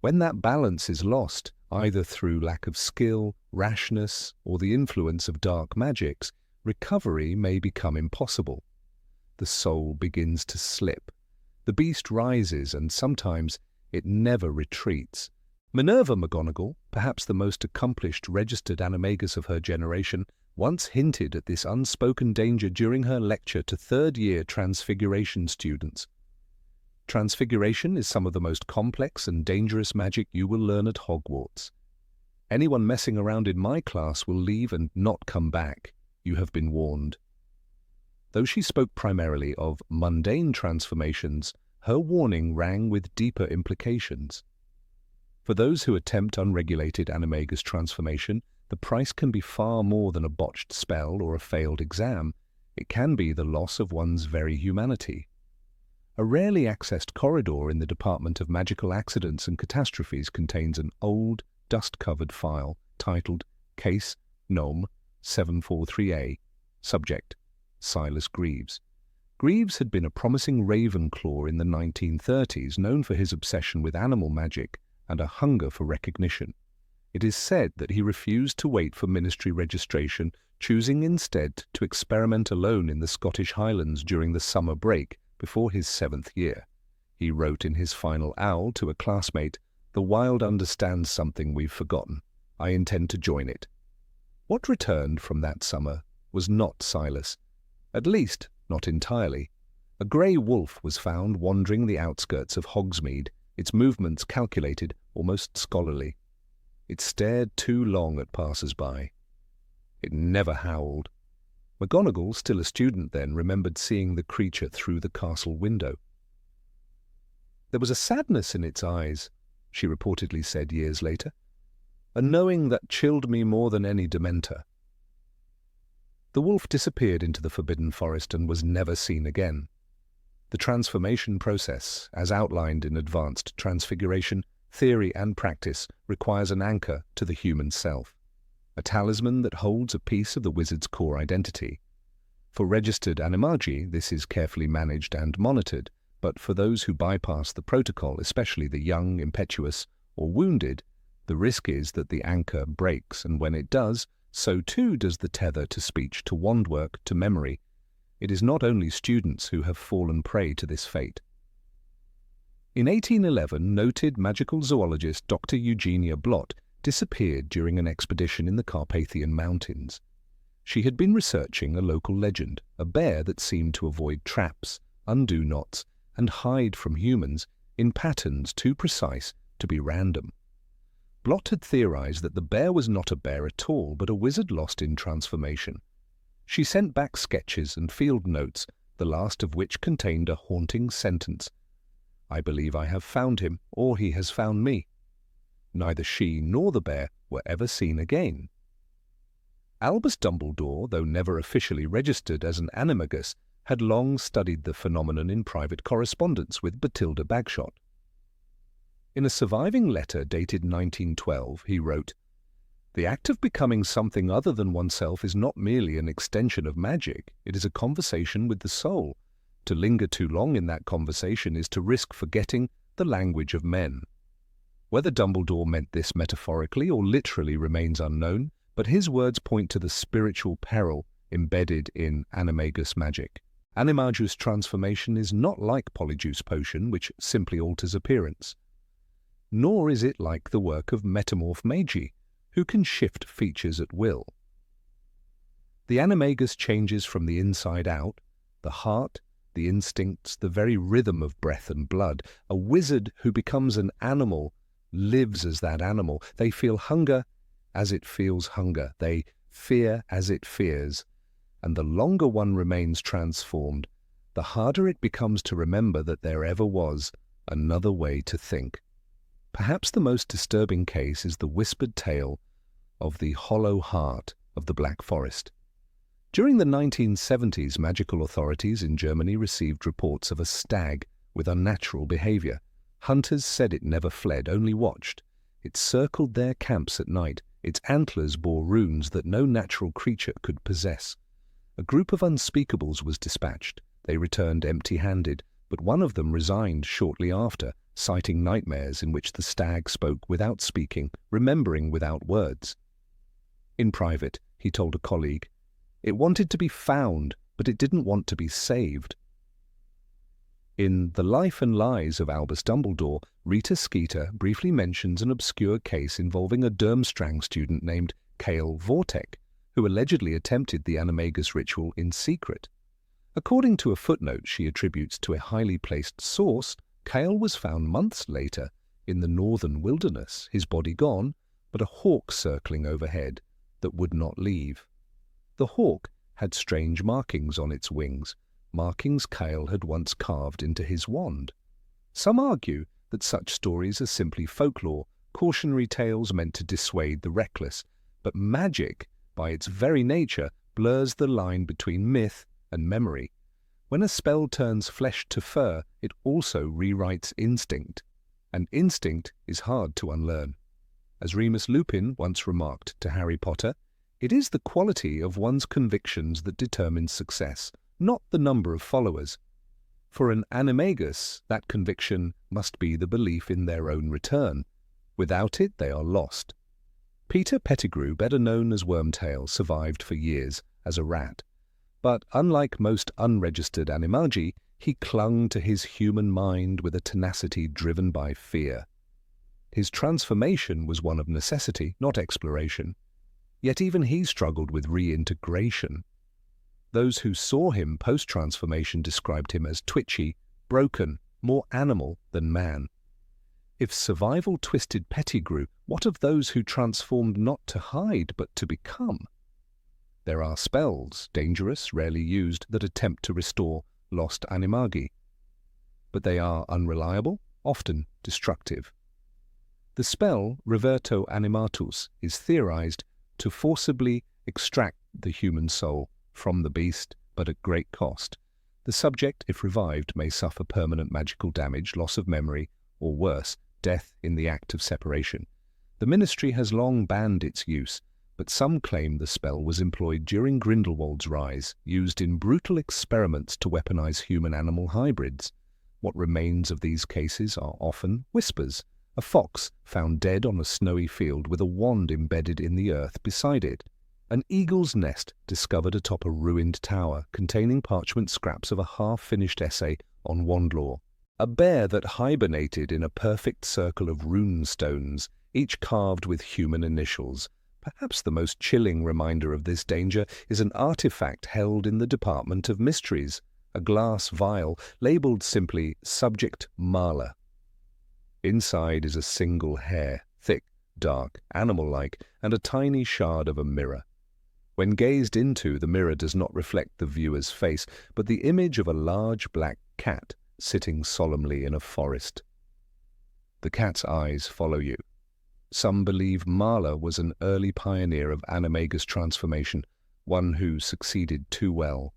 When that balance is lost, either through lack of skill, rashness, or the influence of dark magics, recovery may become impossible. The soul begins to slip. The beast rises, and sometimes it never retreats. Minerva McGonagall, perhaps the most accomplished registered animagus of her generation, once hinted at this unspoken danger during her lecture to third-year Transfiguration students. Transfiguration is some of the most complex and dangerous magic you will learn at Hogwarts. Anyone messing around in my class will leave and not come back. You have been warned. Though she spoke primarily of mundane transformations, her warning rang with deeper implications. For those who attempt unregulated animagus transformation, the price can be far more than a botched spell or a failed exam. It can be the loss of one's very humanity. A rarely accessed corridor in the Department of Magical Accidents and Catastrophes contains an old, dust-covered file titled Case Nom. 743A, subject Silas Greaves. Greaves had been a promising Ravenclaw in the 1930s, known for his obsession with animal magic and a hunger for recognition. It is said that he refused to wait for ministry registration, choosing instead to experiment alone in the Scottish Highlands during the summer break before his 7th year. He wrote in his final owl to a classmate, "The wild understands something we've forgotten. I intend to join it." What returned from that summer was not Silas, at least not entirely. A grey wolf was found wandering the outskirts of Hogsmeade, its movements calculated, almost scholarly. It stared too long at passers-by. It never howled. McGonagall, still a student then, remembered seeing the creature through the castle window. "There was a sadness in its eyes," she reportedly said years later, "a knowing that chilled me more than any Dementor." The wolf disappeared into the Forbidden Forest and was never seen again. The transformation process, as outlined in Advanced Transfiguration, theory and practice, requires an anchor to the human self, a talisman that holds a piece of the wizard's core identity. For registered Animagi, this is carefully managed and monitored, but for those who bypass the protocol, especially the young, impetuous, or wounded, the risk is that the anchor breaks, and when it does, so too does the tether to speech, to wandwork, to memory. It is not only students who have fallen prey to this fate. In 1811, noted magical zoologist Dr. Eugenia Blott disappeared during an expedition in the Carpathian Mountains. She had been researching a local legend, a bear that seemed to avoid traps, undo knots, and hide from humans in patterns too precise to be random. Blott had theorized that the bear was not a bear at all, but a wizard lost in transformation. She sent back sketches and field notes, the last of which contained a haunting sentence: "I believe I have found him, or he has found me." Neither she nor the bear were ever seen again. Albus Dumbledore, though never officially registered as an animagus, had long studied the phenomenon in private correspondence with Bathilda Bagshot. In a surviving letter dated 1912, he wrote, "The act of becoming something other than oneself is not merely an extension of magic, it is a conversation with the soul. To linger too long in that conversation is to risk forgetting the language of men." Whether Dumbledore meant this metaphorically or literally remains unknown, but his words point to the spiritual peril embedded in animagus magic. Animagus transformation is not like Polyjuice Potion, which simply alters appearance. Nor is it like the work of Metamorph Magi, who can shift features at will. The animagus changes from the inside out, the heart, the instincts, the very rhythm of breath and blood. A wizard who becomes an animal lives as that animal. They feel hunger as it feels hunger. They fear as it fears. And the longer one remains transformed, the harder it becomes to remember that there ever was another way to think. Perhaps the most disturbing case is the whispered tale of the hollow heart of the Black Forest. During the 1970s, magical authorities in Germany received reports of a stag with unnatural behavior. Hunters said it never fled, only watched. It circled their camps at night. Its antlers bore runes that no natural creature could possess. A group of unspeakables was dispatched. They returned empty-handed, but one of them resigned shortly after, citing nightmares in which the stag spoke without speaking, remembering without words. In private, he told a colleague, "It wanted to be found, but it didn't want to be saved." In The Life and Lies of Albus Dumbledore, Rita Skeeter briefly mentions an obscure case involving a Durmstrang student named Cale Vortek, who allegedly attempted the animagus ritual in secret. According to a footnote she attributes to a highly placed source, Cale was found months later in the northern wilderness, his body gone, but a hawk circling overhead that would not leave. The hawk had strange markings on its wings, markings Cale had once carved into his wand. Some argue that such stories are simply folklore, cautionary tales meant to dissuade the reckless, but magic, by its very nature, blurs the line between myth and memory. When a spell turns flesh to fur, it also rewrites instinct, and instinct is hard to unlearn. As Remus Lupin once remarked to Harry Potter, it is the quality of one's convictions that determines success, not the number of followers. For an animagus, that conviction must be the belief in their own return. Without it, they are lost. Peter Pettigrew, better known as Wormtail, survived for years as a rat. But unlike most unregistered Animagi, he clung to his human mind with a tenacity driven by fear. His transformation was one of necessity, not exploration. Yet even he struggled with reintegration. Those who saw him post-transformation described him as twitchy, broken, more animal than man. If survival twisted Pettigrew, what of those who transformed not to hide but to become? There are spells, dangerous, rarely used, that attempt to restore lost Animagi. But they are unreliable, often destructive. The spell Reverto Animatus is theorized to forcibly extract the human soul from the beast, but at great cost. The subject, if revived, may suffer permanent magical damage, loss of memory, or worse, death in the act of separation. The Ministry has long banned its use, but some claim the spell was employed during Grindelwald's rise, used in brutal experiments to weaponize human-animal hybrids. What remains of these cases are often whispers. A fox found dead on a snowy field with a wand embedded in the earth beside it. An eagle's nest discovered atop a ruined tower containing parchment scraps of a half-finished essay on wand lore. A bear that hibernated in a perfect circle of rune stones, each carved with human initials. Perhaps the most chilling reminder of this danger is an artifact held in the Department of Mysteries, a glass vial labeled simply Subject Mala. Inside is a single hair, thick, dark, animal-like, and a tiny shard of a mirror. When gazed into, the mirror does not reflect the viewer's face, but the image of a large black cat sitting solemnly in a forest. The cat's eyes follow you. Some believe Mala was an early pioneer of animagus transformation, one who succeeded too well.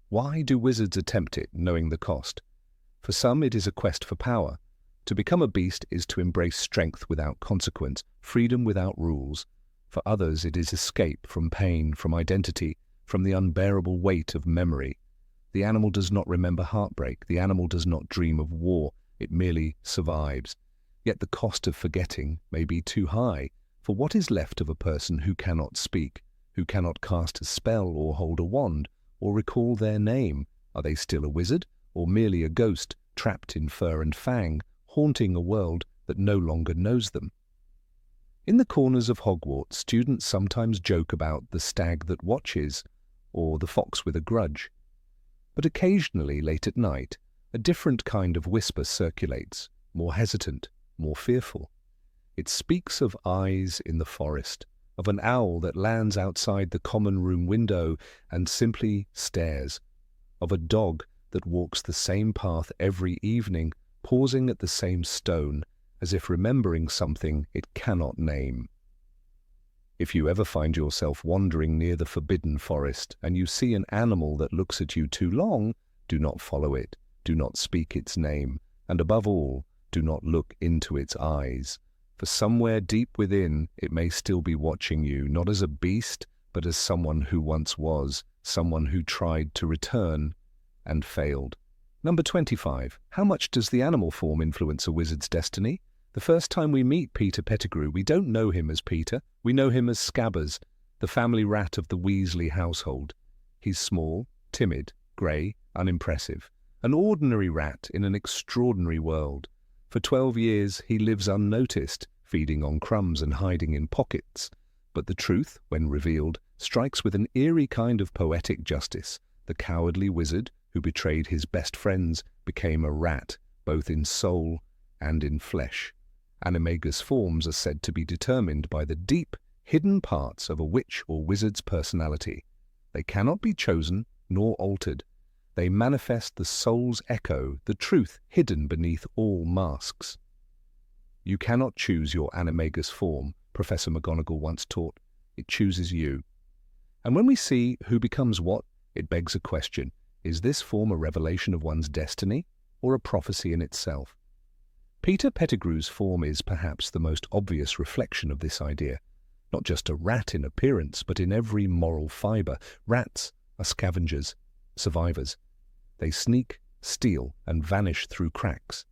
Why do wizards attempt it, knowing the cost? For some it is a quest for power. To become a beast is to embrace strength without consequence, freedom without rules. For others it is escape from pain, from identity, from the unbearable weight of memory. The animal does not remember heartbreak, the animal does not dream of war, it merely survives. Yet the cost of forgetting may be too high, for what is left of a person who cannot speak, who cannot cast a spell or hold a wand, or recall their name? Are they still a wizard, or merely a ghost, trapped in fur and fang, haunting a world that no longer knows them? In the corners of Hogwarts, students sometimes joke about the stag that watches, or the fox with a grudge. But occasionally, late at night, a different kind of whisper circulates, more hesitant, more fearful. It speaks of eyes in the forest, of an owl that lands outside the common room window and simply stares, of a dog that walks the same path every evening, pausing at the same stone, as if remembering something it cannot name. If you ever find yourself wandering near the forbidden forest and you see an animal that looks at you too long, do not follow it, do not speak its name, and above all, do not look into its eyes. For somewhere deep within, it may still be watching you, not as a beast, but as someone who once was, someone who tried to return and failed. Number 25. How much does the animal form influence a wizard's destiny? The first time we meet Peter Pettigrew, we don't know him as Peter. We know him as Scabbers, the family rat of the Weasley household. He's small, timid, grey, unimpressive. An ordinary rat in an extraordinary world. For 12 years he lives unnoticed, feeding on crumbs and hiding in pockets. But the truth, when revealed, strikes with an eerie kind of poetic justice. The cowardly wizard who betrayed his best friends became a rat, both in soul and in flesh. Animagus forms are said to be determined by the deep, hidden parts of a witch or wizard's personality. They cannot be chosen nor altered. They manifest the soul's echo, the truth hidden beneath all masks. You cannot choose your animagus form, Professor McGonagall once taught. It chooses you. And when we see who becomes what, it begs a question. Is this form a revelation of one's destiny, or a prophecy in itself? Peter Pettigrew's form is perhaps the most obvious reflection of this idea. Not just a rat in appearance, but in every moral fibre. Rats are scavengers, survivors. They sneak, steal, and vanish through cracks.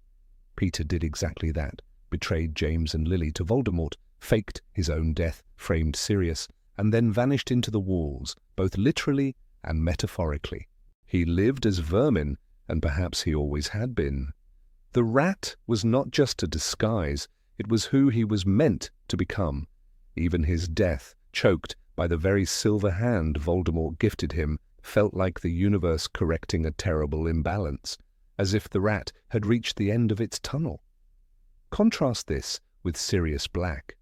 Peter did exactly that, betrayed James and Lily to Voldemort, faked his own death, framed Sirius, and then vanished into the walls, both literally and metaphorically. He lived as vermin, and perhaps he always had been. The rat was not just a disguise, it was who he was meant to become. Even his death, choked by the very silver hand Voldemort gifted him, felt like the universe correcting a terrible imbalance, as if the rat had reached the end of its tunnel. Contrast this with Sirius Black,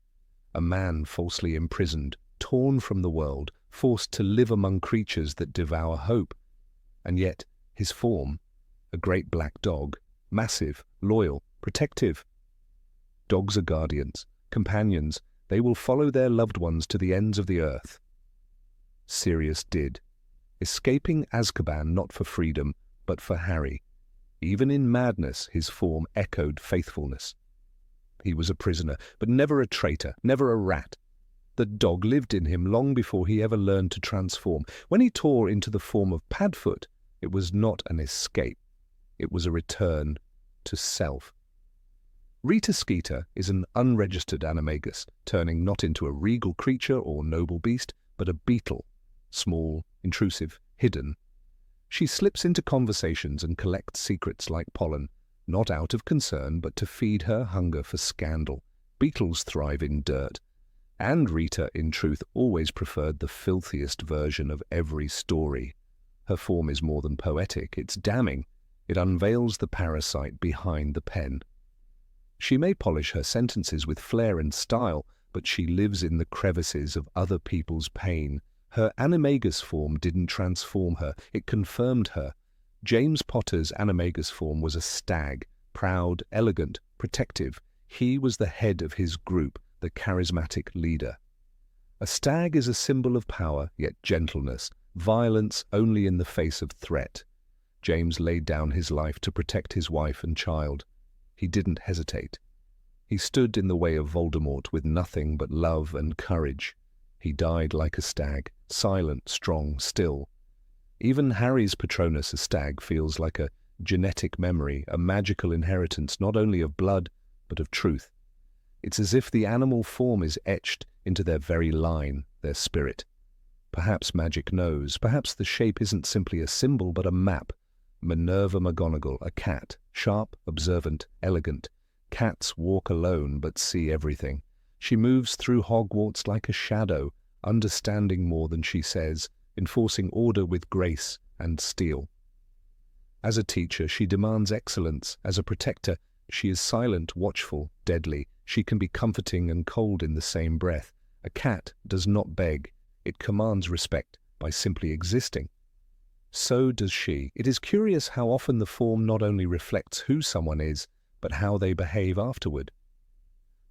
a man falsely imprisoned, torn from the world, forced to live among creatures that devour hope. And yet, his form, a great black dog, massive, loyal, protective. Dogs are guardians, companions. They will follow their loved ones to the ends of the earth. Sirius did, escaping Azkaban not for freedom, but for Harry. Even in madness, his form echoed faithfulness. He was a prisoner, but never a traitor, never a rat. The dog lived in him long before he ever learned to transform. When he tore into the form of Padfoot, it was not an escape. It was a return to self. Rita Skeeter is an unregistered animagus, turning not into a regal creature or noble beast, but a beetle, small, intrusive, hidden. She slips into conversations and collects secrets like pollen, not out of concern, but to feed her hunger for scandal. Beetles thrive in dirt. And Rita, in truth, always preferred the filthiest version of every story. Her form is more than poetic, it's damning. It unveils the parasite behind the pen. She may polish her sentences with flair and style, but she lives in the crevices of other people's pain. Her animagus form didn't transform her, it confirmed her. James Potter's animagus form was a stag, proud, elegant, protective. He was the head of his group, the charismatic leader. A stag is a symbol of power, yet gentleness, violence only in the face of threat. James laid down his life to protect his wife and child. He didn't hesitate. He stood in the way of Voldemort with nothing but love and courage. He died like a stag, silent, strong, still. Even Harry's Patronus, a stag, feels like a genetic memory, a magical inheritance not only of blood, but of truth. It's as if the animal form is etched into their very line, their spirit. Perhaps magic knows, perhaps the shape isn't simply a symbol but a map. Minerva McGonagall, a cat, sharp, observant, elegant. Cats walk alone but see everything. She moves through Hogwarts like a shadow, understanding more than she says, enforcing order with grace and steel. As a teacher, she demands excellence. As a protector, she is silent, watchful, deadly. She can be comforting and cold in the same breath. A cat does not beg. It commands respect by simply existing. So does she. It is curious how often the form not only reflects who someone is, but how they behave afterward.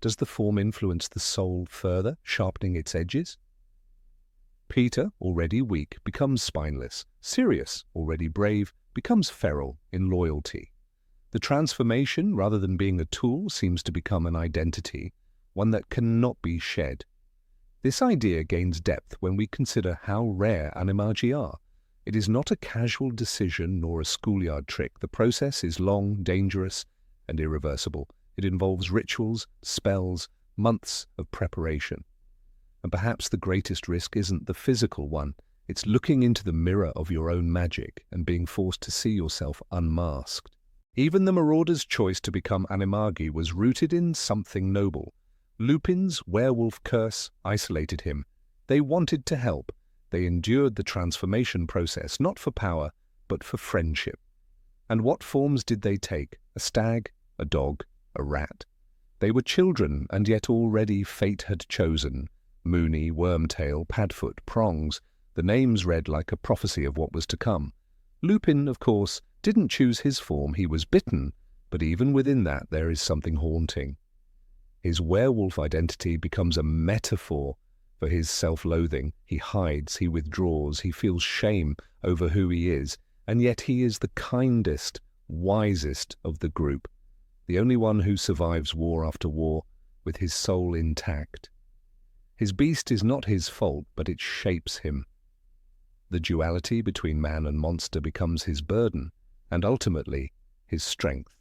Does the form influence the soul further, sharpening its edges? Peter, already weak, becomes spineless. Sirius, already brave, becomes feral in loyalty. The transformation, rather than being a tool, seems to become an identity, one that cannot be shed. This idea gains depth when we consider how rare Animagi are. It is not a casual decision nor a schoolyard trick. The process is long, dangerous, and irreversible. It involves rituals, spells, months of preparation. And perhaps the greatest risk isn't the physical one. It's looking into the mirror of your own magic and being forced to see yourself unmasked. Even the Marauder's choice to become Animagi was rooted in something noble. Lupin's werewolf curse isolated him. They wanted to help, They endured the transformation process, not for power, but for friendship. And what forms did they take? A stag, a dog, a rat. They were children, and yet already fate had chosen. Moony, Wormtail, Padfoot, Prongs. The names read like a prophecy of what was to come. Lupin, of course, didn't choose his form, he was bitten, but even within that there is something haunting. His werewolf identity becomes a metaphor for his self-loathing. He hides, he withdraws, he feels shame over who he is, and yet he is the kindest, wisest of the group, the only one who survives war after war with his soul intact. His beast is not his fault, but it shapes him. The duality between man and monster becomes his burden, and ultimately his strength.